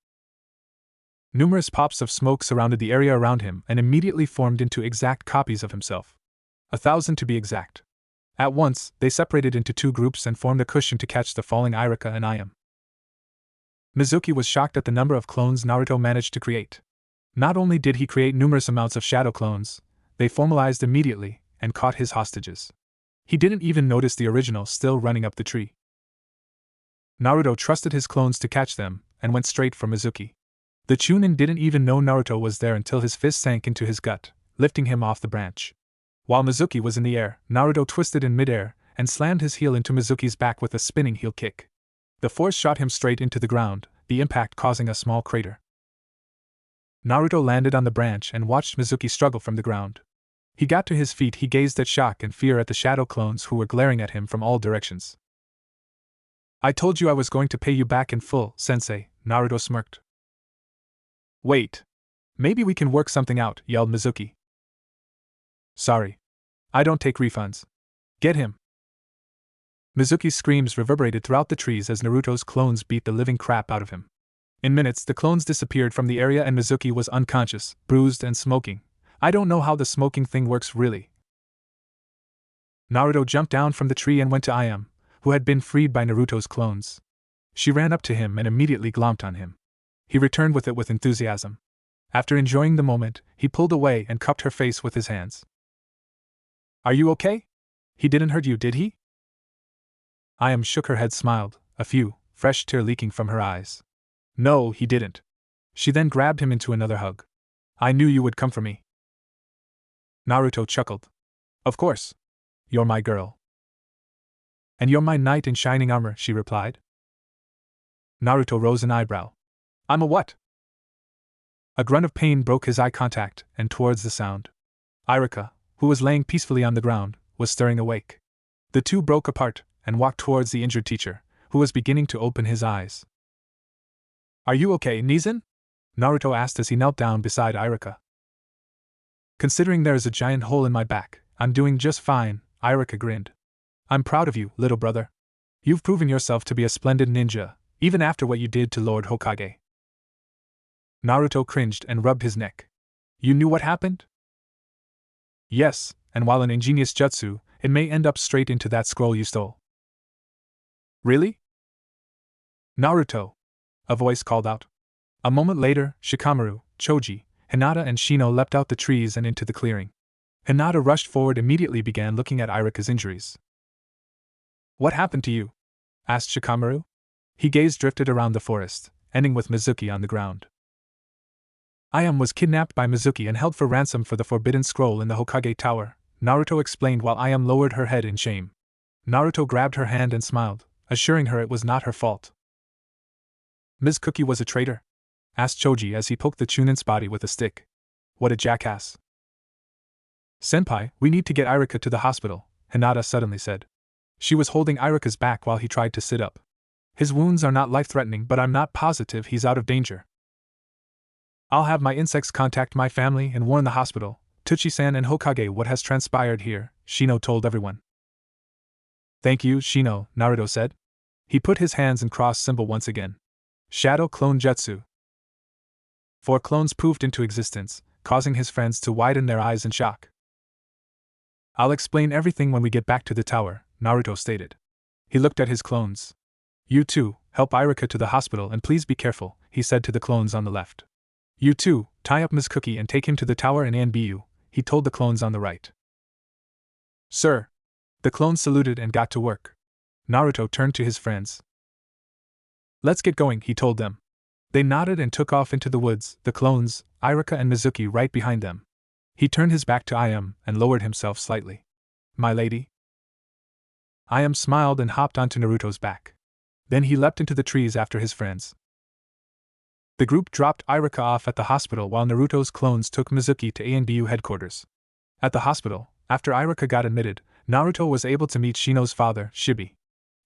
Numerous pops of smoke surrounded the area around him and immediately formed into exact copies of himself. 1,000 to be exact. At once, they separated into 2 groups and formed a cushion to catch the falling Irika and Ayam. Mizuki was shocked at the number of clones Naruto managed to create. Not only did he create numerous amounts of shadow clones, they formalized immediately and caught his hostages. He didn't even notice the original still running up the tree. Naruto trusted his clones to catch them and went straight for Mizuki. The Chunin didn't even know Naruto was there until his fist sank into his gut, lifting him off the branch. While Mizuki was in the air, Naruto twisted in midair and slammed his heel into Mizuki's back with a spinning heel kick. The force shot him straight into the ground, the impact causing a small crater. Naruto landed on the branch and watched Mizuki struggle from the ground. He got to his feet. He gazed at shock and fear at the shadow clones who were glaring at him from all directions. I told you I was going to pay you back in full, sensei, Naruto smirked. Wait. Maybe we can work something out, yelled Mizuki. Sorry. I don't take refunds. Get him. Mizuki's screams reverberated throughout the trees as Naruto's clones beat the living crap out of him. In minutes, the clones disappeared from the area and Mizuki was unconscious, bruised and smoking. I don't know how the smoking thing works really. Naruto jumped down from the tree and went to Ayam, who had been freed by Naruto's clones. She ran up to him and immediately glommed on him. He returned with it with enthusiasm. After enjoying the moment, he pulled away and cupped her face with his hands. Are you okay? He didn't hurt you, did he? Ayam shook her head, smiled, a few, fresh tears leaking from her eyes. No, he didn't. She then grabbed him into another hug. I knew you would come for me. Naruto chuckled. Of course. You're my girl. And you're my knight in shining armor, she replied. Naruto rose an eyebrow. I'm a what? A grunt of pain broke his eye contact, and towards the sound, Irika, who was laying peacefully on the ground, was stirring awake. The two broke apart and walked towards the injured teacher, who was beginning to open his eyes. Are you okay, Nizan? Naruto asked as he knelt down beside Irika. Considering there is a giant hole in my back, I'm doing just fine, Irika grinned. I'm proud of you, little brother. You've proven yourself to be a splendid ninja, even after what you did to Lord Hokage. Naruto cringed and rubbed his neck. You knew what happened? Yes, and while an ingenious jutsu, it may end up straight into that scroll you stole. Really? Naruto! A voice called out. A moment later, Shikamaru, Choji, Hinata and Shino leapt out the trees and into the clearing. Hinata rushed forward, immediately began looking at Irika's injuries. What happened to you? Asked Shikamaru. He gaze drifted around the forest, ending with Mizuki on the ground. Ayam was kidnapped by Mizuki and held for ransom for the forbidden scroll in the Hokage Tower, Naruto explained while Ayam lowered her head in shame. Naruto grabbed her hand and smiled, assuring her it was not her fault. Mizuki was a traitor? Asked Choji as he poked the Chunin's body with a stick. What a jackass. Senpai, we need to get Irika to the hospital, Hinata suddenly said. She was holding Irika's back while he tried to sit up. His wounds are not life-threatening, but I'm not positive he's out of danger. I'll have my insects contact my family and warn the hospital, Tsuchi-san and Hokage, what has transpired here, Shino told everyone. Thank you, Shino, Naruto said. He put his hands in cross symbol once again. Shadow Clone Jutsu. 4 clones poofed into existence, causing his friends to widen their eyes in shock. I'll explain everything when we get back to the tower, Naruto stated. He looked at his clones. You two, help Irika to the hospital and please be careful, he said to the clones on the left. You two, tie up Mizuki and take him to the tower in Anbu, he told the clones on the right. Sir. The clones saluted and got to work. Naruto turned to his friends. Let's get going, he told them. They nodded and took off into the woods, the clones, Irika and Mizuki right behind them. He turned his back to Ayam and lowered himself slightly. My lady? Ayam smiled and hopped onto Naruto's back. Then he leapt into the trees after his friends. The group dropped Irika off at the hospital while Naruto's clones took Mizuki to ANBU headquarters. At the hospital, after Irika got admitted, Naruto was able to meet Shino's father, Shibi.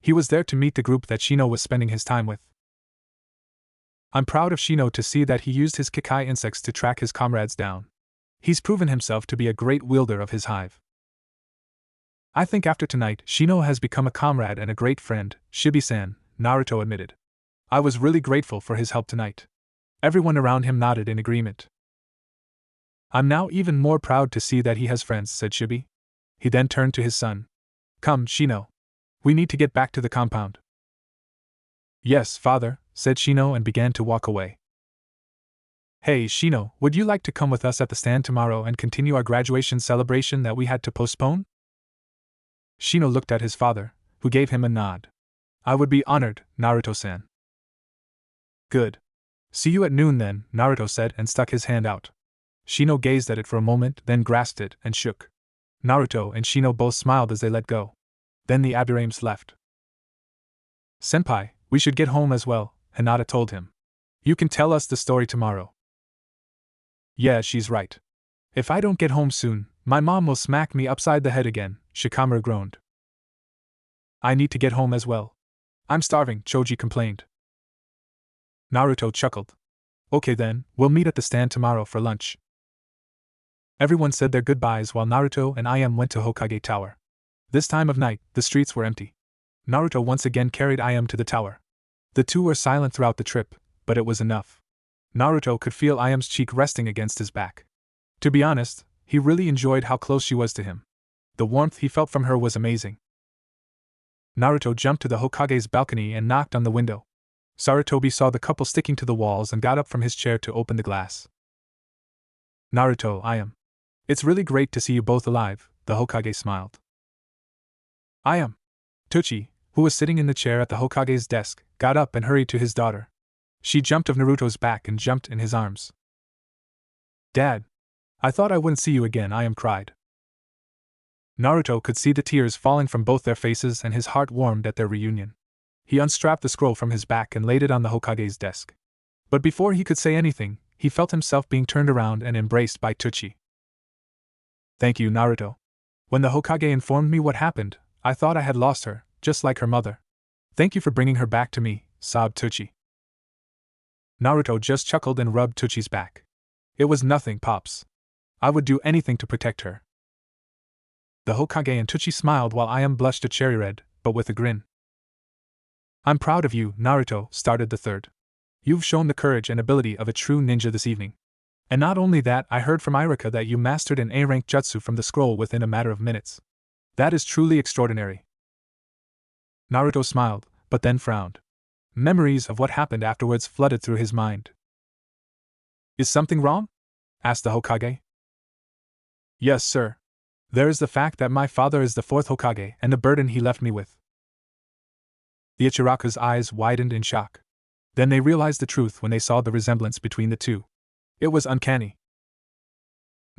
He was there to meet the group that Shino was spending his time with. I'm proud of Shino to see that he used his Kikai insects to track his comrades down. He's proven himself to be a great wielder of his hive. I think after tonight, Shino has become a comrade and a great friend, Shibi-san, Naruto admitted. I was really grateful for his help tonight. Everyone around him nodded in agreement. I'm now even more proud to see that he has friends, said Shibi. He then turned to his son. Come, Shino. We need to get back to the compound. Yes, father, said Shino and began to walk away. Hey, Shino, would you like to come with us at the stand tomorrow and continue our graduation celebration that we had to postpone? Shino looked at his father, who gave him a nod. I would be honored, Naruto-san. Good. See you at noon then, Naruto said and stuck his hand out. Shino gazed at it for a moment, then grasped it and shook. Naruto and Shino both smiled as they let go. Then the Aburames left. Senpai, we should get home as well, Hinata told him. You can tell us the story tomorrow. Yeah, she's right. If I don't get home soon, my mom will smack me upside the head again, Shikamaru groaned. I need to get home as well. I'm starving, Choji complained. Naruto chuckled. Okay then, we'll meet at the stand tomorrow for lunch. Everyone said their goodbyes while Naruto and Ayam went to Hokage Tower. This time of night, the streets were empty. Naruto once again carried Ayam to the tower. The two were silent throughout the trip, but it was enough. Naruto could feel Ayam's cheek resting against his back. To be honest, he really enjoyed how close she was to him. The warmth he felt from her was amazing. Naruto jumped to the Hokage's balcony and knocked on the window. Sarutobi saw the couple sticking to the walls and got up from his chair to open the glass. Naruto, I am. It's really great to see you both alive, the Hokage smiled. I am. Tuchi, who was sitting in the chair at the Hokage's desk, got up and hurried to his daughter. She jumped off Naruto's back and jumped in his arms. Dad! I thought I wouldn't see you again, I am cried. Naruto could see the tears falling from both their faces and his heart warmed at their reunion. He unstrapped the scroll from his back and laid it on the Hokage's desk. But before he could say anything, he felt himself being turned around and embraced by Tuchi. Thank you, Naruto. When the Hokage informed me what happened, I thought I had lost her, just like her mother. Thank you for bringing her back to me, sobbed Tuchi. Naruto just chuckled and rubbed Tuchi's back. It was nothing, Pops. I would do anything to protect her. The Hokage and Tuchi smiled while Ayam blushed a cherry red, but with a grin. I'm proud of you, Naruto, started the third. You've shown the courage and ability of a true ninja this evening. And not only that, I heard from Irika that you mastered an A-rank jutsu from the scroll within a matter of minutes. That is truly extraordinary. Naruto smiled, but then frowned. Memories of what happened afterwards flooded through his mind. Is something wrong? Asked the Hokage. Yes, sir. There is the fact that my father is the fourth Hokage and the burden he left me with. The Ichiraku's eyes widened in shock. Then they realized the truth when they saw the resemblance between the two. It was uncanny.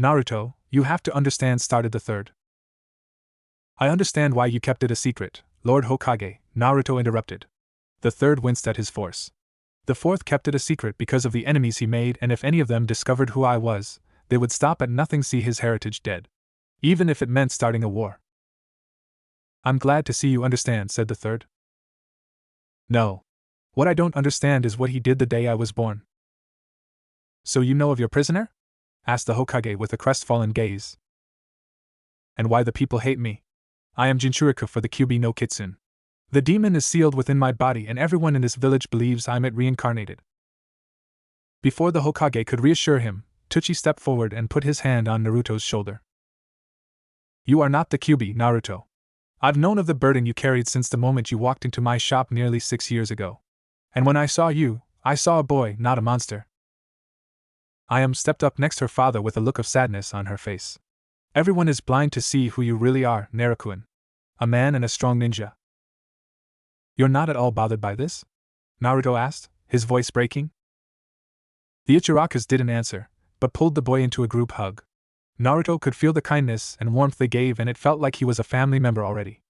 Naruto, you have to understand, started the third. I understand why you kept it a secret, Lord Hokage, Naruto interrupted. The third winced at his force. The fourth kept it a secret because of the enemies he made, and if any of them discovered who I was, they would stop at nothing, see his heritage dead. Even if it meant starting a war. I'm glad to see you understand, said the third. No. What I don't understand is what he did the day I was born. So you know of your prisoner? Asked the Hokage with a crestfallen gaze. And why the people hate me? I am Jinchuriki for the Kyuubi no Kitsune. The demon is sealed within my body and everyone in this village believes I'm it reincarnated. Before the Hokage could reassure him, Tuchi stepped forward and put his hand on Naruto's shoulder. You are not the Kyuubi, Naruto. I've known of the burden you carried since the moment you walked into my shop nearly 6 years ago. And when I saw you, I saw a boy, not a monster. Ayam stepped up next to her father with a look of sadness on her face. Everyone is blind to see who you really are, Naruto. A man and a strong ninja. You're not at all bothered by this? Naruto asked, his voice breaking. The Ichirakas didn't answer, but pulled the boy into a group hug. Naruto could feel the kindness and warmth they gave, and it felt like he was a family member already.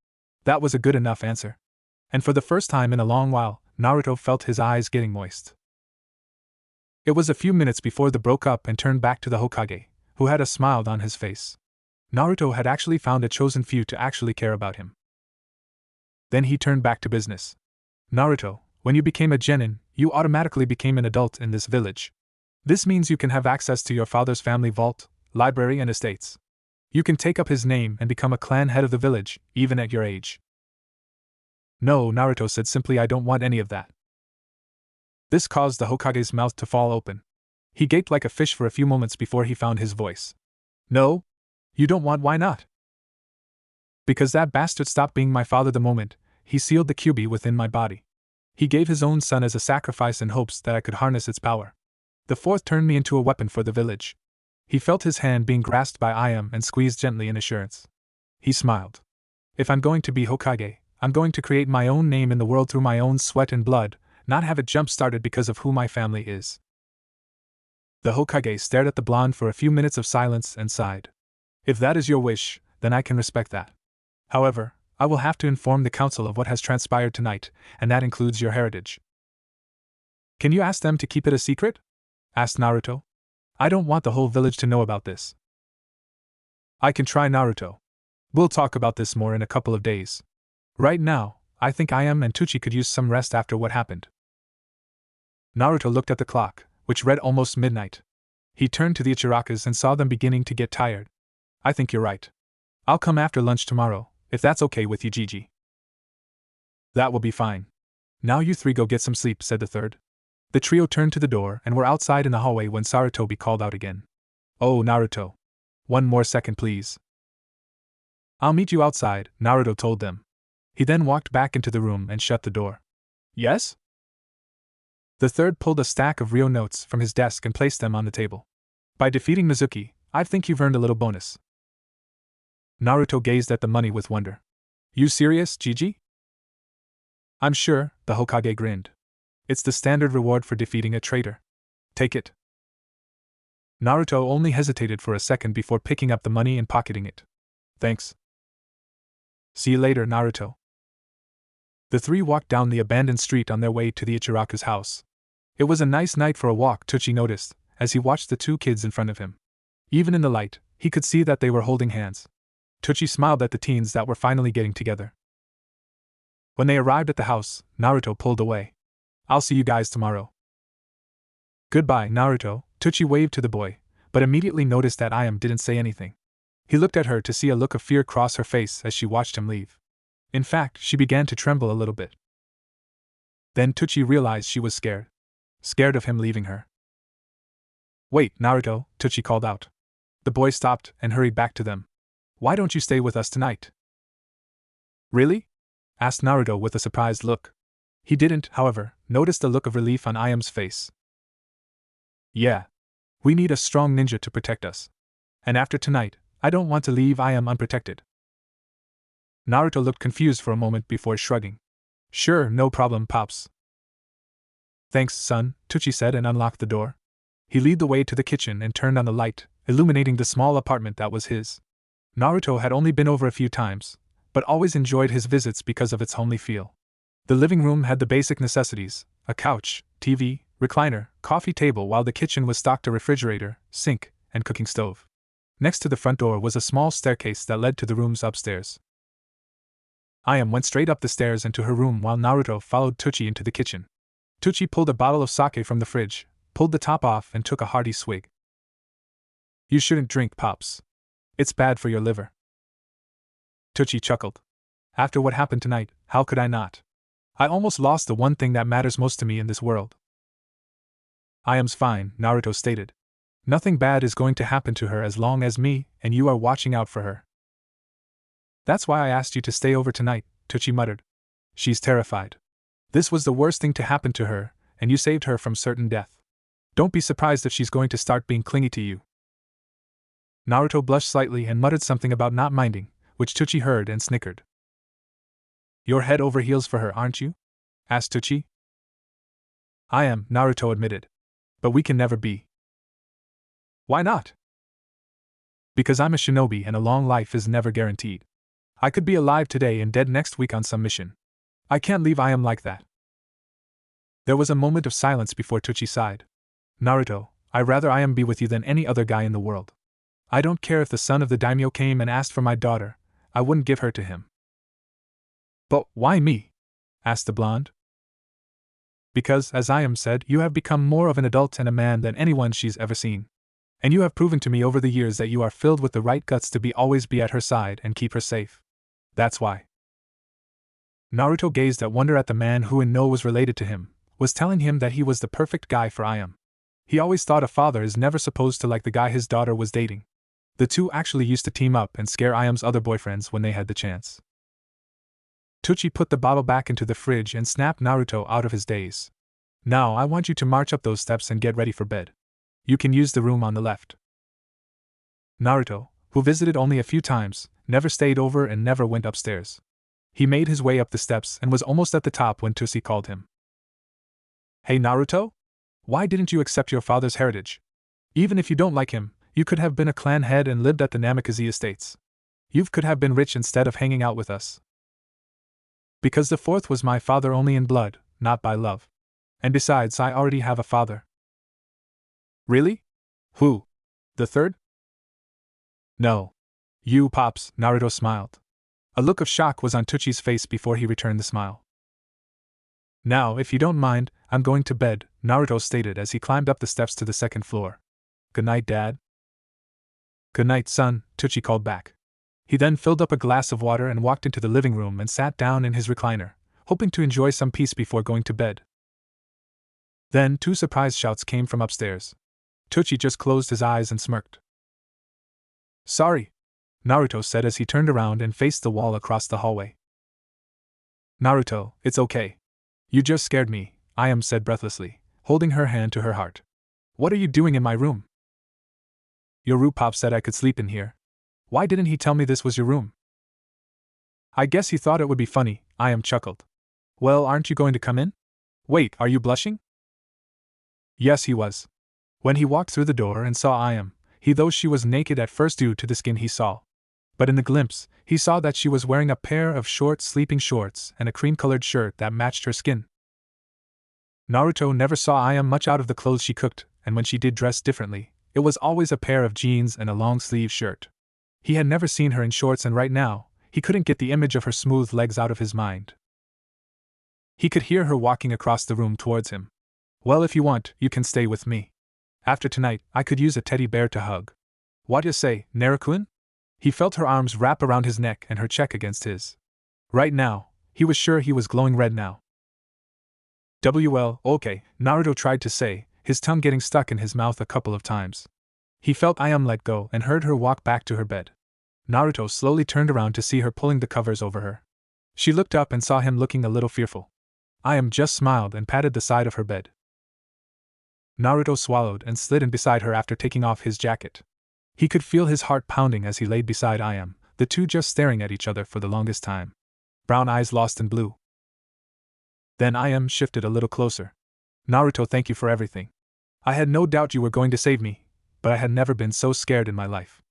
That was a good enough answer. And for the first time in a long while, Naruto felt his eyes getting moist. It was a few minutes before they broke up and turned back to the Hokage, who had a smile on his face. Naruto had actually found a chosen few to actually care about him. Then he turned back to business. Naruto, when you became a genin, you automatically became an adult in this village. This means you can have access to your father's family vault, library and estates. You can take up his name and become a clan head of the village, even at your age. No, Naruto said simply, I don't want any of that. This caused the Hokage's mouth to fall open. He gaped like a fish for a few moments before he found his voice. No? You don't want? Why not? Because that bastard stopped being my father the moment he sealed the Kyuubi within my body. He gave his own son as a sacrifice in hopes that I could harness its power. The fourth turned me into a weapon for the village. He felt his hand being grasped by Ayam and squeezed gently in assurance. He smiled. If I'm going to be Hokage, I'm going to create my own name in the world through my own sweat and blood, not have it jump-started because of who my family is. The Hokage stared at the blonde for a few minutes of silence and sighed. If that is your wish, then I can respect that. However, I will have to inform the council of what has transpired tonight, and that includes your heritage. Can you ask them to keep it a secret? Asked Naruto. I don't want the whole village to know about this. I can try, Naruto. We'll talk about this more in a couple of days. Right now, I think Ayam and Tuchi could use some rest after what happened. Naruto looked at the clock, which read almost midnight. He turned to the Ichirakas and saw them beginning to get tired. I think you're right. I'll come after lunch tomorrow, if that's okay with you, Gigi. That will be fine. Now you three go get some sleep, said the third. The trio turned to the door and were outside in the hallway when Sarutobi called out again. Oh, Naruto. One more second, please. I'll meet you outside, Naruto told them. He then walked back into the room and shut the door. Yes? The third pulled a stack of Ryo notes from his desk and placed them on the table. By defeating Mizuki, I think you've earned a little bonus. Naruto gazed at the money with wonder. You serious, Gigi? I'm sure, the Hokage grinned. It's the standard reward for defeating a traitor. Take it. Naruto only hesitated for a second before picking up the money and pocketing it. Thanks. See you later, Naruto. The three walked down the abandoned street on their way to the Ichiraku's house. It was a nice night for a walk, Tochi noticed, as he watched the two kids in front of him. Even in the light, he could see that they were holding hands. Tochi smiled at the teens that were finally getting together. When they arrived at the house, Naruto pulled away. I'll see you guys tomorrow. Goodbye, Naruto, Tochi waved to the boy, but immediately noticed that Ayam didn't say anything. He looked at her to see a look of fear cross her face as she watched him leave. In fact, she began to tremble a little bit. Then Tochi realized she was scared. Scared of him leaving her. Wait, Naruto, Tochi called out. The boy stopped and hurried back to them. Why don't you stay with us tonight? Really? Asked Naruto with a surprised look. He didn't, however, notice the look of relief on Ayam's face. Yeah. We need a strong ninja to protect us. And after tonight, I don't want to leave Ayam unprotected. Naruto looked confused for a moment before shrugging. Sure, no problem, Pops. Thanks, son, Tochi said and unlocked the door. He led the way to the kitchen and turned on the light, illuminating the small apartment that was his. Naruto had only been over a few times, but always enjoyed his visits because of its homely feel. The living room had the basic necessities, a couch, TV, recliner, coffee table, while the kitchen was stocked a refrigerator, sink, and cooking stove. Next to the front door was a small staircase that led to the rooms upstairs. Ayam went straight up the stairs and to her room while Naruto followed Tochi into the kitchen. Tochi pulled a bottle of sake from the fridge, pulled the top off and took a hearty swig. You shouldn't drink, Pops. It's bad for your liver. Tochi chuckled. After what happened tonight, how could I not? I almost lost the one thing that matters most to me in this world. Ayam's fine, Naruto stated. Nothing bad is going to happen to her as long as me and you are watching out for her. That's why I asked you to stay over tonight, Tochi muttered. She's terrified. This was the worst thing to happen to her, and you saved her from certain death. Don't be surprised if she's going to start being clingy to you. Naruto blushed slightly and muttered something about not minding, which Tochi heard and snickered. You're head over heels for her, aren't you? Asked Tochi. I am, Naruto admitted. But we can never be. Why not? Because I'm a shinobi and a long life is never guaranteed. I could be alive today and dead next week on some mission. I can't leave Ayam like that. There was a moment of silence before Tochi sighed. Naruto, I'd rather Ayam be with you than any other guy in the world. I don't care if the son of the daimyo came and asked for my daughter, I wouldn't give her to him. But why me? Asked the blonde. Because, as Ayam said, you have become more of an adult and a man than anyone she's ever seen. And you have proven to me over the years that you are filled with the right guts to always be at her side and keep her safe. That's why. Naruto gazed at wonder at the man who in no was related to him, was telling him that he was the perfect guy for Ayam. He always thought a father is never supposed to like the guy his daughter was dating. The two actually used to team up and scare Ayam's other boyfriends when they had the chance. Tochi put the bottle back into the fridge and snapped Naruto out of his daze. Now I want you to march up those steps and get ready for bed. You can use the room on the left. Naruto, who visited only a few times, never stayed over and never went upstairs. He made his way up the steps and was almost at the top when Tochi called him. Hey Naruto? Why didn't you accept your father's heritage? Even if you don't like him, you could have been a clan head and lived at the Namikaze estates. You could have been rich instead of hanging out with us. Because the fourth was my father only in blood, not by love. And besides, I already have a father. Really? Who? The third? No. You, Pops, Naruto smiled. A look of shock was on Tochi's face before he returned the smile. Now, if you don't mind, I'm going to bed, Naruto stated as he climbed up the steps to the second floor. Good night, Dad. Good night, son, Tochi called back. He then filled up a glass of water and walked into the living room and sat down in his recliner, hoping to enjoy some peace before going to bed. Then 2 surprise shouts came from upstairs. Tochi just closed his eyes and smirked. Sorry. Naruto said as he turned around and faced the wall across the hallway. Naruto, it's okay. You just scared me, Ayam said breathlessly, holding her hand to her heart. What are you doing in my room? Your Rupop said I could sleep in here. Why didn't he tell me this was your room? I guess he thought it would be funny, Ayam chuckled. Well, aren't you going to come in? Wait, are you blushing? Yes, he was. When he walked through the door and saw Ayam, though she was naked at first due to the skin he saw. But in the glimpse, he saw that she was wearing a pair of short sleeping shorts and a cream-colored shirt that matched her skin. Naruto never saw Ayam much out of the clothes she cooked, and when she did dress differently, it was always a pair of jeans and a long-sleeved shirt. He had never seen her in shorts, and right now, he couldn't get the image of her smooth legs out of his mind. He could hear her walking across the room towards him. Well, if you want, you can stay with me. After tonight, I could use a teddy bear to hug. What you say, Naruto-kun? He felt her arms wrap around his neck and her cheek against his. Right now, he was sure he was glowing red now. Well, okay, Naruto tried to say, his tongue getting stuck in his mouth a couple of times. He felt Ayam let go and heard her walk back to her bed. Naruto slowly turned around to see her pulling the covers over her. She looked up and saw him looking a little fearful. Ayam just smiled and patted the side of her bed. Naruto swallowed and slid in beside her after taking off his jacket. He could feel his heart pounding as he laid beside Ayam, the two just staring at each other for the longest time. Brown eyes lost in blue. Then Ayam shifted a little closer. Naruto, thank you for everything. I had no doubt you were going to save me, but I had never been so scared in my life.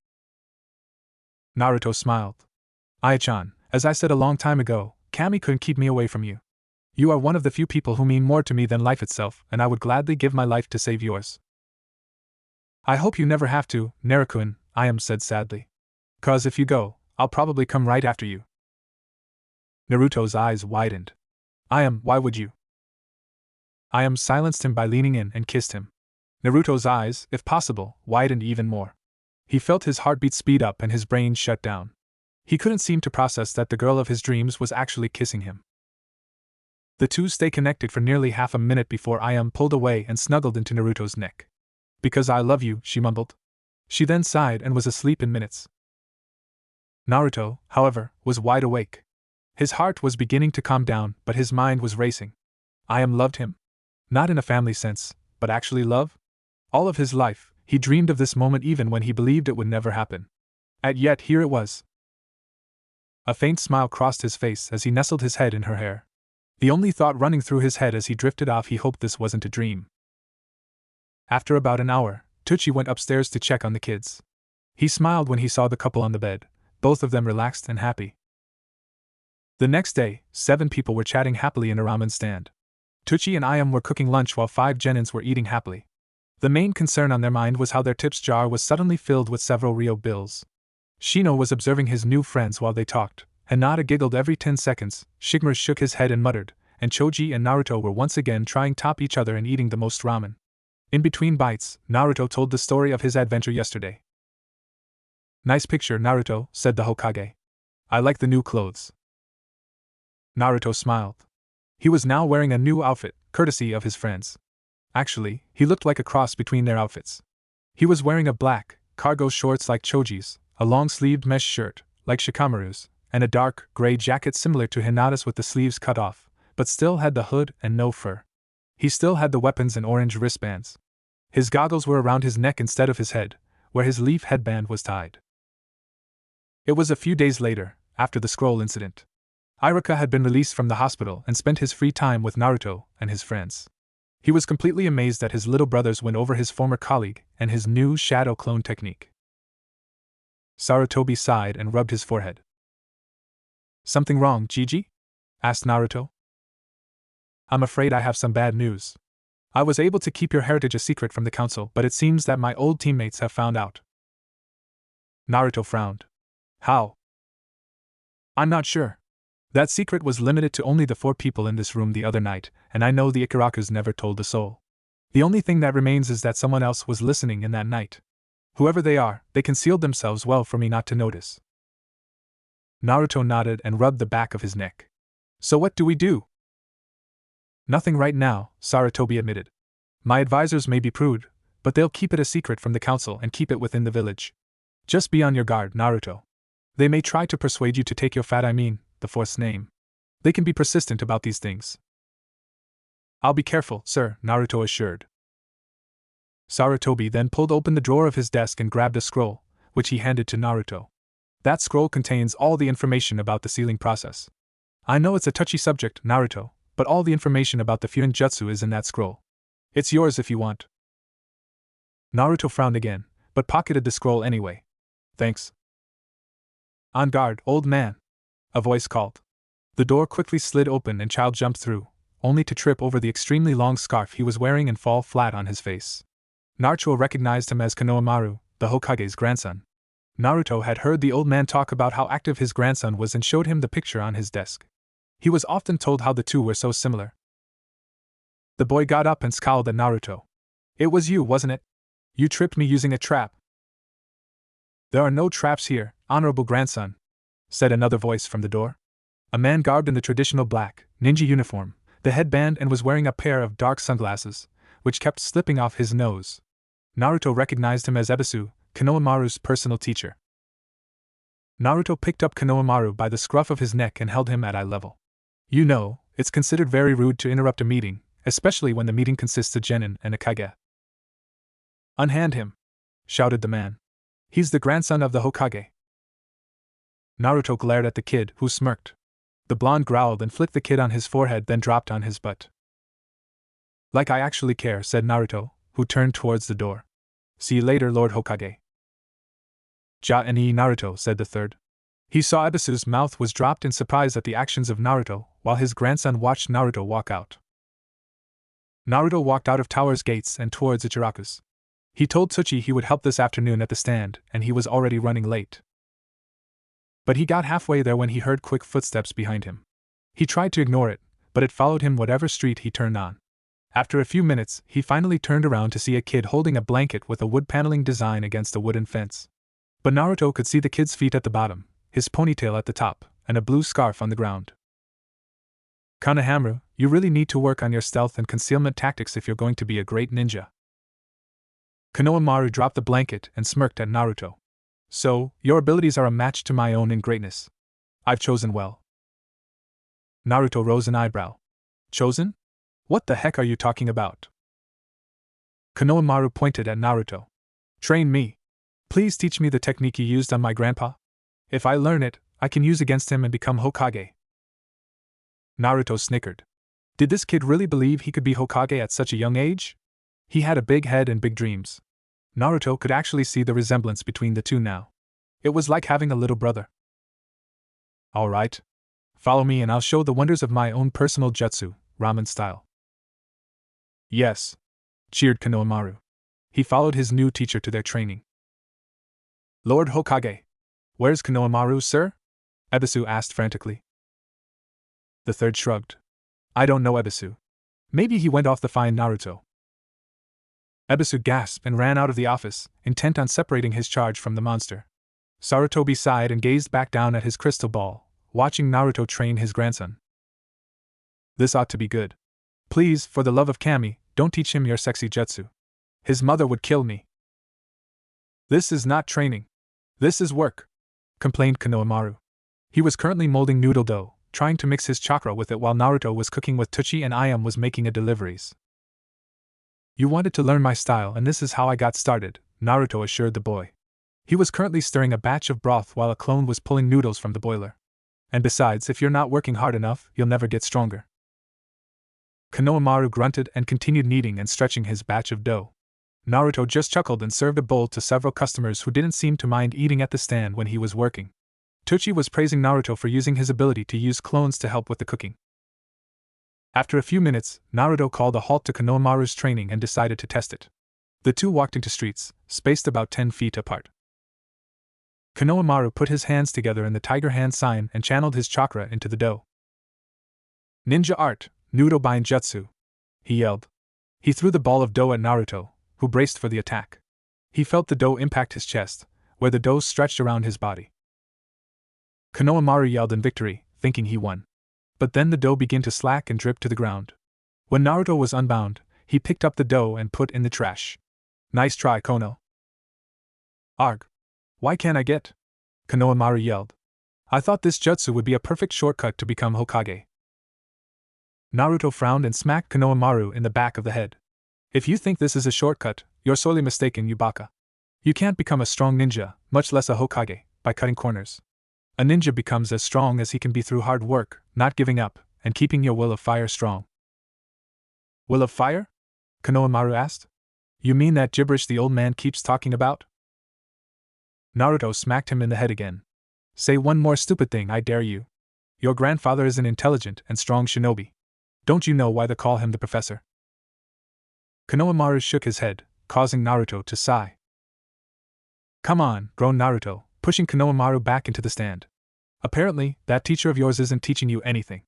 Naruto smiled. Ai-chan, as I said a long time ago, Kami couldn't keep me away from you. You are one of the few people who mean more to me than life itself, and I would gladly give my life to save yours. I hope you never have to, Naruto-kun, Ayam said sadly. 'Cause if you go, I'll probably come right after you. Naruto's eyes widened. Ayam, why would you? Ayam silenced him by leaning in and kissed him. Naruto's eyes, if possible, widened even more. He felt his heartbeat speed up and his brain shut down. He couldn't seem to process that the girl of his dreams was actually kissing him. The two stayed connected for nearly half a minute before Ayam pulled away and snuggled into Naruto's neck. Because I love you, she mumbled. She then sighed and was asleep in minutes. Naruto, however, was wide awake. His heart was beginning to calm down, but his mind was racing. Ayam loved him. Not in a family sense, but actually love? All of his life, he dreamed of this moment even when he believed it would never happen. And yet here it was. A faint smile crossed his face as he nestled his head in her hair. The only thought running through his head as he drifted off, he hoped this wasn't a dream. After about an hour, Tucci went upstairs to check on the kids. He smiled when he saw the couple on the bed, both of them relaxed and happy. The next day, 7 people were chatting happily in a ramen stand. Tucci and Ayam were cooking lunch while 5 genins were eating happily. The main concern on their mind was how their tips jar was suddenly filled with several Rio bills. Shino was observing his new friends while they talked. Hinata giggled every 10 seconds, Shigure shook his head and muttered, and Choji and Naruto were once again trying to top each other in eating the most ramen. In between bites, Naruto told the story of his adventure yesterday. Nice picture, Naruto, said the Hokage. I like the new clothes. Naruto smiled. He was now wearing a new outfit, courtesy of his friends. Actually, he looked like a cross between their outfits. He was wearing a black, cargo shorts like Choji's, a long-sleeved mesh shirt, like Shikamaru's, and a dark, gray jacket similar to Hinata's with the sleeves cut off, but still had the hood and no fur. He still had the weapons and orange wristbands. His goggles were around his neck instead of his head, where his leaf headband was tied. It was a few days later, after the scroll incident. Iruka had been released from the hospital and spent his free time with Naruto and his friends. He was completely amazed that his little brothers went over his former colleague and his new shadow clone technique. Sarutobi sighed and rubbed his forehead. Something wrong, Gigi? Asked Naruto. I'm afraid I have some bad news. I was able to keep your heritage a secret from the council, but it seems that my old teammates have found out. Naruto frowned. How? I'm not sure. That secret was limited to only the 4 people in this room the other night, and I know the Ikarakus never told a soul. The only thing that remains is that someone else was listening in that night. Whoever they are, they concealed themselves well for me not to notice. Naruto nodded and rubbed the back of his neck. So what do we do? Nothing right now, Sarutobi admitted. My advisors may be prude, but they'll keep it a secret from the council and keep it within the village. Just be on your guard, Naruto. They may try to persuade you to take the force name. They can be persistent about these things. I'll be careful, sir, Naruto assured. Sarutobi then pulled open the drawer of his desk and grabbed a scroll, which he handed to Naruto. That scroll contains all the information about the sealing process. I know it's a touchy subject, Naruto, but all the information about the Fuin Jutsu is in that scroll. It's yours if you want. Naruto frowned again, but pocketed the scroll anyway. Thanks. On guard, old man, a voice called. The door quickly slid open and Child jumped through, only to trip over the extremely long scarf he was wearing and fall flat on his face. Naruto recognized him as Konohamaru, the Hokage's grandson. Naruto had heard the old man talk about how active his grandson was and showed him the picture on his desk. He was often told how the two were so similar. The boy got up and scowled at Naruto. It was you, wasn't it? You tripped me using a trap. There are no traps here, honorable grandson, said another voice from the door. A man garbed in the traditional black, ninja uniform, the headband, and was wearing a pair of dark sunglasses, which kept slipping off his nose. Naruto recognized him as Ebisu, Konohamaru's personal teacher. Naruto picked up Konohamaru by the scruff of his neck and held him at eye level. You know, it's considered very rude to interrupt a meeting, especially when the meeting consists of genin and a kage. Unhand him, shouted the man. He's the grandson of the Hokage. Naruto glared at the kid, who smirked. The blonde growled and flicked the kid on his forehead, then dropped on his butt. Like I actually care, said Naruto, who turned towards the door. See you later, Lord Hokage. Ja-ni Naruto, said the third. He saw Ebisu's mouth was dropped in surprise at the actions of Naruto, while his grandson watched Naruto walk out. Naruto walked out of Tower's gates and towards Ichiraku's. He told Tsuchi he would help this afternoon at the stand, and he was already running late. But he got halfway there when he heard quick footsteps behind him. He tried to ignore it, but it followed him whatever street he turned on. After a few minutes, he finally turned around to see a kid holding a blanket with a wood paneling design against a wooden fence. But Naruto could see the kid's feet at the bottom, his ponytail at the top, and a blue scarf on the ground. Konohamaru, you really need to work on your stealth and concealment tactics if you're going to be a great ninja. Konohamaru dropped the blanket and smirked at Naruto. So, your abilities are a match to my own in greatness. I've chosen well. Naruto rose an eyebrow. Chosen? What the heck are you talking about? Konohamaru pointed at Naruto. Train me. Please teach me the technique you used on my grandpa. If I learn it, I can use against him and become Hokage. Naruto snickered. Did this kid really believe he could be Hokage at such a young age? He had a big head and big dreams. Naruto could actually see the resemblance between the two now. It was like having a little brother. All right. Follow me and I'll show the wonders of my own personal jutsu, ramen style. Yes, cheered Konohamaru. He followed his new teacher to their training. Lord Hokage. Where's Konohamaru, sir? Ebisu asked frantically. The third shrugged. I don't know Ebisu. Maybe he went off to find Naruto. Ebisu gasped and ran out of the office, intent on separating his charge from the monster. Sarutobi sighed and gazed back down at his crystal ball, watching Naruto train his grandson. This ought to be good. Please, for the love of Kami, don't teach him your sexy jutsu. His mother would kill me. This is not training. This is work, complained Konohamaru. He was currently molding noodle dough, trying to mix his chakra with it while Naruto was cooking with Tsuchi and Ayam was making a deliveries. You wanted to learn my style and this is how I got started, Naruto assured the boy. He was currently stirring a batch of broth while a clone was pulling noodles from the boiler. And besides, if you're not working hard enough, you'll never get stronger. Konohamaru grunted and continued kneading and stretching his batch of dough. Naruto just chuckled and served a bowl to several customers who didn't seem to mind eating at the stand when he was working. Tsuchi was praising Naruto for using his ability to use clones to help with the cooking. After a few minutes, Naruto called a halt to Konohamaru's training and decided to test it. The two walked into streets, spaced about 10 feet apart. Konohamaru put his hands together in the tiger hand sign and channeled his chakra into the dough. Ninja art, Noodle Bind Jutsu, he yelled. He threw the ball of dough at Naruto, who braced for the attack. He felt the dough impact his chest, where the dough stretched around his body. Konohamaru yelled in victory, thinking he won. But then the dough began to slack and drip to the ground. When Naruto was unbound, he picked up the dough and put in the trash. Nice try, Kono. Arg. Why can't I get? Konohamaru yelled. I thought this jutsu would be a perfect shortcut to become Hokage. Naruto frowned and smacked Konohamaru in the back of the head. If you think this is a shortcut, you're sorely mistaken, you baka. You can't become a strong ninja, much less a Hokage, by cutting corners. A ninja becomes as strong as he can be through hard work, not giving up, and keeping your will of fire strong. Will of fire? Konohamaru asked. You mean that gibberish the old man keeps talking about? Naruto smacked him in the head again. Say one more stupid thing, I dare you. Your grandfather is an intelligent and strong shinobi. Don't you know why they call him the professor? Konohamaru shook his head, causing Naruto to sigh. Come on, groaned Naruto, pushing Konohamaru back into the stand. Apparently, that teacher of yours isn't teaching you anything.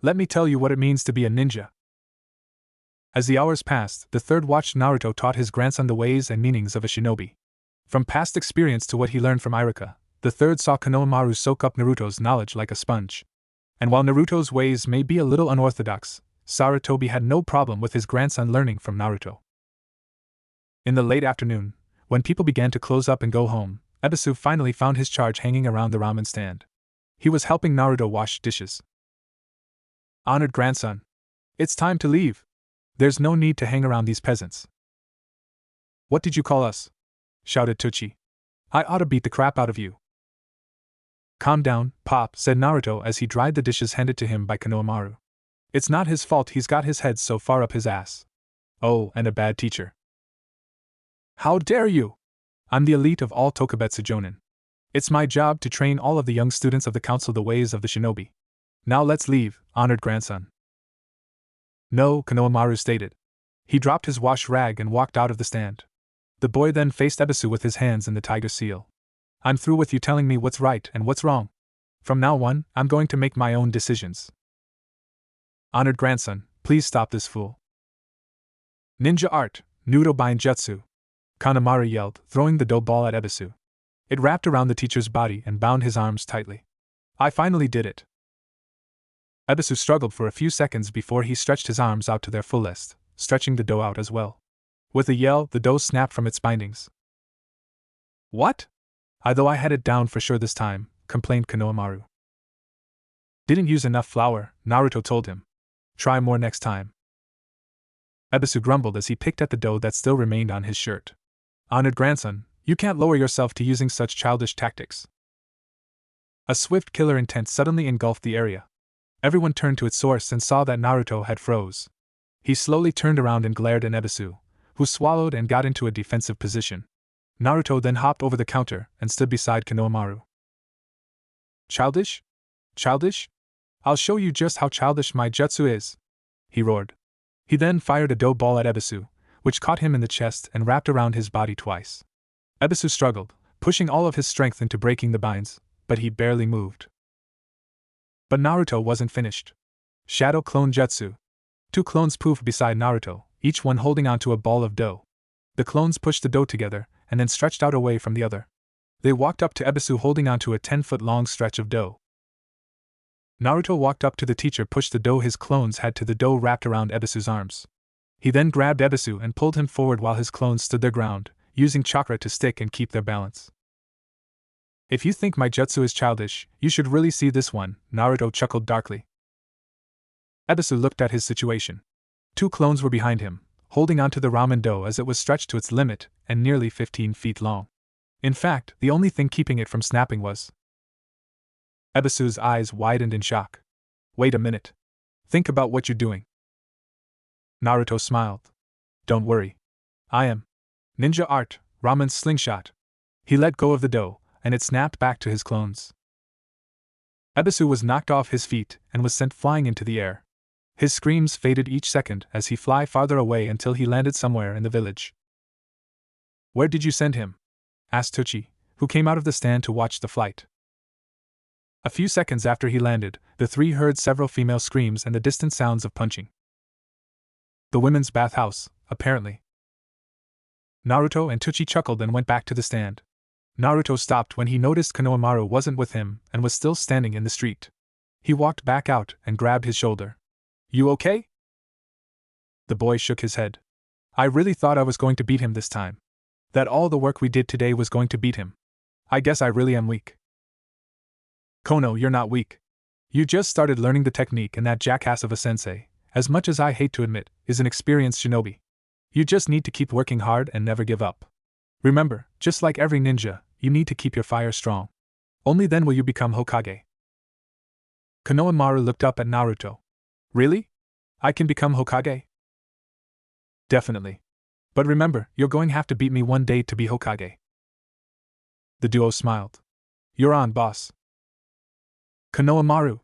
Let me tell you what it means to be a ninja. As the hours passed, the third watched Naruto taught his grandson the ways and meanings of a shinobi. From past experience to what he learned from Iruka, the third saw Konohamaru soak up Naruto's knowledge like a sponge. And while Naruto's ways may be a little unorthodox, Sarutobi had no problem with his grandson learning from Naruto. In the late afternoon, when people began to close up and go home, Ebisu finally found his charge hanging around the ramen stand. He was helping Naruto wash dishes. Honored grandson. It's time to leave. There's no need to hang around these peasants. What did you call us? Shouted Tuchi. I ought to beat the crap out of you. Calm down, Pop, said Naruto as he dried the dishes handed to him by Konohamaru. It's not his fault he's got his head so far up his ass. Oh, and a bad teacher. How dare you! I'm the elite of all Tokubetsu Jonin. It's my job to train all of the young students of the council the ways of the shinobi. Now let's leave, honored grandson. No, Konohamaru stated. He dropped his wash rag and walked out of the stand. The boy then faced Ebisu with his hands in the tiger seal. I'm through with you telling me what's right and what's wrong. From now on, I'm going to make my own decisions. Honored grandson, please stop this fool. Ninja art, Nudo Jutsu. Kanemaru yelled, throwing the dough ball at Ebisu. It wrapped around the teacher's body and bound his arms tightly. I finally did it. Ebisu struggled for a few seconds before he stretched his arms out to their fullest, stretching the dough out as well. With a yell, the dough snapped from its bindings. What? Though I had it down for sure this time, complained Konohamaru. Didn't use enough flour, Naruto told him. Try more next time. Ebisu grumbled as he picked at the dough that still remained on his shirt. Honored grandson, you can't lower yourself to using such childish tactics. A swift killer intent suddenly engulfed the area. Everyone turned to its source and saw that Naruto had froze. He slowly turned around and glared at Ebisu, who swallowed and got into a defensive position. Naruto then hopped over the counter and stood beside Konohamaru. Childish? Childish? I'll show you just how childish my jutsu is, he roared. He then fired a dough ball at Ebisu, which caught him in the chest and wrapped around his body twice. Ebisu struggled, pushing all of his strength into breaking the binds, but he barely moved. But Naruto wasn't finished. Shadow Clone Jutsu. 2 clones poofed beside Naruto, each one holding onto a ball of dough. The clones pushed the dough together, and then stretched out away from the other. They walked up to Ebisu holding onto a 10-foot-long stretch of dough. Naruto walked up to the teacher, pushed the dough his clones had to the dough wrapped around Ebisu's arms. He then grabbed Ebisu and pulled him forward while his clones stood their ground, using chakra to stick and keep their balance. If you think my jutsu is childish, you should really see this one, Naruto chuckled darkly. Ebisu looked at his situation. 2 clones were behind him, holding onto the ramen dough as it was stretched to its limit and nearly 15 feet long. In fact, the only thing keeping it from snapping was. Ebisu's eyes widened in shock. Wait a minute. Think about what you're doing. Naruto smiled. Don't worry. I am. Ninja art, ramen slingshot. He let go of the dough, and it snapped back to his clones. Ebisu was knocked off his feet and was sent flying into the air. His screams faded each second as he flew farther away until he landed somewhere in the village. Where did you send him? Asked Tuchi, who came out of the stand to watch the flight. A few seconds after he landed, the 3 heard several female screams and the distant sounds of punching. The women's bathhouse, apparently. Naruto and Tuchi chuckled and went back to the stand. Naruto stopped when he noticed Konohamaru wasn't with him and was still standing in the street. He walked back out and grabbed his shoulder. You okay? The boy shook his head. I really thought I was going to beat him this time. That all the work we did today was going to beat him. I guess I really am weak. Kono, you're not weak. You just started learning the technique, and that jackass of a sensei, as much as I hate to admit, is an experienced shinobi. You just need to keep working hard and never give up. Remember, just like every ninja, you need to keep your fire strong. Only then will you become Hokage. Konohamaru looked up at Naruto. Really? I can become Hokage? Definitely. But remember, you're going to have to beat me one day to be Hokage. The duo smiled. You're on, boss. Konohamaru!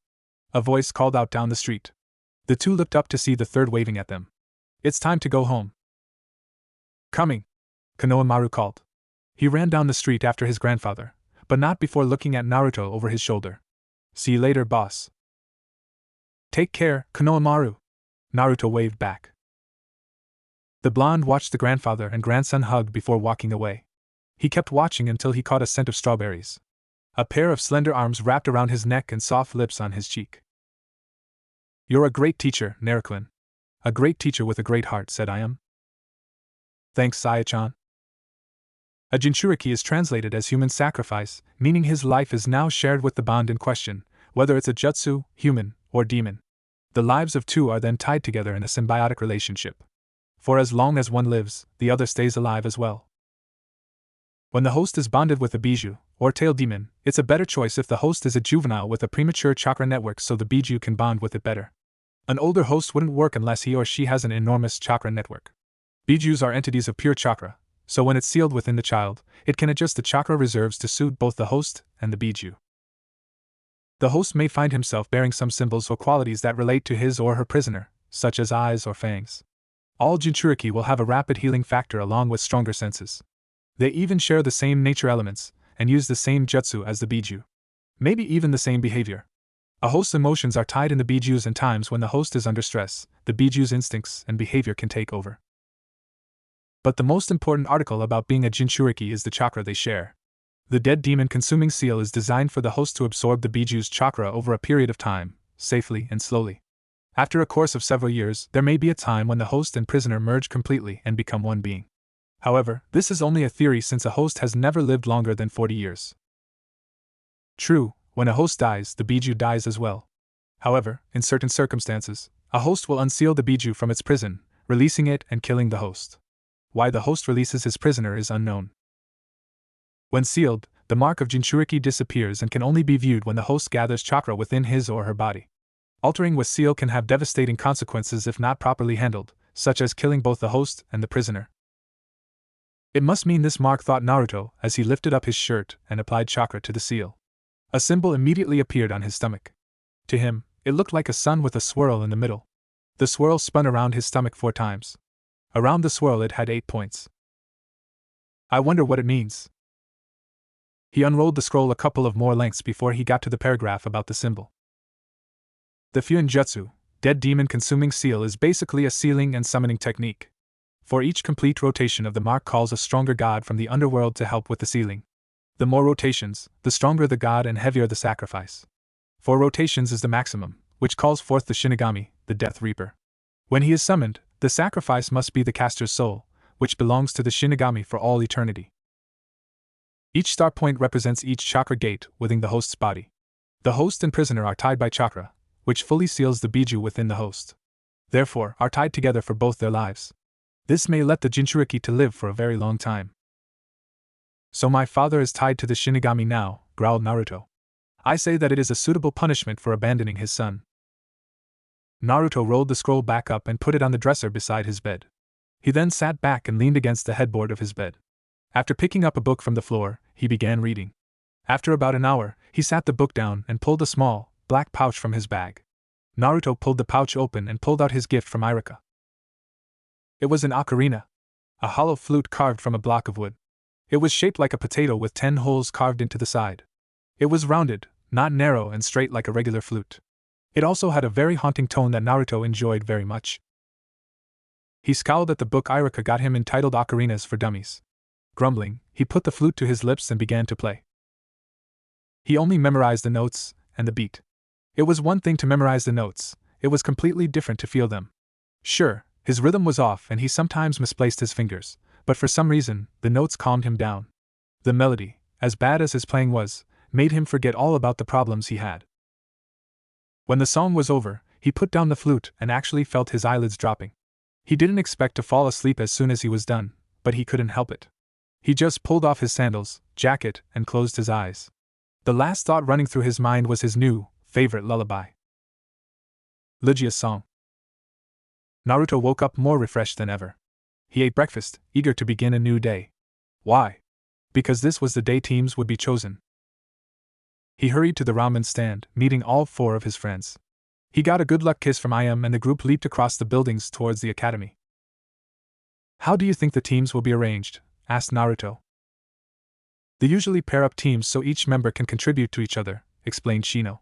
A voice called out down the street. The two looked up to see the third waving at them. It's time to go home. Coming! Konohamaru called. He ran down the street after his grandfather, but not before looking at Naruto over his shoulder. See you later, boss. Take care, Konohamaru. Naruto waved back. The blonde watched the grandfather and grandson hug before walking away. He kept watching until he caught a scent of strawberries. A pair of slender arms wrapped around his neck and soft lips on his cheek. You're a great teacher, Naruto. A great teacher with a great heart, said I am. Thanks, Saya-chan. A Jinchuriki is translated as human sacrifice, meaning his life is now shared with the bond in question, whether it's a jutsu, human, or demon. The lives of two are then tied together in a symbiotic relationship. For as long as one lives, the other stays alive as well. When the host is bonded with a Biju, or tail demon, it's a better choice if the host is a juvenile with a premature chakra network so the Biju can bond with it better. An older host wouldn't work unless he or she has an enormous chakra network. Bijus are entities of pure chakra, so when it's sealed within the child, it can adjust the chakra reserves to suit both the host and the Biju. The host may find himself bearing some symbols or qualities that relate to his or her prisoner, such as eyes or fangs. All Jinchuriki will have a rapid healing factor along with stronger senses. They even share the same nature elements, and use the same jutsu as the Biju. Maybe even the same behavior. A host's emotions are tied in the Bijus, and times when the host is under stress, the Biju's instincts and behavior can take over. But the most important article about being a Jinchuriki is the chakra they share. The dead demon consuming seal is designed for the host to absorb the Biju's chakra over a period of time, safely and slowly. After a course of several years, there may be a time when the host and prisoner merge completely and become one being. However, this is only a theory since a host has never lived longer than 40 years. True, when a host dies, the Biju dies as well. However, in certain circumstances, a host will unseal the Biju from its prison, releasing it and killing the host. Why the host releases his prisoner is unknown. When sealed, the mark of Jinchuriki disappears and can only be viewed when the host gathers chakra within his or her body. Altering with seal can have devastating consequences if not properly handled, such as killing both the host and the prisoner. It must mean this mark, thought Naruto as he lifted up his shirt and applied chakra to the seal. A symbol immediately appeared on his stomach. To him, it looked like a sun with a swirl in the middle. The swirl spun around his stomach 4 times. Around the swirl it had 8 points. I wonder what it means. He unrolled the scroll a couple of more lengths before he got to the paragraph about the symbol. The Fuin Jutsu, dead demon consuming seal, is basically a sealing and summoning technique. For each complete rotation of the mark calls a stronger god from the underworld to help with the sealing. The more rotations, the stronger the god and heavier the sacrifice. 4 rotations is the maximum, which calls forth the Shinigami, the Death Reaper. When he is summoned, the sacrifice must be the caster's soul, which belongs to the Shinigami for all eternity. Each star point represents each chakra gate within the host's body. The host and prisoner are tied by chakra, which fully seals the Biju within the host. Therefore, are tied together for both their lives. This may let the Jinchuriki to live for a very long time. So my father is tied to the Shinigami now, growled Naruto. I say that it is a suitable punishment for abandoning his son. Naruto rolled the scroll back up and put it on the dresser beside his bed. He then sat back and leaned against the headboard of his bed. After picking up a book from the floor, he began reading. After about an hour, he sat the book down and pulled a small, black pouch from his bag. Naruto pulled the pouch open and pulled out his gift from Irika. It was an ocarina, a hollow flute carved from a block of wood. It was shaped like a potato with 10 holes carved into the side. It was rounded, not narrow and straight like a regular flute. It also had a very haunting tone that Naruto enjoyed very much. He scowled at the book Irika got him entitled Ocarinas for Dummies. Grumbling, he put the flute to his lips and began to play. He only memorized the notes and the beat. It was one thing to memorize the notes, it was completely different to feel them. Sure, his rhythm was off and he sometimes misplaced his fingers, but for some reason, the notes calmed him down. The melody, as bad as his playing was, made him forget all about the problems he had. When the song was over, he put down the flute and actually felt his eyelids dropping. He didn't expect to fall asleep as soon as he was done, but he couldn't help it. He just pulled off his sandals, jacket, and closed his eyes. The last thought running through his mind was his new, favorite lullaby. Lygia's song. Naruto woke up more refreshed than ever. He ate breakfast, eager to begin a new day. Why? Because this was the day teams would be chosen. He hurried to the ramen stand, meeting all 4 of his friends. He got a good luck kiss from IM and the group leaped across the buildings towards the academy. How do you think the teams will be arranged? Asked Naruto. They usually pair up teams so each member can contribute to each other, explained Shino.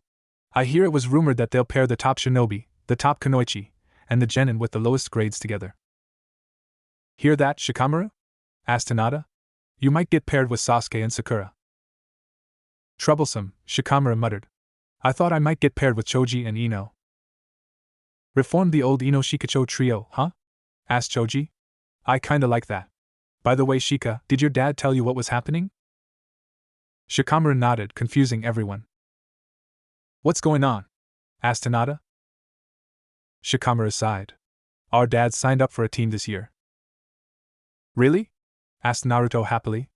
I hear it was rumored that they'll pair the top shinobi, the top kunoichi, and the genin with the lowest grades together. Hear that, Shikamaru? Asked Hinata. You might get paired with Sasuke and Sakura. Troublesome, Shikamaru muttered. I thought I might get paired with Choji and Ino. Reformed the old Ino Shikacho trio, huh? Asked Choji. I kinda like that. By the way, Shika, did your dad tell you what was happening? Shikamaru nodded, confusing everyone. What's going on? Asked Hinata. Shikamaru sighed. Our dad signed up for a team this year. Really? Asked Naruto happily.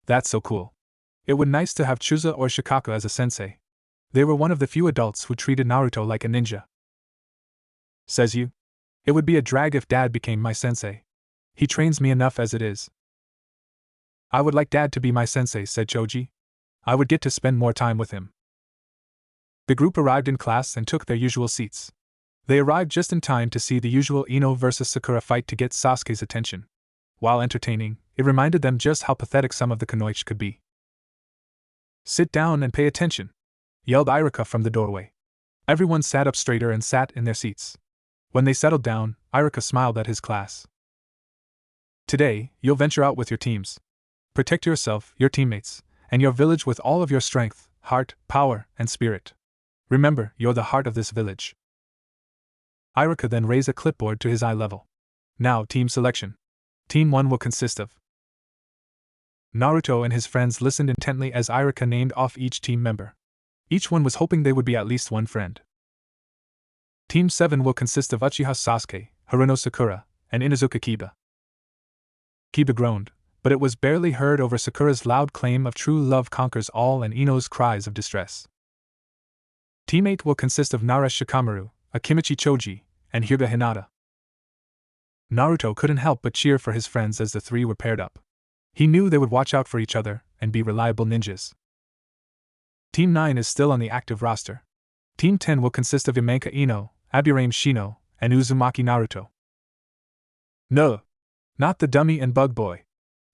That's so cool. It would nice to have Chusa or Shikaku as a sensei. They were one of the few adults who treated Naruto like a ninja. Says you? It would be a drag if Dad became my sensei. He trains me enough as it is. I would like Dad to be my sensei, said Choji. I would get to spend more time with him. The group arrived in class and took their usual seats. They arrived just in time to see the usual Ino vs Sakura fight to get Sasuke's attention. While entertaining, it reminded them just how pathetic some of the kunoichi could be. Sit down and pay attention, yelled Iruka from the doorway. Everyone sat up straighter and sat in their seats. When they settled down, Iruka smiled at his class. Today, you'll venture out with your teams. Protect yourself, your teammates, and your village with all of your strength, heart, power, and spirit. Remember, you're the heart of this village. Iruka then raised a clipboard to his eye level. Now, team selection. Team 1 will consist of. Naruto and his friends listened intently as Iruka named off each team member. Each one was hoping they would be at least one friend. Team 7 will consist of Uchiha Sasuke, Haruno Sakura, and Inuzuka Kiba. Kiba groaned, but it was barely heard over Sakura's loud claim of true love conquers all and Ino's cries of distress. Team 8 will consist of Naresh Shikamaru, Akimichi Choji, and Hyuga Hinata. Naruto couldn't help but cheer for his friends as the 3 were paired up. He knew they would watch out for each other and be reliable ninjas. Team 9 is still on the active roster. Team 10 will consist of Imenka Ino, Aburame Shino, and Uzumaki Naruto. No! Not the dummy and bug boy!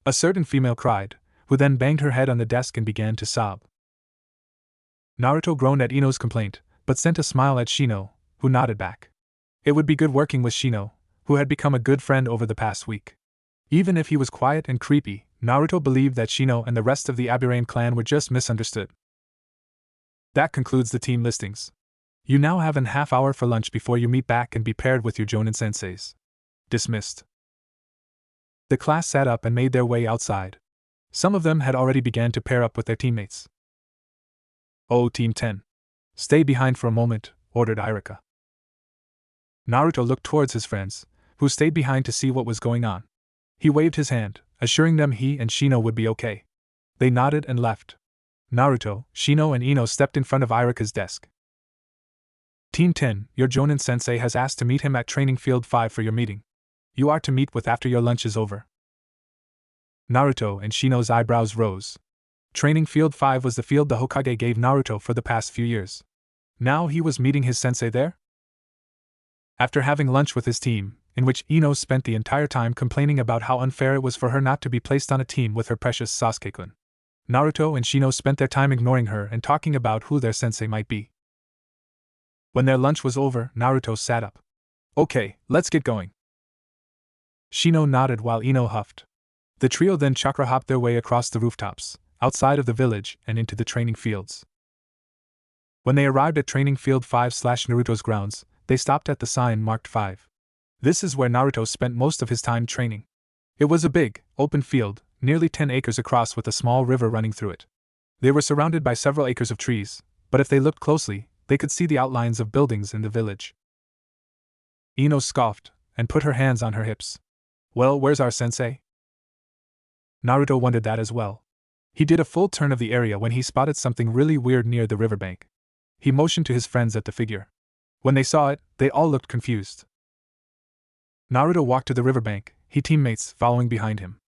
A certain female cried, who then banged her head on the desk and began to sob. Naruto groaned at Ino's complaint, but sent a smile at Shino, who nodded back. It would be good working with Shino, who had become a good friend over the past week. Even if he was quiet and creepy, Naruto believed that Shino and the rest of the Aburame clan were just misunderstood. That concludes the team listings. You now have an half hour for lunch before you meet back and be paired with your Jonin senseis. Dismissed. The class sat up and made their way outside. Some of them had already began to pair up with their teammates. Oh, Team 10. Stay behind for a moment, ordered Iruka. Naruto looked towards his friends, who stayed behind to see what was going on. He waved his hand, assuring them he and Shino would be okay. They nodded and left. Naruto, Shino and Ino stepped in front of Iruka's desk. Team 10, your Jonin sensei has asked to meet him at Training Field 5 for your meeting. You are to meet with after your lunch is over. Naruto and Shino's eyebrows rose. Training Field 5 was the field the Hokage gave Naruto for the past few years. Now he was meeting his sensei there? After having lunch with his team, in which Ino spent the entire time complaining about how unfair it was for her not to be placed on a team with her precious Sasuke-kun, Naruto and Shino spent their time ignoring her and talking about who their sensei might be. When their lunch was over, Naruto sat up. Okay, let's get going. Shino nodded while Ino huffed. The trio then chakra hopped their way across the rooftops, outside of the village, and into the training fields. When they arrived at Training Field 5/Naruto's grounds, they stopped at the sign marked 5. This is where Naruto spent most of his time training. It was a big, open field, nearly 10 acres across with a small river running through it. They were surrounded by several acres of trees, but if they looked closely, they could see the outlines of buildings in the village. Ino scoffed and put her hands on her hips. Well, where's our sensei? Naruto wondered that as well. He did a full turn of the area when he spotted something really weird near the riverbank. He motioned to his friends at the figure. When they saw it, they all looked confused. Naruto walked to the riverbank, his teammates following behind him.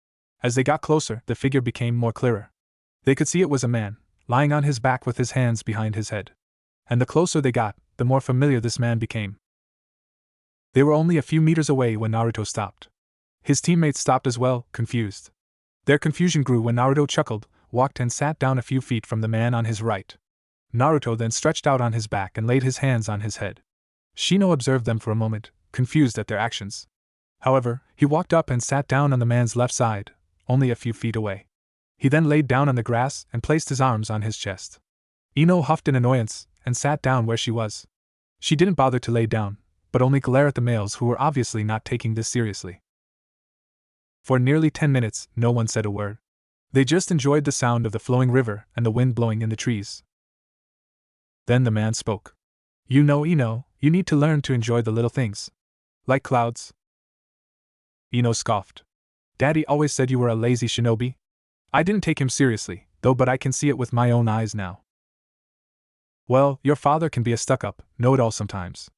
As they got closer, the figure became more clearer. They could see it was a man, lying on his back with his hands behind his head. And the closer they got, the more familiar this man became. They were only a few meters away when Naruto stopped. His teammates stopped as well, confused. Their confusion grew when Naruto chuckled, walked and sat down a few feet from the man on his right. Naruto then stretched out on his back and laid his hands on his head. Shino observed them for a moment, confused at their actions. However, he walked up and sat down on the man's left side, only a few feet away. He then laid down on the grass and placed his arms on his chest. Ino huffed in annoyance and sat down where she was. She didn't bother to lay down, but only glare at the males who were obviously not taking this seriously. For nearly 10 minutes, no one said a word. They just enjoyed the sound of the flowing river and the wind blowing in the trees. Then the man spoke. You know, Ino, you need to learn to enjoy the little things. Like clouds. Ino scoffed. Daddy always said you were a lazy shinobi. I didn't take him seriously, though, but I can see it with my own eyes now. Well, your father can be a stuck-up, know-it-all sometimes.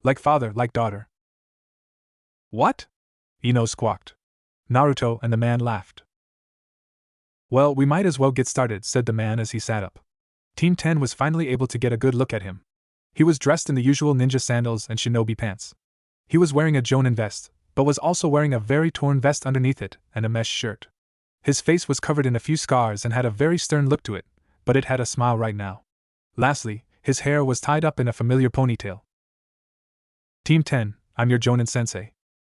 Like father, like daughter. What? Ino squawked. Naruto and the man laughed. Well, we might as well get started, said the man as he sat up. Team 10 was finally able to get a good look at him. He was dressed in the usual ninja sandals and shinobi pants. He was wearing a jonin vest, but was also wearing a very torn vest underneath it and a mesh shirt. His face was covered in a few scars and had a very stern look to it, but it had a smile right now. Lastly, his hair was tied up in a familiar ponytail. Team 10, I'm your jonin sensei.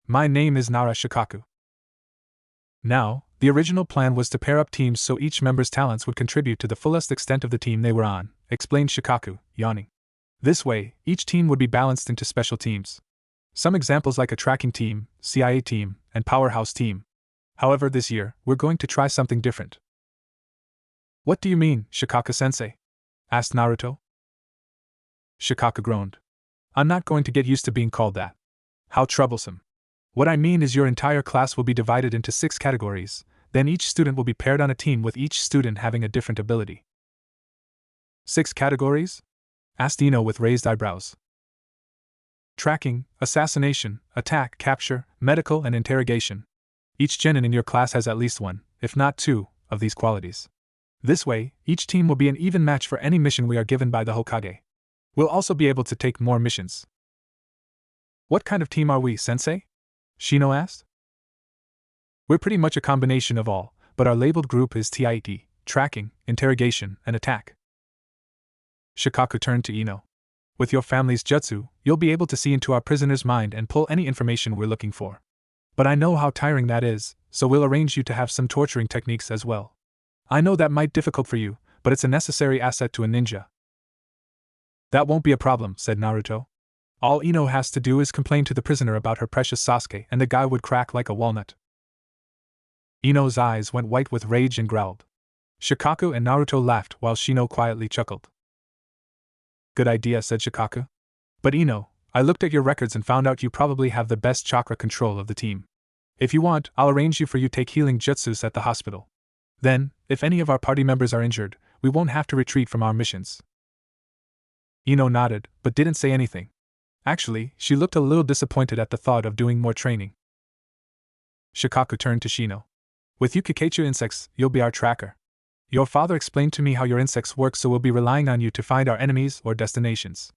My name is Nara Shikaku. Now, the original plan was to pair up teams so each member's talents would contribute to the fullest extent of the team they were on, explained Shikaku, yawning. This way, each team would be balanced into special teams. Some examples like a tracking team, CIA team, and powerhouse team. However, this year, we're going to try something different. What do you mean, Shikaku-sensei? Asked Naruto. Shikaku groaned. I'm not going to get used to being called that. How troublesome. What I mean is your entire class will be divided into 6 categories, then each student will be paired on a team with each student having a different ability. 6 categories? Asked Ino with raised eyebrows. Tracking, assassination, attack, capture, medical, and interrogation. Each genin in your class has at least 1, if not 2, of these qualities. This way, each team will be an even match for any mission we are given by the Hokage. We'll also be able to take more missions. What kind of team are we, sensei? Shino asked. We're pretty much a combination of all, but our labeled group is TIT, tracking, interrogation, and attack. Shikaku turned to Ino. With your family's jutsu, you'll be able to see into our prisoner's mind and pull any information we're looking for. But I know how tiring that is, so we'll arrange you to have some torturing techniques as well. I know that might be difficult for you, but it's a necessary asset to a ninja. That won't be a problem, said Naruto. All Ino has to do is complain to the prisoner about her precious Sasuke and the guy would crack like a walnut. Ino's eyes went white with rage and growled. Shikaku and Naruto laughed while Shino quietly chuckled. Good idea, said Shikaku. But Ino, I looked at your records and found out you probably have the best chakra control of the team. If you want, I'll arrange you for you take healing jutsus at the hospital. Then, if any of our party members are injured, we won't have to retreat from our missions. Ino nodded, but didn't say anything. Actually, she looked a little disappointed at the thought of doing more training. Shikaku turned to Shino. With you Kikeichu insects, you'll be our tracker. Your father explained to me how your insects work, so we'll be relying on you to find our enemies or destinations.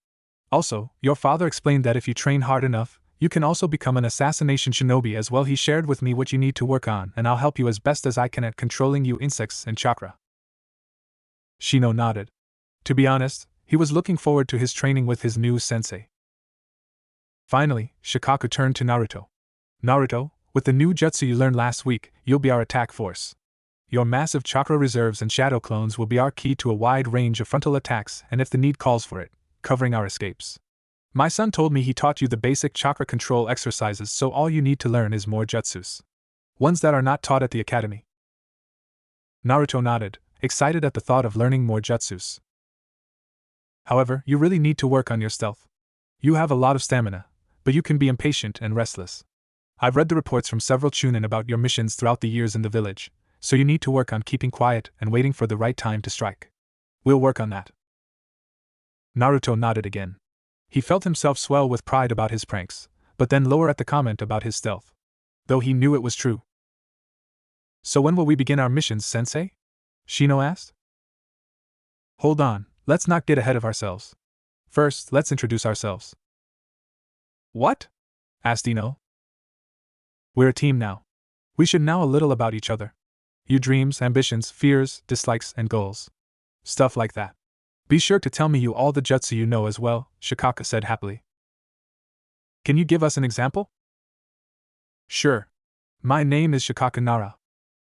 Also, your father explained that if you train hard enough, you can also become an assassination shinobi as well. He shared with me what you need to work on, and I'll help you as best as I can at controlling you insects and chakra. Shino nodded. To be honest, he was looking forward to his training with his new sensei. Finally, Shikaku turned to Naruto. Naruto, with the new jutsu you learned last week, you'll be our attack force. Your massive chakra reserves and shadow clones will be our key to a wide range of frontal attacks and, if the need calls for it, covering our escapes. My son told me he taught you the basic chakra control exercises, so all you need to learn is more jutsus. Ones that are not taught at the academy. Naruto nodded, excited at the thought of learning more jutsus. However, you really need to work on your stealth. You have a lot of stamina, but you can be impatient and restless. I've read the reports from several chunin about your missions throughout the years in the village, so you need to work on keeping quiet and waiting for the right time to strike. We'll work on that. Naruto nodded again. He felt himself swell with pride about his pranks, but then lower at the comment about his stealth. Though he knew it was true. So when will we begin our missions, sensei? Shino asked. Hold on, let's not get ahead of ourselves. First, let's introduce ourselves. What? Asked Ino. We're a team now. We should know a little about each other. Your dreams, ambitions, fears, dislikes, and goals. Stuff like that. Be sure to tell me all the jutsu you know as well, Shikaka said happily. Can you give us an example? Sure. My name is Shikaka Nara.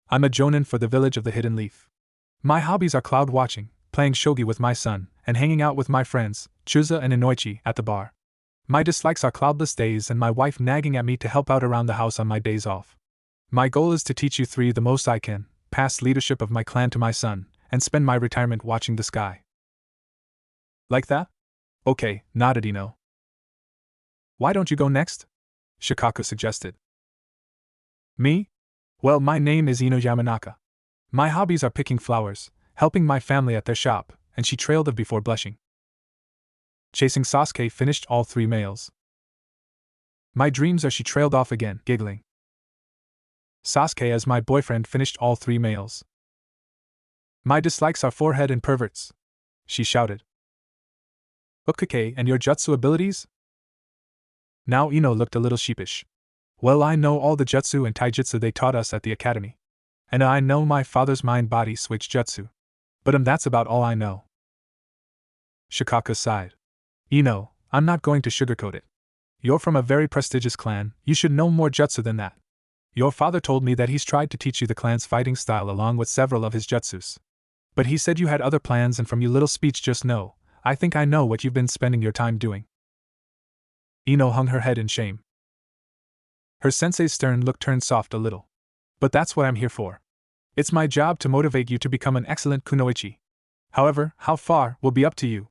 I'm a jonin for the village of the Hidden Leaf. My hobbies are cloud watching, playing shogi with my son, and hanging out with my friends, Chuza and Inoichi, at the bar. My dislikes are cloudless days and my wife nagging at me to help out around the house on my days off. My goal is to teach you three the most I can, pass leadership of my clan to my son, and spend my retirement watching the sky. Like that? Okay, nodded Ino. Why don't you go next? Shikaka suggested. Me? Well, my name is Ino Yamanaka. My hobbies are picking flowers, helping my family at their shop, and she trailed off before blushing. Chasing Sasuke finished all 3 males. My dreams are she trailed off again, giggling. Sasuke as my boyfriend finished all 3 males. My dislikes are forehead and perverts, she shouted. Ukake, and your jutsu abilities? Now Ino looked a little sheepish. Well, I know all the jutsu and taijutsu they taught us at the academy. And I know my father's mind-body switch jutsu. But that's about all I know. Shikaka sighed. Ino, I'm not going to sugarcoat it. You're from a very prestigious clan, you should know more jutsu than that. Your father told me that he's tried to teach you the clan's fighting style along with several of his jutsus. But he said you had other plans, and from your little speech just now, I think I know what you've been spending your time doing. Ino hung her head in shame. Her sensei's stern look turned soft a little. But that's what I'm here for. It's my job to motivate you to become an excellent kunoichi. However, how far will be up to you.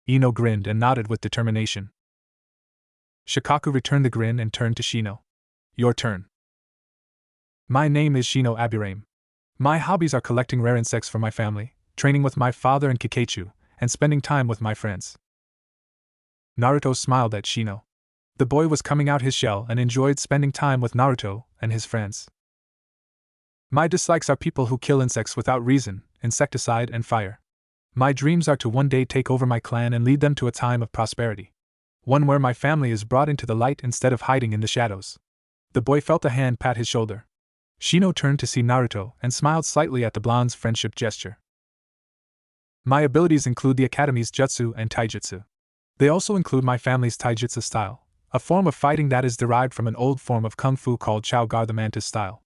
Ino grinned and nodded with determination. Shikaku returned the grin and turned to Shino. Your turn. My name is Shino Abirame. My hobbies are collecting rare insects for my family, training with my father and Kikechu, and spending time with my friends. Naruto smiled at Shino. The boy was coming out his shell and enjoyed spending time with Naruto and his friends. My dislikes are people who kill insects without reason, insecticide and fire. My dreams are to one day take over my clan and lead them to a time of prosperity. One where my family is brought into the light instead of hiding in the shadows. The boy felt a hand pat his shoulder. Shino turned to see Naruto and smiled slightly at the blonde's friendship gesture. My abilities include the academy's jutsu and taijutsu. They also include my family's taijutsu style, a form of fighting that is derived from an old form of kung fu called Chao Gar the Mantis style.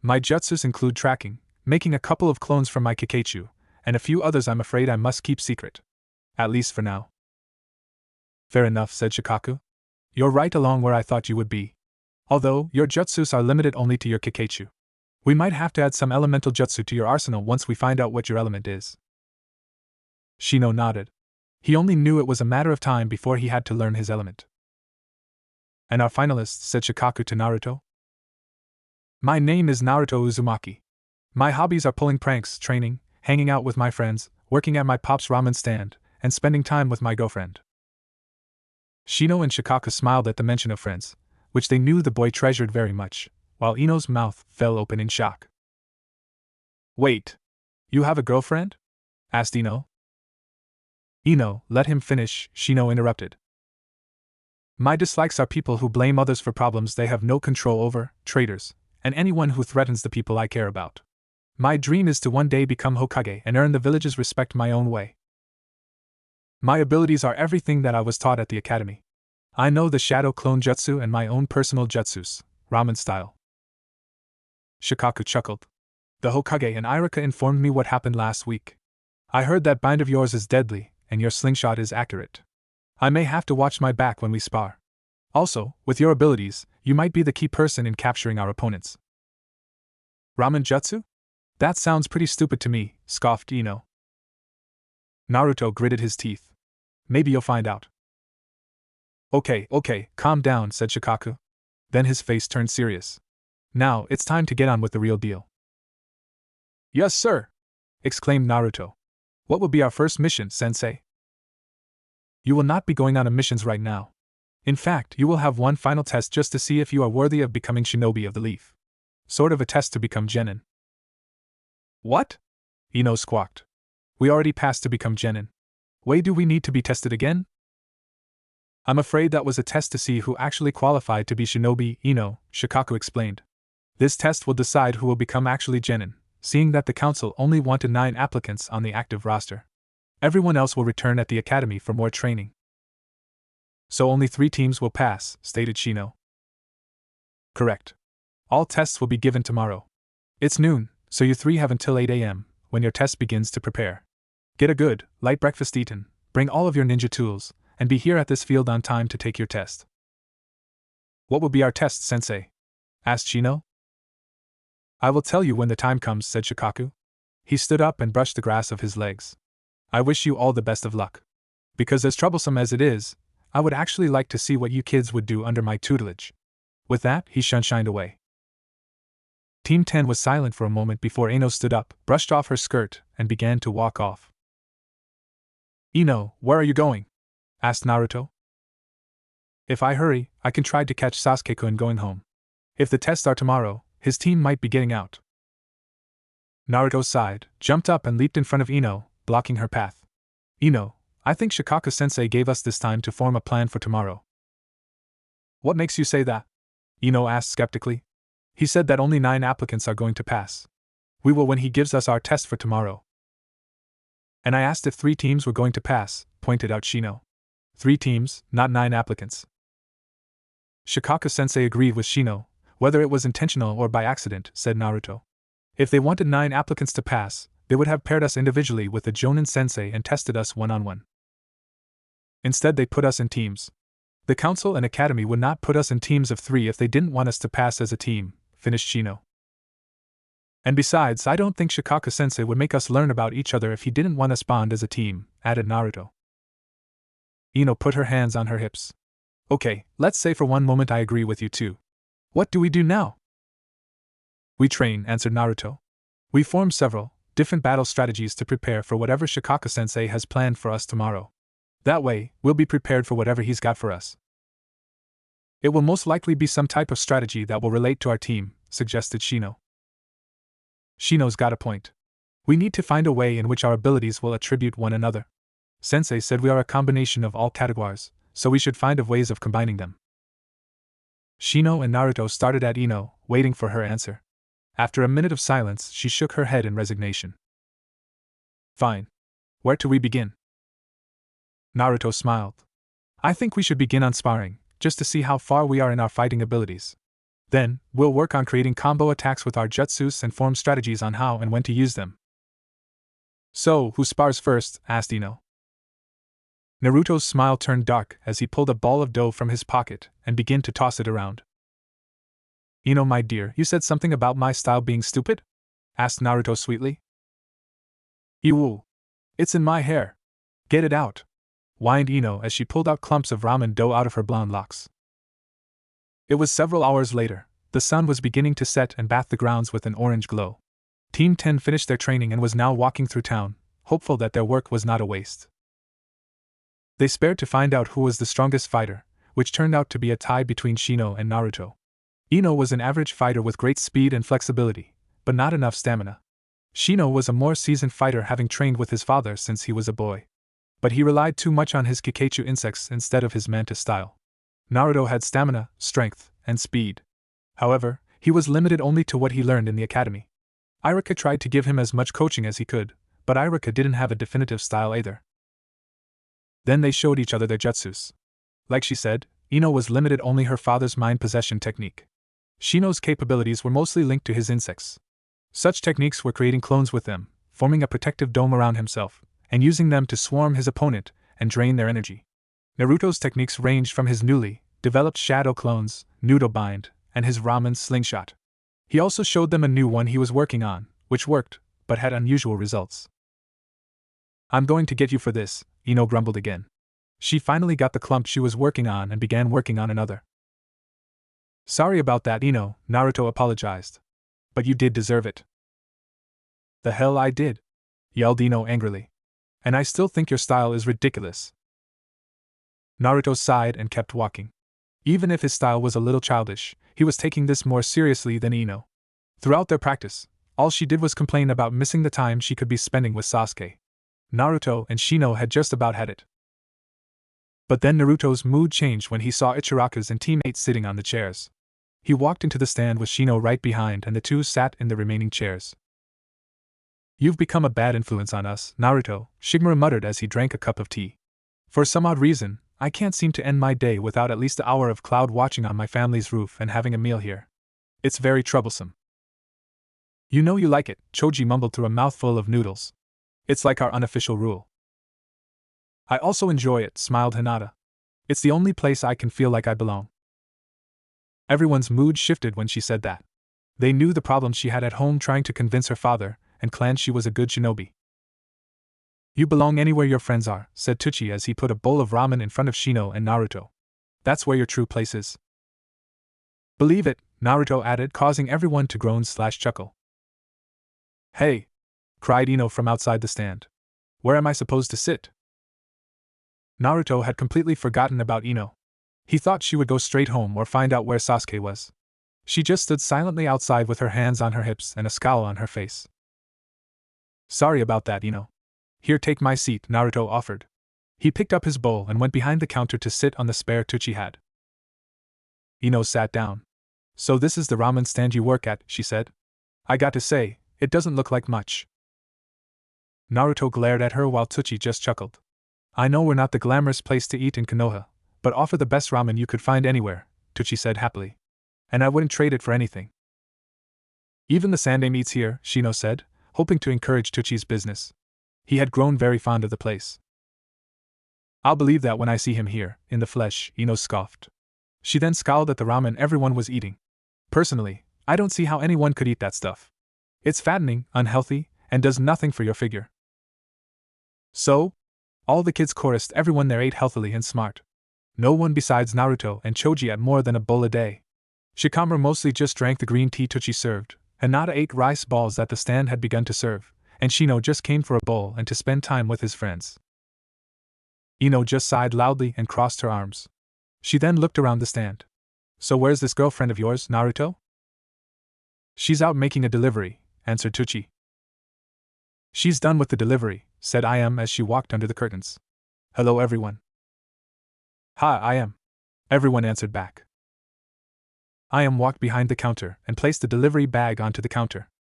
My jutsus include tracking, making a couple of clones from my Kikechu, and a few others I'm afraid I must keep secret. At least for now. Fair enough, said Shikaku. You're right along where I thought you would be. Although, your jutsus are limited only to your Kikechu. We might have to add some elemental jutsu to your arsenal once we find out what your element is. Shino nodded. He only knew it was a matter of time before he had to learn his element. And our finalists, said Shikaku to Naruto. My name is Naruto Uzumaki. My hobbies are pulling pranks, training, hanging out with my friends, working at my pop's ramen stand, and spending time with my girlfriend. Shino and Shikaku smiled at the mention of friends, which they knew the boy treasured very much, while Ino's mouth fell open in shock. Wait. You have a girlfriend? Asked Ino. Ino, let him finish, Shino interrupted. My dislikes are people who blame others for problems they have no control over, traitors, and anyone who threatens the people I care about. My dream is to one day become Hokage and earn the village's respect my own way. My abilities are everything that I was taught at the academy. I know the Shadow Clone Jutsu and my own personal jutsus, ramen style. Shikaku chuckled. The Hokage and Irika informed me what happened last week. I heard that bind of yours is deadly, and your slingshot is accurate. I may have to watch my back when we spar. Also, with your abilities, you might be the key person in capturing our opponents. Ramen jutsu? That sounds pretty stupid to me, scoffed Ino. Naruto gritted his teeth. Maybe you'll find out. Okay, calm down, said Shikaku. Then his face turned serious. Now, it's time to get on with the real deal. Yes, sir! Exclaimed Naruto. What will be our first mission, sensei? You will not be going on missions right now. In fact, you will have one final test just to see if you are worthy of becoming Shinobi of the Leaf. Sort of a test to become Genin. What? Ino squawked. We already passed to become Genin. Why do we need to be tested again? I'm afraid that was a test to see who actually qualified to be Shinobi, Ino, Shikaku explained. This test will decide who will become actually Genin, seeing that the council only wanted 9 applicants on the active roster. Everyone else will return at the academy for more training. So only 3 teams will pass, stated Shino. Correct. All tests will be given tomorrow. It's noon, so you 3 have until 8 a.m., when your test begins to prepare. Get a good, light breakfast eaten, bring all of your ninja tools, and be here at this field on time to take your test. What will be our test, sensei? Asked Shino. I will tell you when the time comes, said Shikaku. He stood up and brushed the grass of his legs. I wish you all the best of luck. Because as troublesome as it is, I would actually like to see what you kids would do under my tutelage. With that, he shined away. Team 10 was silent for a moment before Ino stood up, brushed off her skirt, and began to walk off. Ino, where are you going? Asked Naruto. If I hurry, I can try to catch Sasuke-kun going home. If the tests are tomorrow, his team might be getting out. Naruto sighed, jumped up and leaped in front of Ino, blocking her path. Ino, I think Shikaku-sensei gave us this time to form a plan for tomorrow. What makes you say that? Ino asked skeptically. He said that only 9 applicants are going to pass. We will when he gives us our test for tomorrow. And I asked if 3 teams were going to pass, pointed out Shino. 3 teams, not 9 applicants. Shikaku-sensei agreed with Shino, whether it was intentional or by accident, said Naruto. If they wanted 9 applicants to pass, they would have paired us individually with the Jonin-sensei and tested us one-on-one. Instead they put us in teams. The council and academy would not put us in teams of 3 if they didn't want us to pass as a team, finished Shino. And besides, I don't think Shikaku-sensei would make us learn about each other if he didn't want us bond as a team, added Naruto. Ino put her hands on her hips. Okay, let's say for one moment I agree with you too. What do we do now? We train, answered Naruto. We form several, different battle strategies to prepare for whatever Shikaku-sensei has planned for us tomorrow. That way, we'll be prepared for whatever he's got for us. It will most likely be some type of strategy that will relate to our team, suggested Shino. Shino's got a point. We need to find a way in which our abilities will attribute one another. Sensei said we are a combination of all categories, so we should find ways of combining them. Shino and Naruto started at Ino, waiting for her answer. After a minute of silence, she shook her head in resignation. Fine. Where do we begin? Naruto smiled. I think we should begin on sparring, just to see how far we are in our fighting abilities. Then, we'll work on creating combo attacks with our jutsus and form strategies on how and when to use them. So, who spars first? Asked Ino. Naruto's smile turned dark as he pulled a ball of dough from his pocket and began to toss it around. Ino, my dear, you said something about my style being stupid? Asked Naruto sweetly. Ew. It's in my hair. Get it out, whined Ino as she pulled out clumps of ramen dough out of her blonde locks. It was several hours later. The sun was beginning to set and bathe the grounds with an orange glow. Team 10 finished their training and was now walking through town, hopeful that their work was not a waste. They spared to find out who was the strongest fighter, which turned out to be a tie between Shino and Naruto. Ino was an average fighter with great speed and flexibility, but not enough stamina. Shino was a more seasoned fighter, having trained with his father since he was a boy. But he relied too much on his Kikeichu insects instead of his Manta style. Naruto had stamina, strength, and speed. However, he was limited only to what he learned in the academy. Iruka tried to give him as much coaching as he could, but Iruka didn't have a definitive style either. Then they showed each other their jutsus. Like she said, Ino was limited only her father's mind possession technique. Shino's capabilities were mostly linked to his insects. Such techniques were creating clones with them, forming a protective dome around himself, and using them to swarm his opponent and drain their energy. Naruto's techniques ranged from his newly developed shadow clones, Nudo Bind, and his ramen slingshot. He also showed them a new one he was working on, which worked, but had unusual results. I'm going to get you for this, Ino grumbled again. She finally got the clump she was working on and began working on another. Sorry about that, Ino, Naruto apologized. But you did deserve it. The hell I did, yelled Ino angrily. And I still think your style is ridiculous. Naruto sighed and kept walking. Even if his style was a little childish, he was taking this more seriously than Ino. Throughout their practice, all she did was complain about missing the time she could be spending with Sasuke. Naruto and Shino had just about had it. But then Naruto's mood changed when he saw Ichiraku's and teammates sitting on the chairs. He walked into the stand with Shino right behind and the two sat in the remaining chairs. You've become a bad influence on us, Naruto, Shigure muttered as he drank a cup of tea. For some odd reason, I can't seem to end my day without at least an hour of cloud watching on my family's roof and having a meal here. It's very troublesome. You know you like it, Choji mumbled through a mouthful of noodles. It's like our unofficial rule. I also enjoy it, smiled Hinata. It's the only place I can feel like I belong. Everyone's mood shifted when she said that. They knew the problems she had at home trying to convince her father and clan she was a good shinobi. You belong anywhere your friends are, said Tucci as he put a bowl of ramen in front of Shino and Naruto. That's where your true place is. Believe it, Naruto added, causing everyone to groan/chuckle. Hey! Cried Ino from outside the stand. Where am I supposed to sit? Naruto had completely forgotten about Ino. He thought she would go straight home or find out where Sasuke was. She just stood silently outside with her hands on her hips and a scowl on her face. Sorry about that, Ino. Here, take my seat, Naruto offered. He picked up his bowl and went behind the counter to sit on the spare Tucci had. Ino sat down. So this is the ramen stand you work at, she said. I got to say, it doesn't look like much. Naruto glared at her while Tucci just chuckled. I know we're not the glamorous place to eat in Konoha, but offer the best ramen you could find anywhere, Tucci said happily. And I wouldn't trade it for anything. Even the Sandame eats here, Shino said, hoping to encourage Tucci's business. He had grown very fond of the place. I'll believe that when I see him here, in the flesh, Ino scoffed. She then scowled at the ramen everyone was eating. Personally, I don't see how anyone could eat that stuff. It's fattening, unhealthy, and does nothing for your figure. So? All the kids chorused. Everyone there ate healthily and smart. No one besides Naruto and Choji ate more than a bowl a day. Shikamaru mostly just drank the green tea Tucci served. Hinata ate rice balls that the stand had begun to serve, and Shino just came for a bowl and to spend time with his friends. Ino just sighed loudly and crossed her arms. She then looked around the stand. So where's this girlfriend of yours, Naruto? She's out making a delivery, answered Tucci. She's done with the delivery, said I.M. as she walked under the curtains. Hello everyone. Hi, I.M. Everyone answered back. I.M. walked behind the counter and placed the delivery bag onto the counter.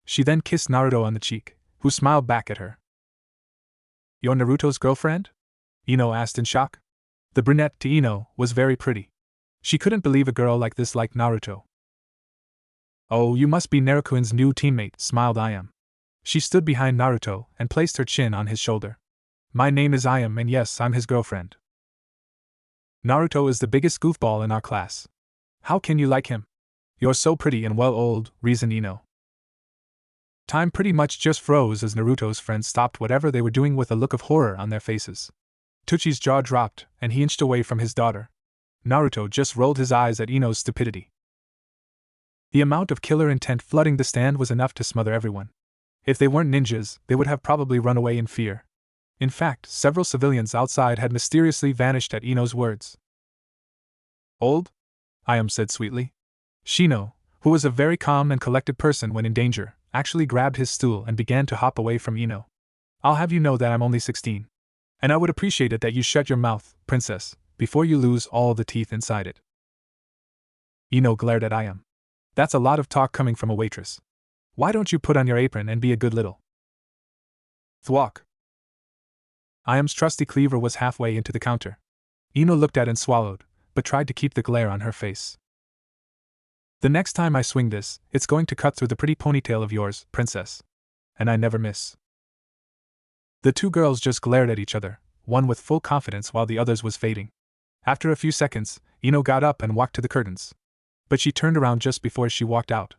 She then kissed Naruto on the cheek, who smiled back at her. You're Naruto's girlfriend? Ino asked in shock. The brunette, to Ino, was very pretty. She couldn't believe a girl like this liked Naruto. Oh, you must be Naruto-kun's new teammate, smiled I.M. She stood behind Naruto and placed her chin on his shoulder. My name is I.M. and yes, I'm his girlfriend. Naruto is the biggest goofball in our class. How can you like him? You're so pretty and well old, reasoned Ino. Time pretty much just froze as Naruto's friends stopped whatever they were doing with a look of horror on their faces. Tucci's jaw dropped, and he inched away from his daughter. Naruto just rolled his eyes at Ino's stupidity. The amount of killer intent flooding the stand was enough to smother everyone. If they weren't ninjas, they would have probably run away in fear. In fact, several civilians outside had mysteriously vanished at Ino's words. Old? I.M. said sweetly. Shino, who was a very calm and collected person when in danger, actually grabbed his stool and began to hop away from Ino. I'll have you know that I'm only 16. And I would appreciate it that you shut your mouth, princess, before you lose all the teeth inside it. Ino glared at I.M. That's a lot of talk coming from a waitress. Why don't you put on your apron and be a good little thwok? I.M.'s trusty cleaver was halfway into the counter. Ino looked at and swallowed, but tried to keep the glare on her face. The next time I swing this, it's going to cut through the pretty ponytail of yours, princess. And I never miss. The two girls just glared at each other, one with full confidence while the other's was fading. After a few seconds, Ino got up and walked to the curtains. But she turned around just before she walked out.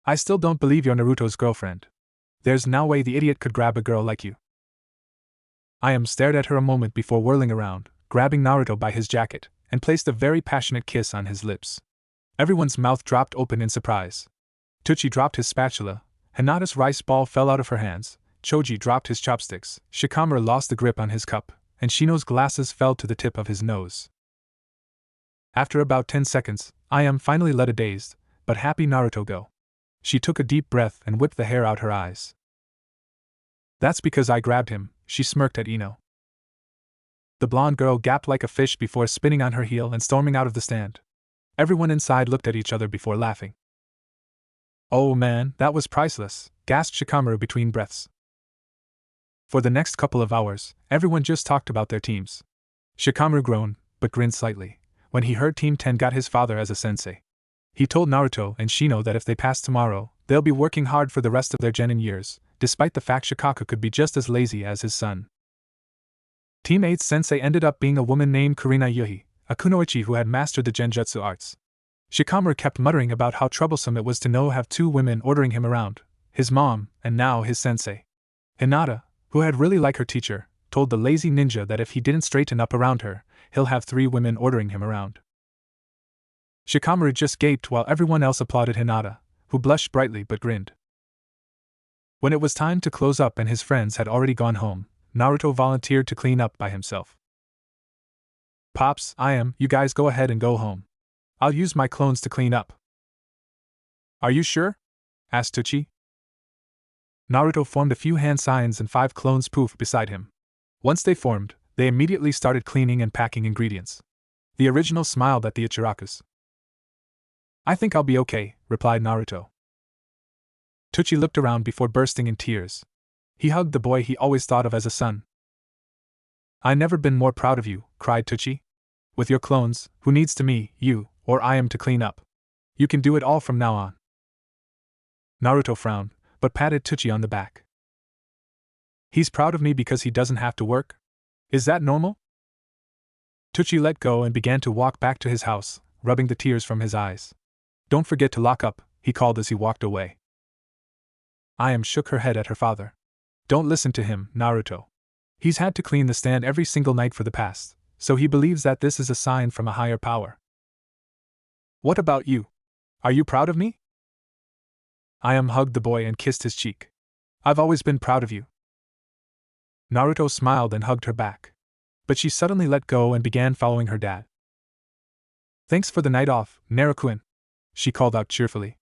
I still don't believe you're Naruto's girlfriend. There's no way the idiot could grab a girl like you. Ayam stared at her a moment before whirling around, grabbing Naruto by his jacket, and placed a very passionate kiss on his lips. Everyone's mouth dropped open in surprise. Tucci dropped his spatula, Hinata's rice ball fell out of her hands, Choji dropped his chopsticks, Shikamaru lost the grip on his cup, and Shino's glasses fell to the tip of his nose. After about 10 seconds, Ayam finally let a dazed, but happy Naruto go. She took a deep breath and whipped the hair out her eyes. That's because I grabbed him, she smirked at Ino. The blonde girl gasped like a fish before spinning on her heel and storming out of the stand. Everyone inside looked at each other before laughing. Oh man, that was priceless, gasped Shikamaru between breaths. For the next couple of hours, everyone just talked about their teams. Shikamaru groaned, but grinned slightly, when he heard Team 10 got his father as a sensei. He told Naruto and Shino that if they pass tomorrow, they'll be working hard for the rest of their genin years, despite the fact Shikaku could be just as lazy as his son. Team 8's sensei ended up being a woman named Kurina Yuhi, a kunoichi who had mastered the genjutsu arts. Shikamaru kept muttering about how troublesome it was to have two women ordering him around, his mom, and now his sensei. Hinata, who had really liked her teacher, told the lazy ninja that if he didn't straighten up around her, he'll have 3 women ordering him around. Shikamaru just gaped while everyone else applauded Hinata, who blushed brightly but grinned. When it was time to close up and his friends had already gone home, Naruto volunteered to clean up by himself. Pops, you guys go ahead and go home. I'll use my clones to clean up. Are you sure? Asked Tucci. Naruto formed a few hand signs and 5 clones poofed beside him. Once they formed, they immediately started cleaning and packing ingredients. The original smiled at the Ichirakus. I think I'll be okay, replied Naruto. Tucci looked around before bursting in tears. He hugged the boy he always thought of as a son. I've never been more proud of you, cried Tucci. With your clones, who needs to me, you, or I am to clean up? You can do it all from now on. Naruto frowned, but patted Tucci on the back. He's proud of me because he doesn't have to work? Is that normal? Tucci let go and began to walk back to his house, rubbing the tears from his eyes. Don't forget to lock up, he called as he walked away. Ayam shook her head at her father. Don't listen to him, Naruto. He's had to clean the stand every single night for the past, so he believes that this is a sign from a higher power. What about you? Are you proud of me? Ayam hugged the boy and kissed his cheek. I've always been proud of you. Naruto smiled and hugged her back. But she suddenly let go and began following her dad. Thanks for the night off, Naruto-kun, she called out cheerfully.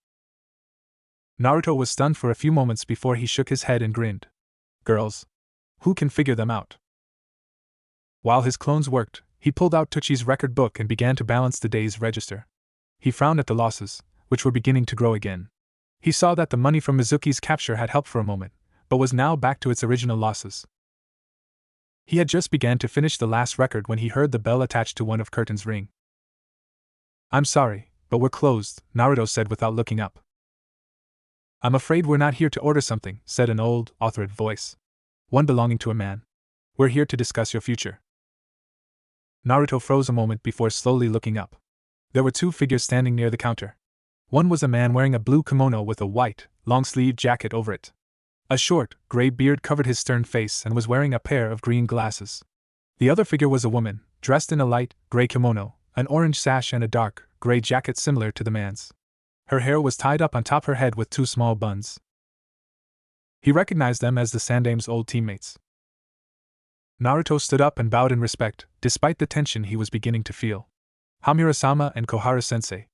Naruto was stunned for a few moments before he shook his head and grinned. Girls. Who can figure them out? While his clones worked, he pulled out Tucci's record book and began to balance the day's register. He frowned at the losses, which were beginning to grow again. He saw that the money from Mizuki's capture had helped for a moment, but was now back to its original losses. He had just begun to finish the last record when he heard the bell attached to one of curtains ring. I'm sorry, but we're closed, Naruto said without looking up. I'm afraid we're not here to order something, said an old, authorate voice. One belonging to a man. We're here to discuss your future. Naruto froze a moment before slowly looking up. There were 2 figures standing near the counter. One was a man wearing a blue kimono with a white, long-sleeved jacket over it. A short, gray beard covered his stern face and was wearing a pair of green glasses. The other figure was a woman, dressed in a light, gray kimono, an orange sash and a dark, gray jacket similar to the man's. Her hair was tied up on top her head with 2 small buns. He recognized them as the Sandame's old teammates. Naruto stood up and bowed in respect, despite the tension he was beginning to feel. Hamura-sama and Kohara-sensei.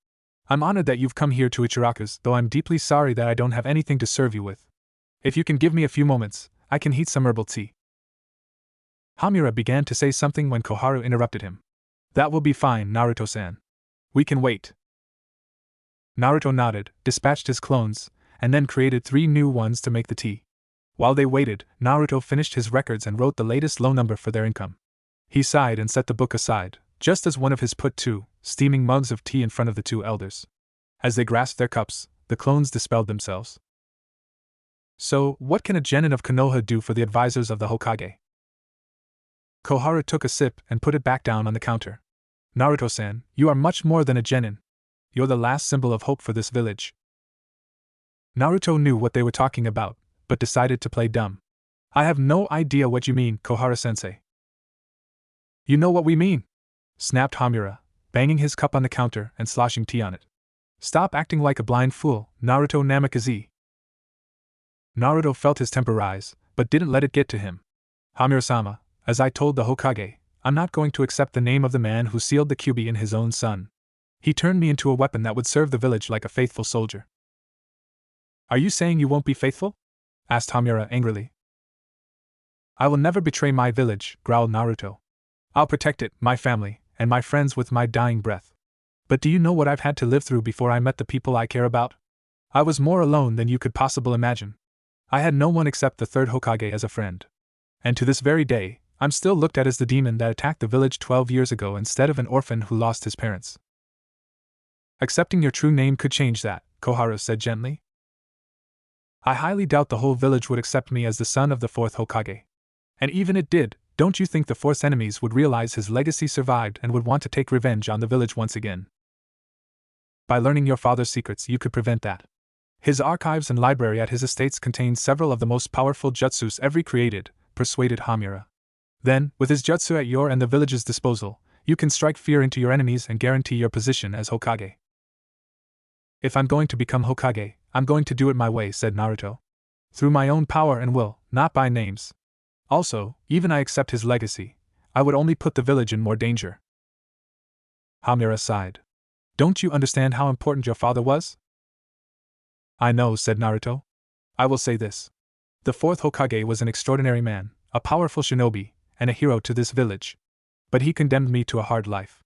I'm honored that you've come here to Ichiraku's, though I'm deeply sorry that I don't have anything to serve you with. If you can give me a few moments, I can heat some herbal tea. Hamura began to say something when Koharu interrupted him. That will be fine, Naruto-san. We can wait. Naruto nodded, dispatched his clones, and then created 3 new ones to make the tea. While they waited, Naruto finished his records and wrote the latest low number for their income. He sighed and set the book aside, just as one of his put 2 steaming mugs of tea in front of the 2 elders. As they grasped their cups, the clones dispelled themselves. So, what can a genin of Konoha do for the advisors of the Hokage? Koharu took a sip and put it back down on the counter. Naruto-san, you are much more than a genin. You're the last symbol of hope for this village. Naruto knew what they were talking about, but decided to play dumb. I have no idea what you mean, Kohara-sensei. You know what we mean, snapped Hamura, banging his cup on the counter and sloshing tea on it. Stop acting like a blind fool, Naruto Namikaze. Naruto felt his temper rise, but didn't let it get to him. Hamura-sama, as I told the Hokage, I'm not going to accept the name of the man who sealed the Kyuubi in his own son. He turned me into a weapon that would serve the village like a faithful soldier. Are you saying you won't be faithful? Asked Hamura angrily. I will never betray my village, growled Naruto. I'll protect it, my family, and my friends with my dying breath. But do you know what I've had to live through before I met the people I care about? I was more alone than you could possibly imagine. I had no one except the third Hokage as a friend. And to this very day, I'm still looked at as the demon that attacked the village 12 years ago instead of an orphan who lost his parents. Accepting your true name could change that, Kohara said gently. I highly doubt the whole village would accept me as the son of the fourth Hokage. And even it did, don't you think the Force enemies would realize his legacy survived and would want to take revenge on the village once again? By learning your father's secrets, you could prevent that. His archives and library at his estates contain several of the most powerful jutsus ever created, persuaded Hamura. Then, with his jutsu at your and the village's disposal, you can strike fear into your enemies and guarantee your position as Hokage. If I'm going to become Hokage, I'm going to do it my way, said Naruto. Through my own power and will, not by names. Also, even I accept his legacy, I would only put the village in more danger. Hamura sighed. Don't you understand how important your father was? I know, said Naruto. I will say this. The fourth Hokage was an extraordinary man, a powerful shinobi, and a hero to this village. But he condemned me to a hard life.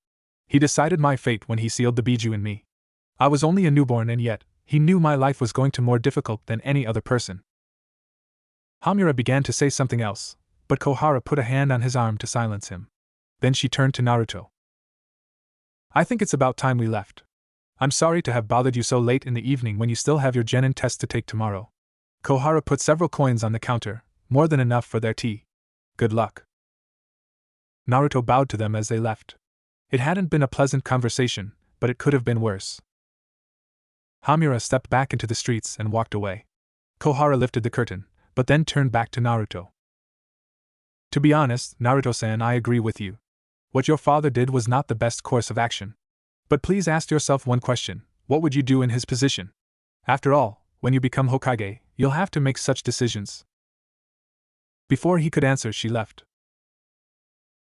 He decided my fate when he sealed the Biju in me. I was only a newborn and yet, he knew my life was going to be more difficult than any other person. Hamura began to say something else, but Kohara put a hand on his arm to silence him. Then she turned to Naruto. I think it's about time we left. I'm sorry to have bothered you so late in the evening when you still have your genin test to take tomorrow. Kohara put several coins on the counter, more than enough for their tea. Good luck. Naruto bowed to them as they left. It hadn't been a pleasant conversation, but it could have been worse. Hamura stepped back into the streets and walked away. Kohara lifted the curtain, but then turned back to Naruto. To be honest, Naruto-san, I agree with you. What your father did was not the best course of action. But please ask yourself one question, what would you do in his position? After all, when you become Hokage, you'll have to make such decisions. Before he could answer, she left.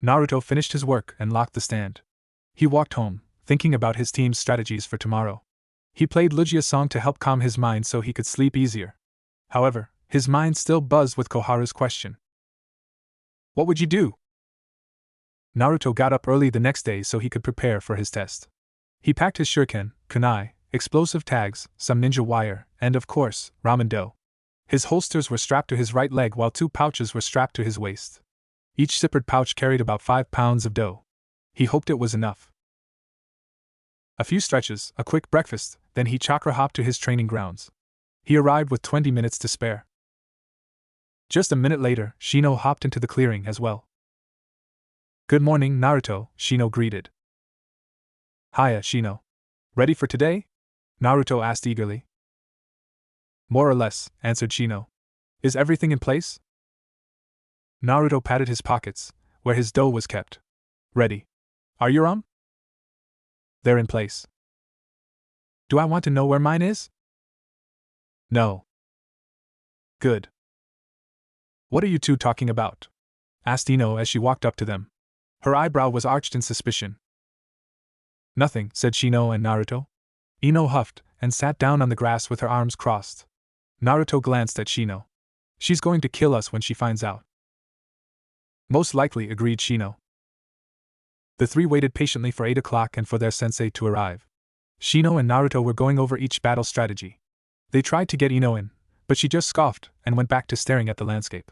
Naruto finished his work and locked the stand. He walked home, thinking about his team's strategies for tomorrow. He played Lugia's song to help calm his mind so he could sleep easier. However, his mind still buzzed with Kohara's question. What would you do? Naruto got up early the next day so he could prepare for his test. He packed his shuriken, kunai, explosive tags, some ninja wire, and of course, ramen dough. His holsters were strapped to his right leg while 2 pouches were strapped to his waist. Each zippered pouch carried about 5 pounds of dough. He hoped it was enough. A few stretches, a quick breakfast, then he chakra hopped to his training grounds. He arrived with 20 minutes to spare. Just a minute later, Shino hopped into the clearing as well. Good morning, Naruto, Shino greeted. Hiya, Shino. Ready for today? Naruto asked eagerly. More or less, answered Shino. Is everything in place? Naruto patted his pockets, where his dough was kept. Ready. Are you? They're in place. Do I want to know where mine is? No. Good. What are you two talking about? Asked Ino as she walked up to them. Her eyebrow was arched in suspicion. Nothing, said Shino and Naruto. Ino huffed and sat down on the grass with her arms crossed. Naruto glanced at Shino. She's going to kill us when she finds out. Most likely, agreed Shino. The three waited patiently for 8 o'clock and for their sensei to arrive. Shino and Naruto were going over each battle strategy. They tried to get Ino in, but she just scoffed and went back to staring at the landscape.